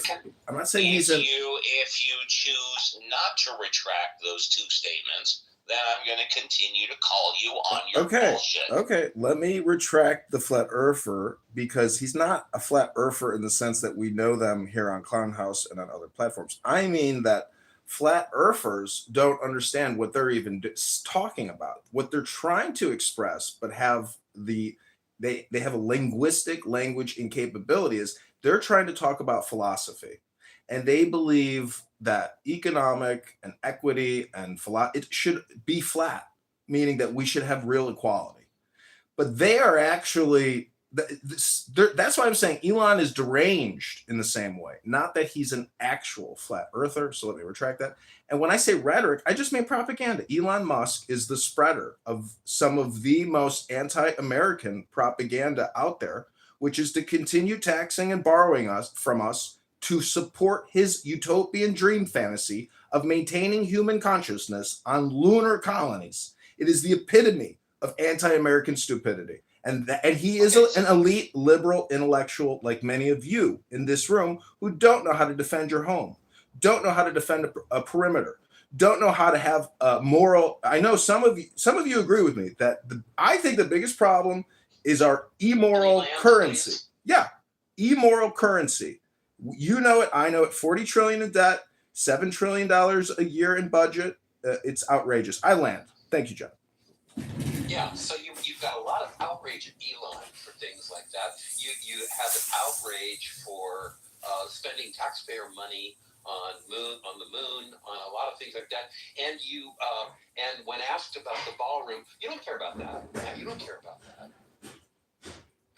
I'm not saying he's a. If you choose not to retract those two statements, then I'm going to continue to call you on your bullshit. Okay. Let me retract the flat earther, because he's not a flat earther in the sense that we know them here on Clown House and on other platforms. I mean that flat earthers don't understand what they're even talking about, what they're trying to express, but have they have a linguistic language incapability. Is they're trying to talk about philosophy, and they believe that economic and equity and it should be flat, meaning that we should have real equality. But they are actually, that's why I'm saying Elon is deranged in the same way. Not that he's an actual flat earther, so let me retract that. And when I say rhetoric, I just mean propaganda. Elon Musk is the spreader of some of the most anti-American propaganda out there, which is to continue taxing and borrowing from us to support his utopian dream fantasy of maintaining human consciousness on lunar colonies. It is the epitome of anti-American stupidity. And he is an elite liberal intellectual, like many of you in this room, who don't know how to defend your home, don't know how to defend a perimeter, don't know how to have a moral. I know some of you agree with me that I think the biggest problem is our immoral currency. Yeah, immoral currency. You know it, I know it. 40 trillion in debt, $7 trillion a year in budget. It's outrageous. I land. Thank you, John. Yeah, so you've got a lot of outrage at Elon for things like that. You have an outrage for spending taxpayer money on the moon, on a lot of things like that. And and when asked about the ballroom, you don't care about that. Yeah, you don't care about that.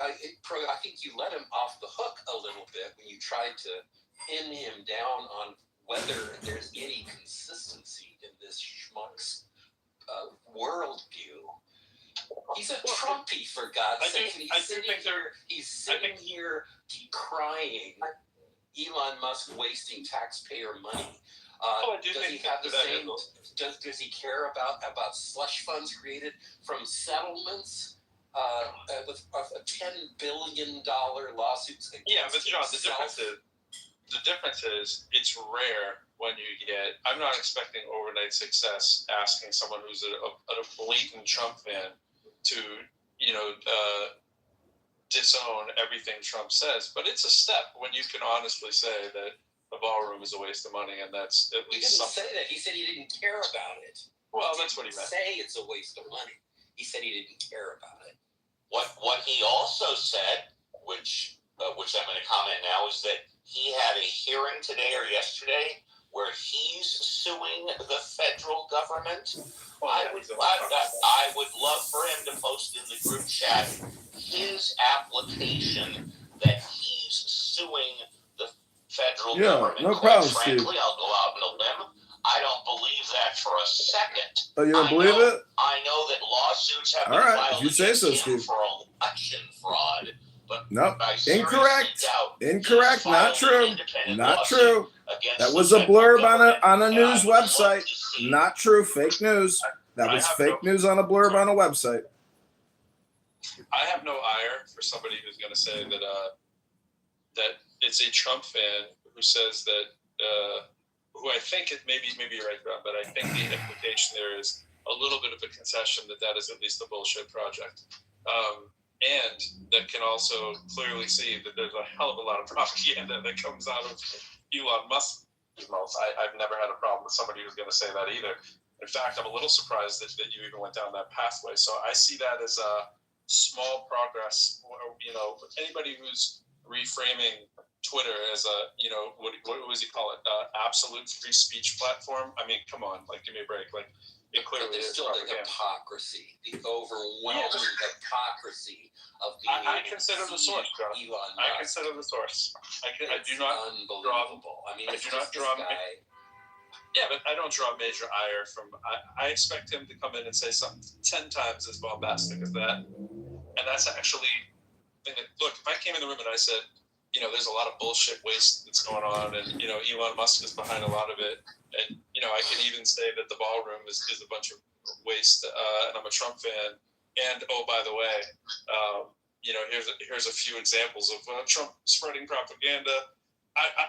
I think you let him off the hook a little bit when you tried to pin him down on whether there's any consistency in this schmuck's worldview. He's a Trumpy, for God's sake. He's sitting here decrying Elon Musk wasting taxpayer money. Does he have the same? Does he care about slush funds created from settlements? With $10 billion lawsuits. Yeah, but John, the difference is it's rare when you get. I'm not expecting overnight success asking someone who's a blatant Trump fan to disown everything Trump says, but it's a step when you can honestly say that the ballroom is a waste of money, and that's at least something. He didn't say that. He said he didn't care about it. Well, that's what he meant. Say it's a waste of money. He said he didn't care about it. What he also said, which I'm going to comment now, is that he had a hearing today or yesterday where he's suing the federal government. I would love for him to post in the group chat his application that he's suing the federal government. No problem, Steve. Frankly, I'll go out on a limb. I don't believe that for a second. Oh, you don't believe it? I know that lawsuits have All been right, filed if you say so, against him Steve. for election fraud. But Nope. I seriously Incorrect. doubt Incorrect. he's Not filed true. an independent Not lawsuit true. against That the was a federal blurb government. on a And news I would love website. to see- Not true. Fake news. That was fake news on a blurb on a website. I have no ire for somebody who's going to say that that it's a Trump fan who says that who I think it maybe you're right, Rob, but I think the implication there is a little bit of a concession that is at least a bullshit project, and that can also clearly see that there's a hell of a lot of propaganda that comes out of Elon Musk's mouth. I've never had a problem with somebody who's going to say that either. In fact, I'm a little surprised that you even went down that pathway. So I see that as a small progress. You know, anybody who's reframing Twitter as a, what does he call it? Absolute free speech platform. I mean, come on, like, give me a break. Like, it clearly There's is still the propaganda. hypocrisy, the overwhelming hypocrisy of being I consider the source, John. Elon Musk. I consider the source. I do not unbelievable. I mean, I it's do not just this draw. guy. Yeah, but I don't draw major ire from. I expect him to come in and say something 10 times as bombastic as that, and that's actually. Look, if I came in the room and I said, there's a lot of bullshit waste that's going on, and Elon Musk is behind a lot of it, and I can even say that the ballroom is a bunch of waste, and I'm a Trump fan, and oh, by the way, here's a few examples of Trump spreading propaganda.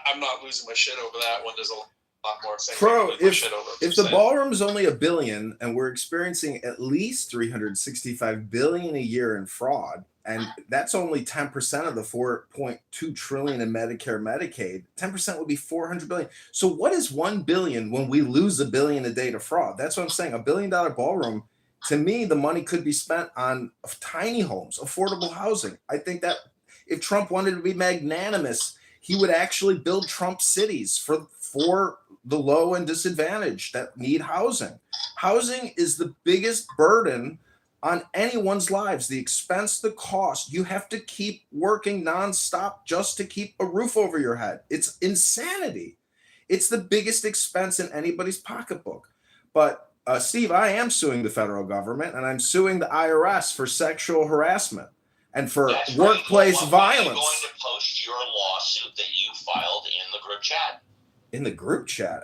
I'm not losing my shit over that one. There's a lot more things. Pro, if the saying. ballroom's only $1 billion and we're experiencing at least $365 billion a year in fraud, and that's only 10% of the $4.2 trillion in Medicare, Medicaid, 10% would be $400 billion. So what is $1 billion when we lose $1 billion a day to fraud? That's what I'm saying. $1 billion ballroom. To me, the money could be spent on tiny homes, affordable housing. I think that if Trump wanted to be magnanimous, he would actually build Trump cities for the low and disadvantaged that need housing. Housing is the biggest burden on anyone's lives. The expense, the cost. You have to keep working nonstop just to keep a roof over your head. It's insanity. It's the biggest expense in anybody's pocketbook. But Steve, I am suing the federal government, and I'm suing the IRS for sexual harassment and for workplace violence. When are you going to post your lawsuit that you filed in the group chat? In the group chat,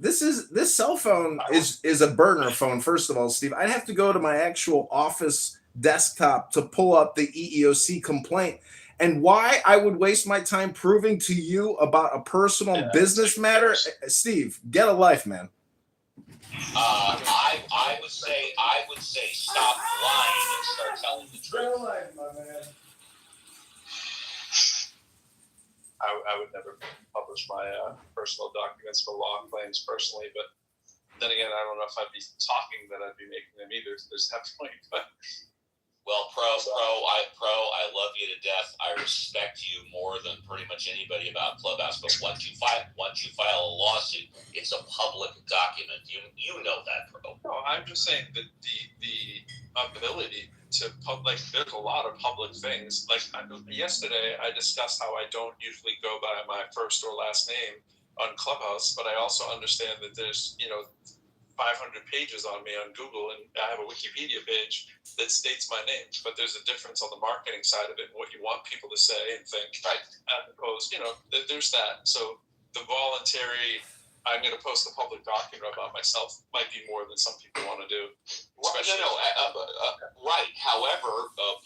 this cell phone is a burner phone. First of all, Steve, I'd have to go to my actual office desktop to pull up the EEOC complaint. And why I would waste my time proving to you about a personal business matter, Steve, get a life, man. I would say stop lying and start telling the truth. Get a life, my man. I would never publish my personal documents for law claims personally, but then again, I don't know if I'd be talking that I'd be making them either. So there's that point. But well, I love you to death. I respect you more than pretty much anybody about Clubhouse. But once you file a lawsuit, it's a public document. You know that, Pro. No, I'm just saying that the ability to there's a lot of public things. Like yesterday, I discussed how I don't usually go by my first or last name on Clubhouse, but I also understand that there's 500 pages on me on Google, and I have a Wikipedia page that states my name. But there's a difference on the marketing side of it, and what you want people to say and think. Right. As opposed, there's that. So the voluntary, I'm going to post a public document about myself might be more than some people want to do. Right. However,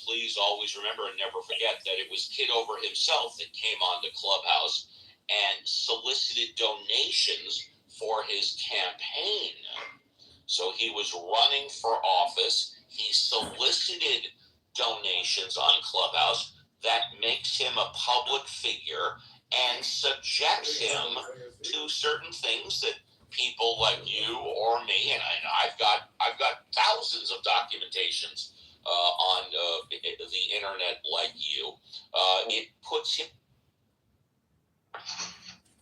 please always remember and never forget that it was Kitover himself that came onto Clubhouse and solicited donations for his campaign. So he was running for office. He solicited donations on Clubhouse. That makes him a public figure and subjects him to certain things that people like you or me, and I've got thousands of documentations on the internet like you. It puts him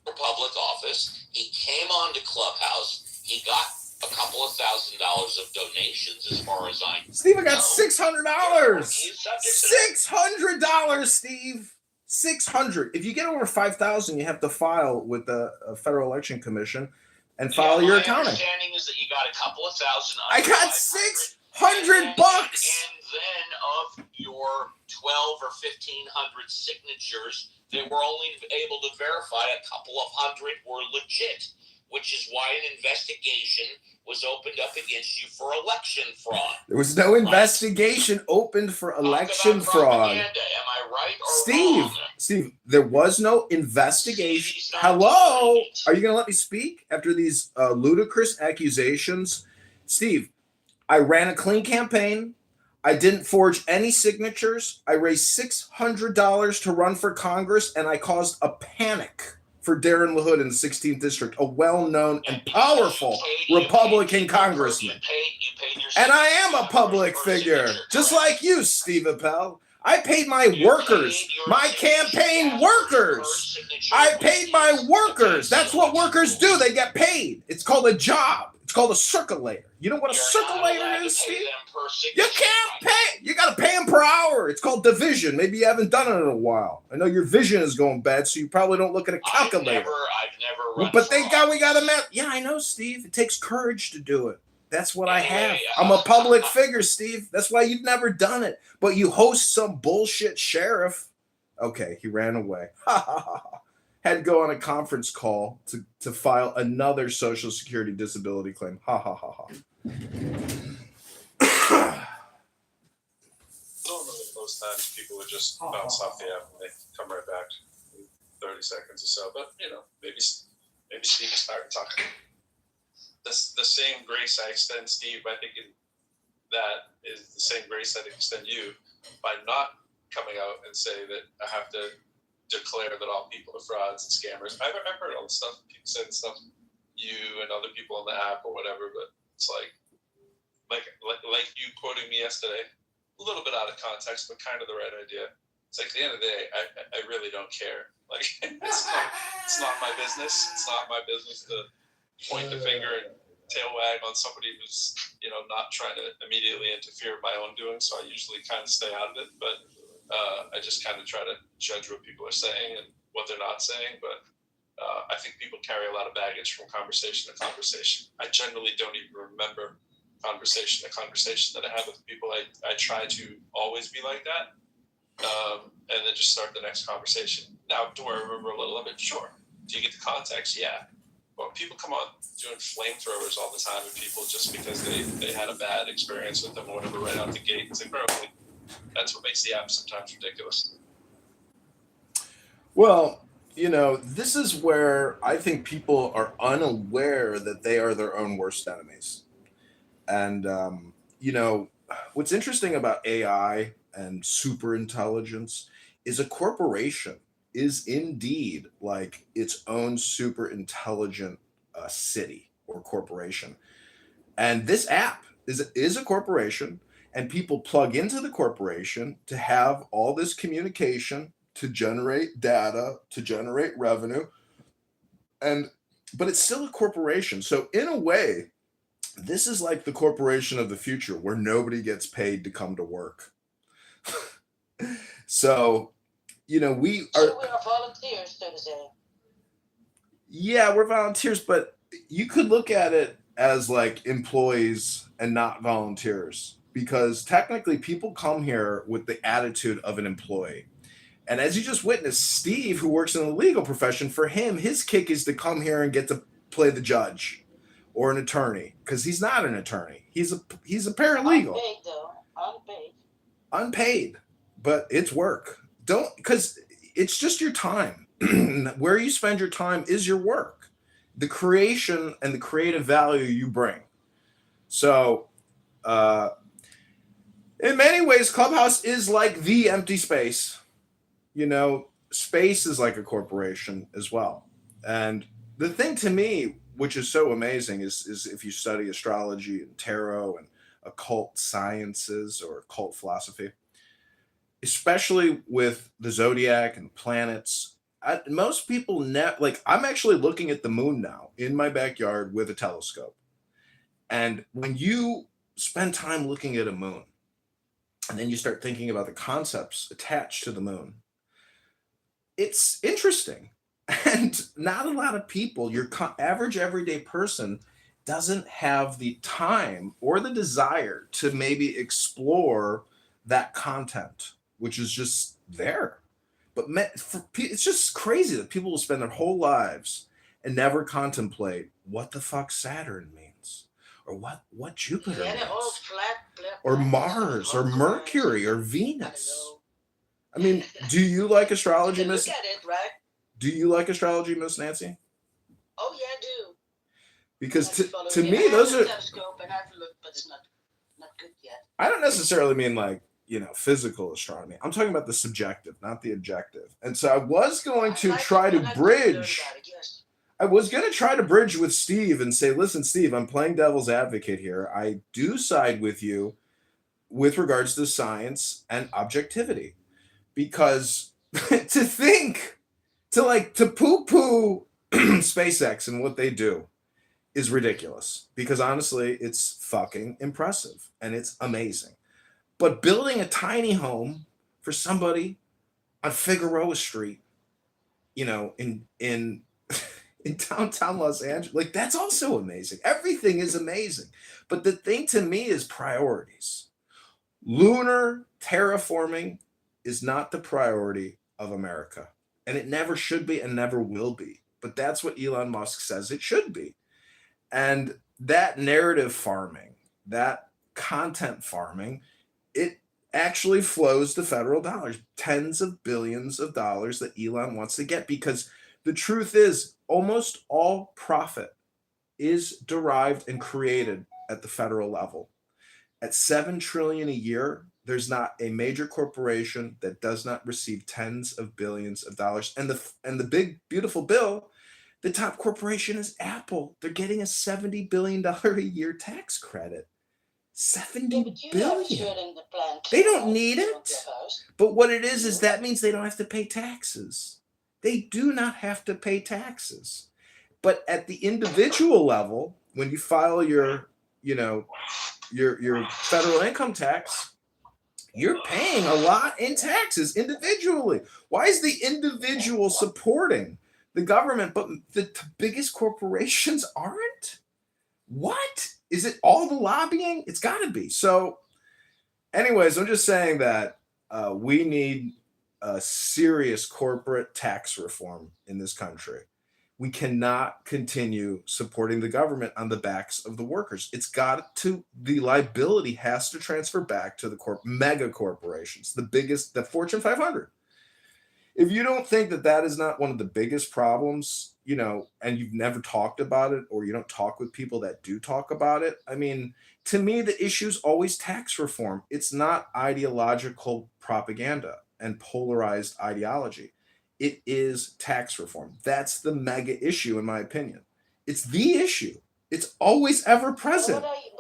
for public office. He came on to Clubhouse. He got a couple of $1,000s of donations, as far as I know. Steve, I got $600. $600, Steve. 600. If you get over 5,000, you have to file with the Federal Election Commission and file your accounting. My understanding is that you got a couple of $1,000. I got $600. And then of your 12 or 1,500 signatures, they were only able to verify a couple of hundred were legit, which is why an investigation was opened up against you for election fraud. There was no investigation opened for election fraud. Am I right or Steve, wrong? Steve, there was no investigation. Hello? Are you going to let me speak after these ludicrous accusations? Steve, I ran a clean campaign. I didn't forge any signatures. I raised $600 to run for Congress, and I caused a panic for Darren LaHood in the 16th District, a well-known and powerful Republican congressman. And I am a public figure, just like you, Steve Appel. I paid my workers, my campaign workers. I paid my workers. That's what workers do. They get paid. It's called a job. It's called a circulator. You know what a circulator is, Steve? You can't pay. You got to pay them per hour. It's called division. Maybe you haven't done it in a while. I know your vision is going bad, so you probably don't look at a calculator. I've never run But we got to match. Yeah, I know, Steve. It takes courage to do it. That's what I have. I'm a public figure, Steve. That's why you've never done it. But you host some bullshit sheriff. Okay, he ran away. Had to go on a conference call to file another Social Security disability claim. Ha ha ha ha. Normally, most times people would just bounce off the app and they come right back in 30 seconds or so. But maybe Steve started talking. The same grace I extend Steve by thinking that is the same grace I'd extend you by not coming out and say that I have to declare that all people are frauds and scammers. I've heard all the stuff people said, stuff you and other people on the app or whatever, but it's like you quoting me yesterday, a little bit out of context, but kind of the right idea. It's like at the end of the day, I really don't care. Like it's not my business. It's not my business to point the finger and tail wag on somebody who's not trying to immediately interfere with my own doing. So I usually kind of stay out of it, but I just kind of try to judge what people are saying and what they're not saying. But I think people carry a lot of baggage from conversation to conversation. I generally don't even remember conversation to conversation that I have with people. I try to always be like that, and then just start the next conversation. Now, do I remember a little of it? Sure. Do you get the context? Yeah. But people come on doing flamethrowers all the time, and people just because they had a bad experience with them or whatever right out the gate, it's like, bro, that's what makes the app sometimes ridiculous. Well, this is where I think people are unaware that they are their own worst enemies. And, what's interesting about AI and super intelligence is a corporation is indeed like its own super intelligent city or corporation. And this app is a corporation, and people plug into the corporation to have all this communication, to generate data, to generate revenue. But it's still a corporation. So in a way, this is like the corporation of the future where nobody gets paid to come to work. So, we are volunteers, so to say. Yeah, we're volunteers, but you could look at it as like employees and not volunteers, because technically people come here with the attitude of an employee. And as you just witnessed, Steve, who works in the legal profession, for him, his kick is to come here and get to play the judge or an attorney, because he's not an attorney. He's a paralegal. Unpaid, though. Unpaid, but it's work. Because it's just your time. Where you spend your time is your work, the creation and the creative value you bring. So, in many ways, Clubhouse is like the empty space. Space is like a corporation as well. And the thing to me, which is so amazing is if you study astrology and tarot and occult sciences or occult philosophy, especially with the zodiac and planets. Most people like I'm actually looking at the moon now in my backyard with a telescope. And when you spend time looking at a moon and then you start thinking about the concepts attached to the moon, it's interesting. And not a lot of people, your average everyday person, doesn't have the time or the desire to maybe explore that content, which is just there. But it's just crazy that people will spend their whole lives and never contemplate what the fuck Saturn means, or what Jupiter Yeah, they're all means, flat, or Mars, or Mercury, or Venus. I mean, do you like astrology, Miss? Look at it, right? Do you like astrology, Miss Nancy? Oh yeah, I do. Because to me, those are. Telescope and I've looked, but it's not good yet. I don't necessarily mean like physical astronomy. I'm talking about the subjective, not the objective. And so I was going to try to bridge. I was going to try to bridge with Steve and say, listen, Steve, I'm playing devil's advocate here. I do side with you with regards to science and objectivity, because to poo-poo SpaceX and what they do is ridiculous, because honestly, it's fucking impressive and it's amazing. But building a tiny home for somebody on Figueroa Street, in in downtown Los Angeles, like, that's also amazing. Everything is amazing. But the thing to me is priorities. Lunar terraforming is not the priority of America. And it never should be and never will be. But that's what Elon Musk says it should be. And that narrative farming, that content farming, it actually flows to federal dollars, tens of billions of dollars that Elon wants to get, because the truth is almost all profit is derived and created at the federal level. At $7 trillion a year, there's not a major corporation that does not receive tens of billions of dollars. And the big beautiful bill, the top corporation is Apple. They're getting a $70 billion a year tax credit. $70 billion. They don't need it. But what it is that means they don't have to pay taxes. They do not have to pay taxes. But at the individual level, when you file your federal income tax, you're paying a lot in taxes individually. Why is the individual supporting the government, but the biggest corporations aren't? What? Is it all the lobbying? It's got to be. So, anyways, I'm just saying that we need a serious corporate tax reform in this country. We cannot continue supporting the government on the backs of the workers. The liability has to transfer back to the mega corporations, the Fortune 500. If you don't think that is not one of the biggest problems, and you've never talked about it, or you don't talk with people that do talk about it, I mean, to me, the issue is always tax reform. It's not ideological propaganda and polarized ideology. It is tax reform. That's the mega issue, in my opinion. It's the issue. It's always ever present. What are you?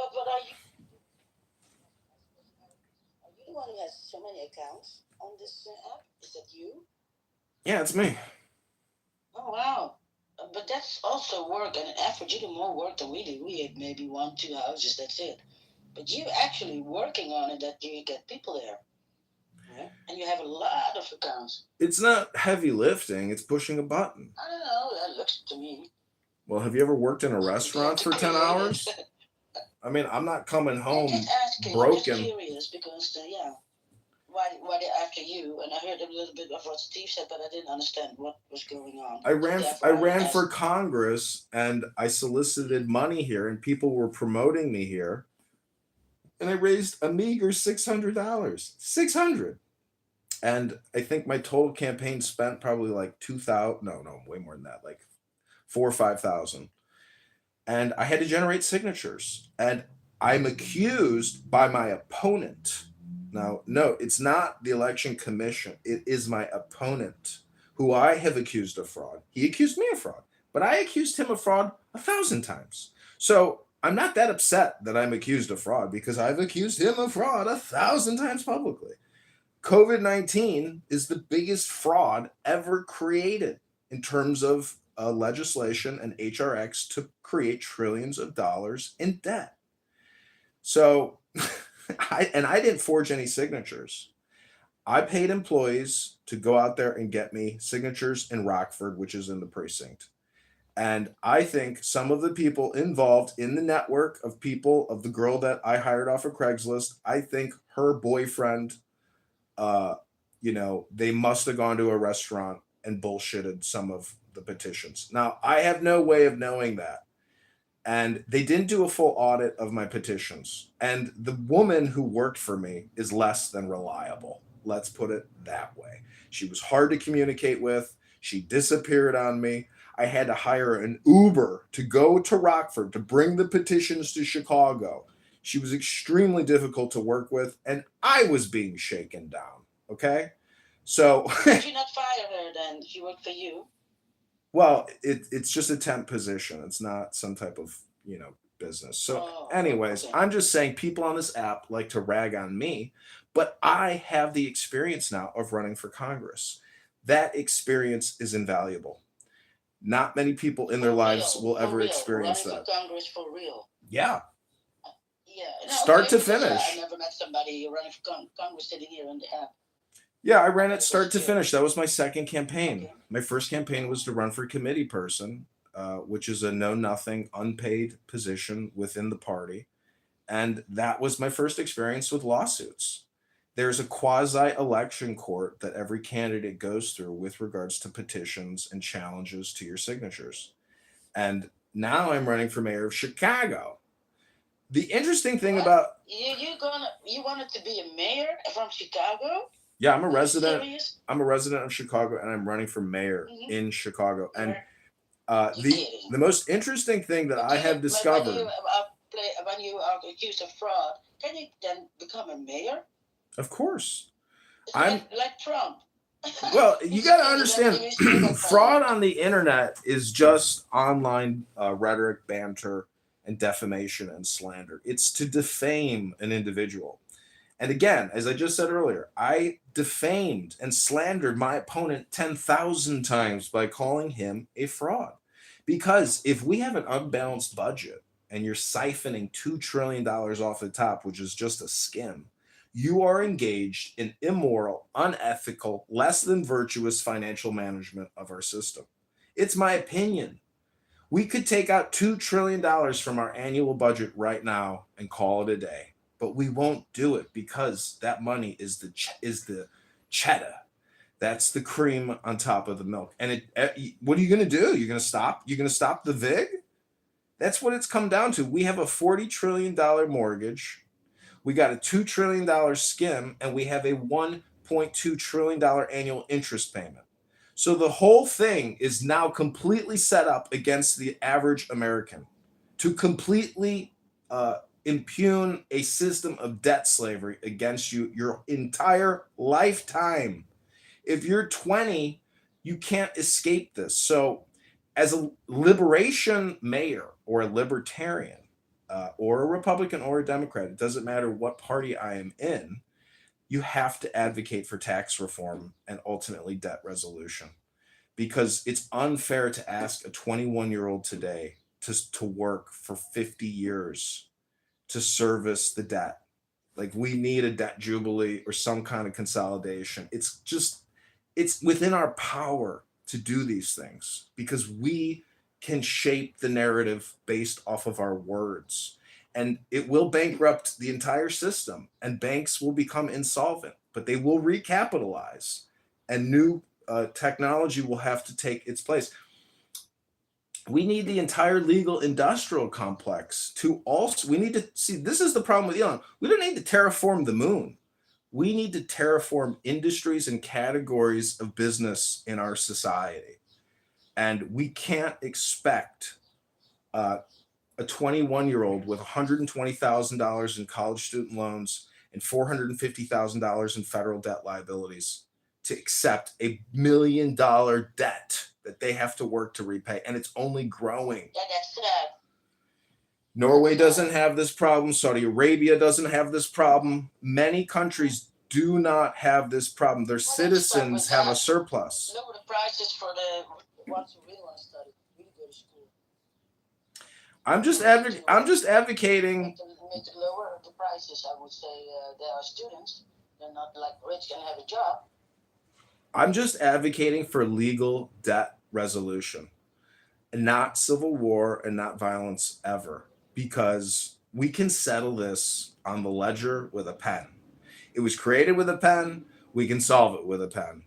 Are you the one who has so many accounts on this app? Is that you? Yeah, it's me. Oh, wow. But that's also work and an effort. You do more work than we do. We have maybe 1-2 houses, that's it. But you're actually working on it, that you get people there. Yeah? And you have a lot of accounts. It's not heavy lifting. It's pushing a button. I don't know. That looks to me. Well, have you ever worked in a restaurant for 10 hours? I mean, I'm not coming home broken. I'm just curious because, why they're after you, and I heard a little bit of what Steve said, but I didn't understand what was going on. I ran for Congress, and I solicited money here, and people were promoting me here, and I raised a meager $600. $600. And I think my total campaign spent probably like $2,000. No, way more than that, like $4,000 or $5,000. And I had to generate signatures, and I'm accused by my opponent. Now, no, it's not the election commission. It is my opponent who I have accused of fraud. He accused me of fraud. but I accused him of fraud 1,000 times. So I'm not that upset that I'm accused of fraud because I've accused him of fraud 1,000 times publicly. COVID-19 is the biggest fraud ever created in terms of legislation and HRX to create trillions of dollars in debt. So, I didn't forge any signatures. I paid employees to go out there and get me signatures in Rockford, which is in the precinct. And I think some of the people involved in the network of people, of the girl that I hired off of Craigslist, I think her boyfriend, they must have gone to a restaurant and bullshitted some of the petitions. Now, I have no way of knowing that. And they didn't do a full audit of my petitions. And the woman who worked for me is less than reliable. Let's put it that way. She was hard to communicate with. She disappeared on me. I had to hire an Uber to go to Rockford to bring the petitions to Chicago. She was extremely difficult to work with, and I was being shaken down. Okay? So Did you not fire her then? She worked for you. well, it's just a temp position. It's not some type of, business. So anyways, okay. I'm just saying people on this app like to rag on me, but I have the experience now of running for Congress. That experience is invaluable. Not many people in their lives will ever experience running that. for Congress for real. Yeah. Yeah. No, Start to because finish. I never met somebody running for Congress sitting here on the app. Yeah, I ran it start to finish. That was my second campaign. Okay. My first campaign was to run for committee person, which is a know-nothing, unpaid position within the party. And that was my first experience with lawsuits. There's a quasi-election court that every candidate goes through with regards to petitions and challenges to your signatures. And now I'm running for mayor of Chicago. The interesting thing about... You wanted to be a mayor from Chicago? Yeah, I'm a resident. I'm a resident of Chicago, and I'm running for mayor in Chicago. And the most interesting thing that I have discovered. When you are accused of fraud, can you then become a mayor? Of course, like Trump. Well, you got to understand, fraud on the internet is just online rhetoric, banter, and defamation and slander. It's to defame an individual. And again, as I just said earlier, I defamed and slandered my opponent 10,000 times by calling him a fraud. Because if we have an unbalanced budget and you're siphoning $2 trillion off the top, which is just a skim, you are engaged in immoral, unethical, less than virtuous financial management of our system. It's my opinion. We could take out $2 trillion from our annual budget right now and call it a day. But we won't do it because that money is the cheddar. That's the cream on top of the milk. And what are you going to do? You're going to stop? You're going to stop the VIG? That's what it's come down to. We have a $40 trillion mortgage. We got a $2 trillion skim, and we have a $1.2 trillion annual interest payment. So the whole thing is now completely set up against the average American to completely impugn a system of debt slavery against you your entire lifetime. If you're 20, you can't escape this. So as a liberation mayor or a libertarian or a Republican or a Democrat, it doesn't matter what party I am in, you have to advocate for tax reform and ultimately debt resolution. Because it's unfair to ask a 21-year-old today to work for 50 years to service the debt. Like, we need a debt jubilee or some kind of consolidation. It's within our power to do these things because we can shape the narrative based off of our words. And it will bankrupt the entire system, and banks will become insolvent, but they will recapitalize, and new technology will have to take its place. We need the entire legal industrial complex to also, we need to see, this is the problem with Elon. We don't need to terraform the moon. We need to terraform industries and categories of business in our society. And we can't expect a 21-year-old with $120,000 in college student loans and $450,000 in federal debt liabilities to accept $1 million debt that they have to work to repay, and it's only growing. Yeah, that's sad. Norway doesn't have this problem. Saudi Arabia doesn't have this problem. Many countries do not have this problem. Their citizens have a surplus. Lower the prices for the ones who really want to study, really go to school. I'm just advocating. Make to lower the prices. I would say there are students. They're not like rich can have a job. I'm just advocating for legal debt resolution, and not civil war and not violence ever, because we can settle this on the ledger with a pen. It was created with a pen. We can solve it with a pen.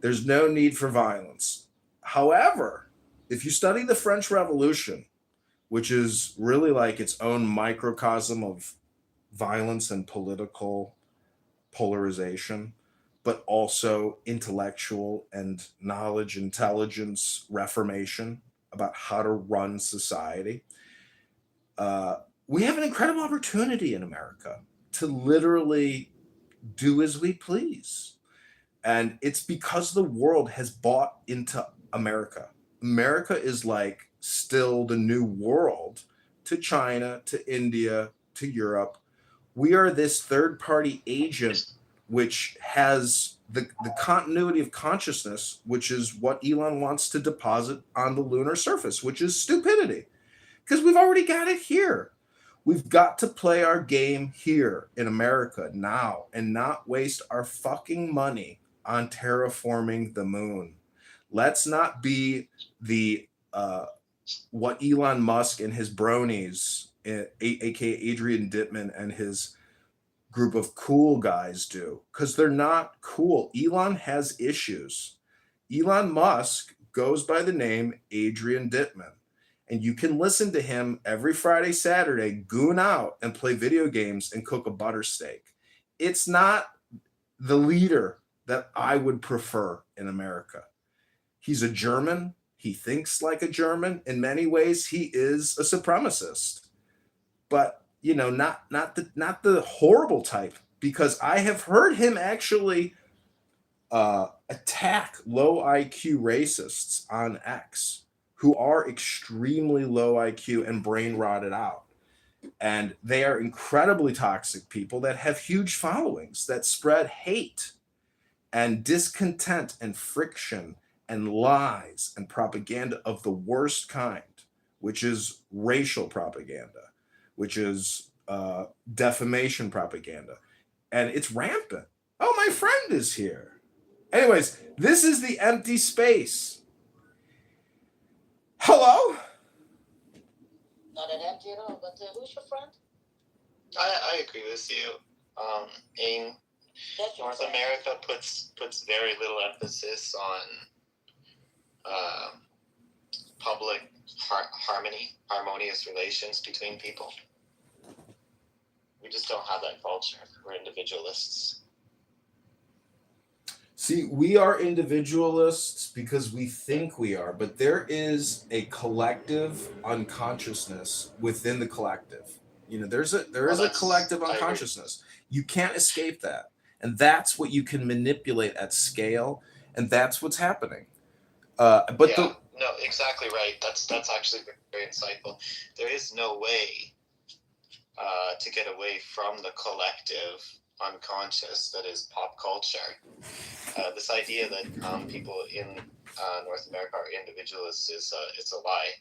There's no need for violence. However, if you study the French Revolution, which is really like its own microcosm of violence and political polarization, but also intellectual and knowledge, intelligence, reformation about how to run society. We have an incredible opportunity in America to literally do as we please. And it's because the world has bought into America. America is like still the new world to China, to India, to Europe. We are this third party agent which has the continuity of consciousness, which is what Elon wants to deposit on the lunar surface, which is stupidity. Because we've already got it here. We've got to play our game here in America now and not waste our fucking money on terraforming the moon. Let's not be the what Elon Musk and his bronies, aka Adrian Dittman and his group of cool guys do, because they're not cool. Elon has issues. Elon Musk goes by the name Adrian Dittman, and you can listen to him every Friday, Saturday, goon out and play video games and cook a butter steak. It's not the leader that I would prefer in America. He's a German. He thinks like a German. In many ways, he is a supremacist, but not the horrible type, because I have heard him actually attack low IQ racists on X who are extremely low IQ and brain rotted out. And they are incredibly toxic people that have huge followings that spread hate and discontent and friction and lies and propaganda of the worst kind, which is racial propaganda, which is defamation propaganda. And it's rampant. Oh, my friend is here. Anyways, this is the empty space. Hello? Not an empty at all, but who's your friend? I agree with you. In North America puts very little emphasis on public harmonious relations between people. We just don't have that culture. We're individualists. See, we are individualists because we think we are, but there is a collective unconsciousness within the collective. There is a collective unconsciousness. You can't escape that. And that's what you can manipulate at scale, and that's what's happening. No, exactly right. That's actually very insightful. There is no way to get away from the collective unconscious that is pop culture. This idea that people in North America are individualists it's a lie.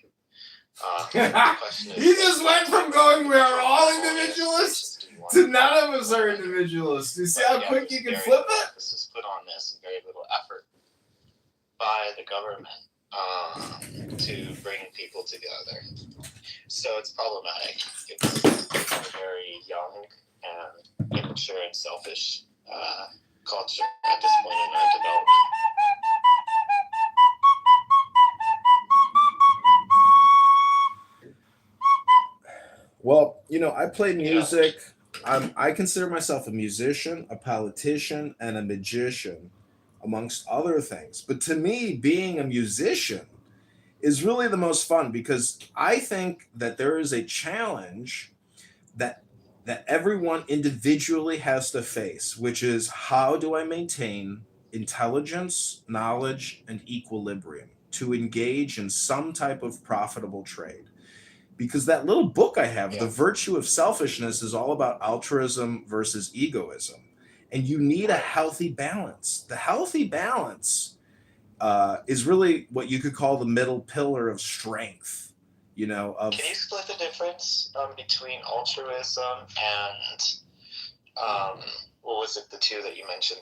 You just went from going we are all individualists to none of us are individualists. You see how quick you can flip it? Emphasis put on this and very little effort by the government to bring people together. So it's problematic. It's a very young and immature and selfish culture at this point in our development. Well, I play music. I consider myself a musician, a politician, and a magician, amongst other things. But to me, being a musician is really the most fun, because I think that there is a challenge that everyone individually has to face, which is, how do I maintain intelligence, knowledge, and equilibrium to engage in some type of profitable trade. Because that little book I have, The Virtue of Selfishness, is all about altruism versus egoism. And you need a healthy balance. The healthy balance is really what you could call the middle pillar of strength. You know, of Can you split the difference between altruism and what was it? The two that you mentioned,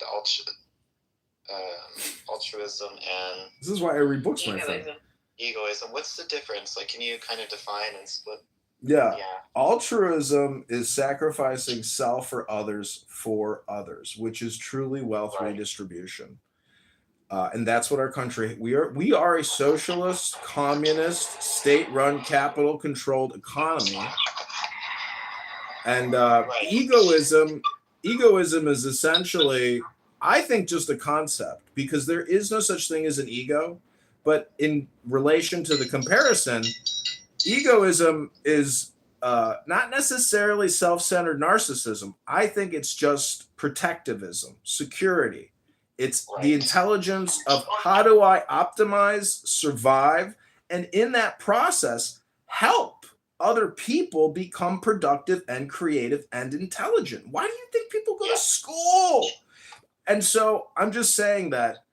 altruism and this is why I read books, my friend. Egoism. What's the difference? Like, can you kind of define and split? Yeah. Altruism is sacrificing self for others, which is truly wealth redistribution. And that's what our country, we are a socialist, communist, state-run, capital-controlled economy. And egoism is essentially, I think, just a concept, because there is no such thing as an ego. But in relation to the comparison, egoism is not necessarily self-centered narcissism. I think it's just protectivism, security. It's the intelligence of how do I optimize, survive, and in that process, help other people become productive and creative and intelligent. Why do you think people go to school? And so I'm just saying that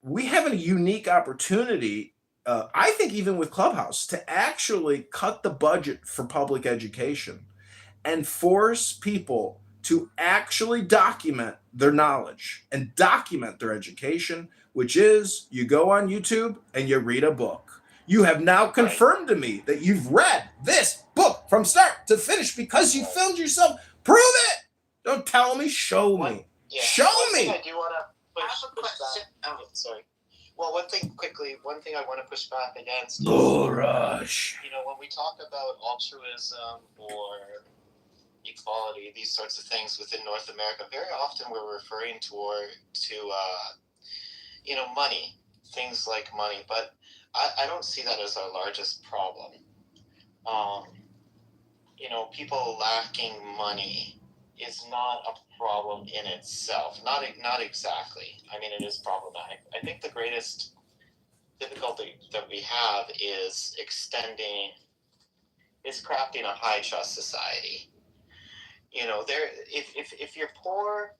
we have a unique opportunity, I think even with Clubhouse, to actually cut the budget for public education and force people to actually document their knowledge and document their education, which is you go on YouTube and you read a book. You have now confirmed to me that you've read this book from start to finish because you filmed yourself. Prove it! Don't tell me, show me. Show me! I do want to push back. Oh, sorry. Well, one thing I want to push back against is, Bull rush. You know, when we talk about altruism or equality, these sorts of things within North America, very often we're referring to money, things like money, but I don't see that as our largest problem. People lacking money is not a problem in itself. Not exactly. I mean, it is problematic. I think the greatest difficulty that we have is crafting a high trust society. If you're poor,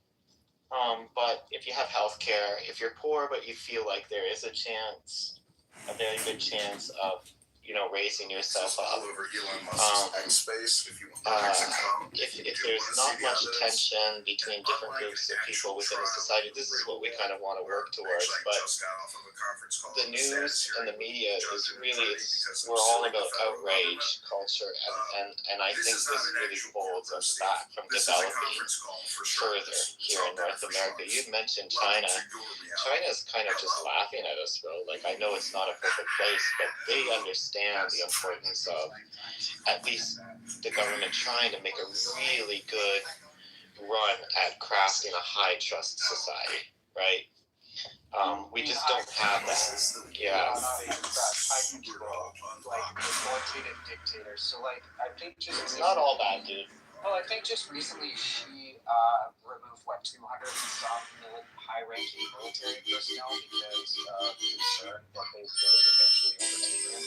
but if you have health care, if you're poor but you feel like there is a very good chance of raising yourself up. All over Elon Musk's X space. If there's not much tension between different groups of people within a society, this is what we kind of want to work towards. But the news and the media we're all about outrage culture, and I think this really holds us back from developing further here in North America. You've mentioned China. China's kind of just laughing at us, bro. Like, I know it's not a perfect place, but they understand the importance of at least the government trying to make a really good run at crafting a high trust society, right? We just don't have that. Yeah. Authoritative dictators. So, I think it's not all bad, dude. Well, I think just recently she removed 200 and some high-ranking military personnel because concerned that they could eventually overtake them.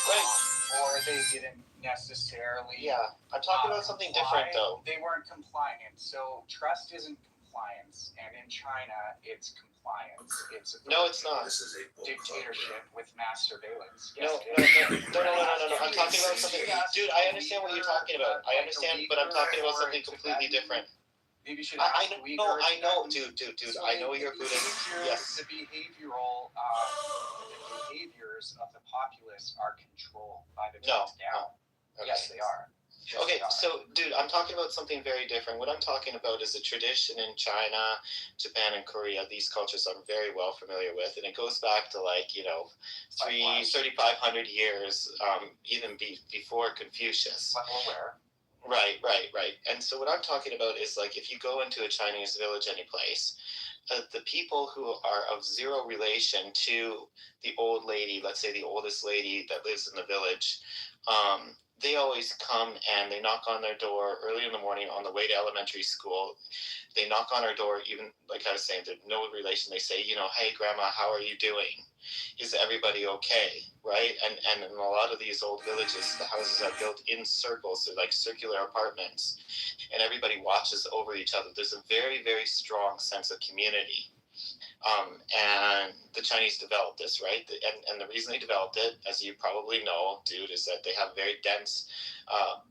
Right. Or they didn't necessarily. Yeah, I'm talking about something different though. They weren't compliant. So trust isn't compliance, and in China, it's compliance. It's not. This is a dictatorship with mass surveillance. No. I'm talking about something. Dude, I understand what you're talking about. I understand, but I'm talking about something completely different. Maybe should I know, dude. I know you're Buddhist. Yes. The behavioral behaviors of the populace are controlled by the top down. Okay. Yes, they are. Okay, so, dude, I'm talking about something very different. What I'm talking about is a tradition in China, Japan, and Korea. These cultures I'm very well familiar with, and it goes back to 3,500 years, even before Confucius. Right. And so what I'm talking about is if you go into a Chinese village, any place, the people who are of zero relation to the old lady, let's say the oldest lady that lives in the village, they always come and they knock on their door early in the morning on the way to elementary school. they knock on our door, even like I was saying, there's no relation. They say, hey, grandma, how are you doing? Is everybody okay? Right? And in a lot of these old villages, the houses are built in circles. They're like circular apartments, and everybody watches over each other. There's a very, very strong sense of community. And the Chinese developed this, right? And the reason they developed it, as you probably know, dude, is that they have very dense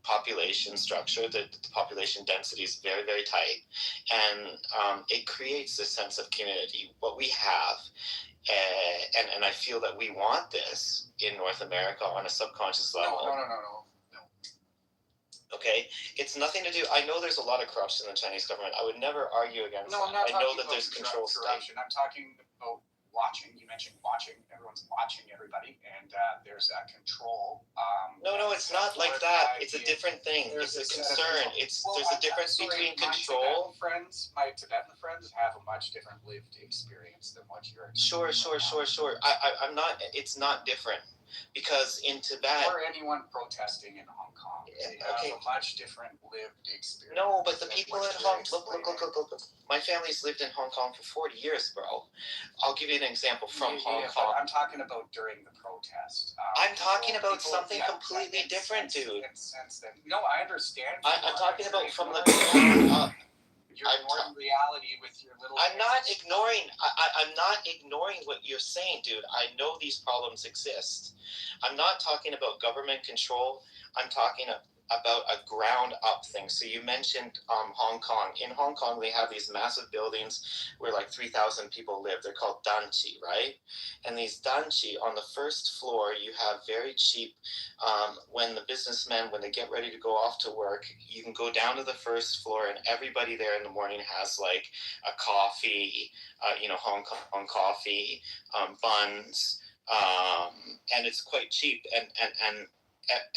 population structure. The population density is very, very tight. And it creates a sense of community. What we have, and I feel that we want this in North America on a subconscious level. No. Okay, it's nothing to do. I know there's a lot of corruption in the Chinese government. I would never argue against that. I'm not I know talking that there's about control corruption. I'm talking about watching. You mentioned watching. Everyone's watching everybody, and there's that control. No, it's not like that. It's a different thing. It's a concern. There's a difference between control. My Tibetan friends have a much different lived experience than what you're. Sure. I'm not. It's not different. Because in Tibet, or anyone protesting in Hong Kong, they have a much different lived experience. No, but the people in Hong Kong, look. My family's lived in Hong Kong for 40 years, bro. I'll give you an example from Hong Kong. I'm talking about during the protest. I'm talking about something completely different, dude. No, I understand. I'm talking about from the ground up. You're ignoring reality with your little. I'm not ignoring. I'm not ignoring what you're saying, dude. I know these problems exist. I'm not talking about government control. I'm talking about a ground up thing. So you mentioned Hong Kong. In Hong Kong, they have these massive buildings where like 3,000 people live. They're called danchi, right? And these danchi, on the first floor, you have very cheap, when the businessmen, when they get ready to go off to work, you can go down to the first floor and everybody there in the morning has like a coffee, Hong Kong coffee, buns, and it's quite cheap. And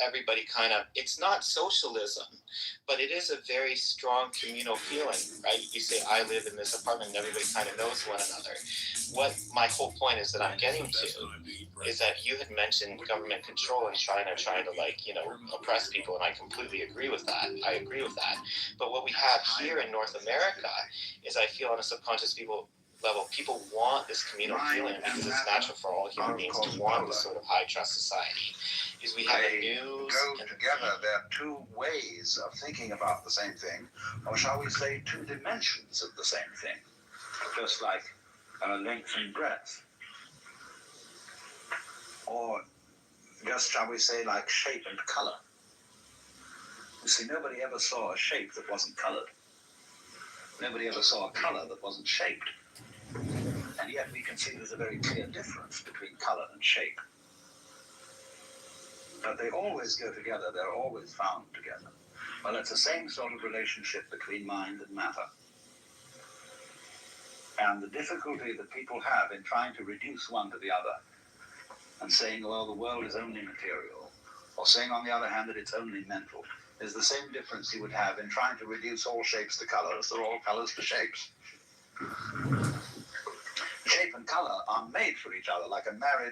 everybody kind of, it's not socialism, but it is a very strong communal feeling, right? You say, I live in this apartment, and everybody kind of knows one another. What my whole point is that I'm getting to is that you had mentioned government control in China trying to oppress people, and I completely agree with that. But what we have here in North America is, I feel on a subconscious level, people want this communal feeling because it's natural for all human beings to want this sort of high trust society. Is we have a news go together. There are two ways of thinking about the same thing, or shall we say two dimensions of the same thing, just like length and breadth, or just, shall we say, like shape and color. You see, nobody ever saw a shape that wasn't colored. Nobody ever saw a color that wasn't shaped. And yet we can see there's a very clear difference between color and shape. But they always go together, they're always found together. Well, it's the same sort of relationship between mind and matter. And the difficulty that people have in trying to reduce one to the other and saying, well, the world is only material, or saying, on the other hand, that it's only mental, is the same difference you would have in trying to reduce all shapes to colors, or all colors to shapes. Shape and color are made for each other, like a married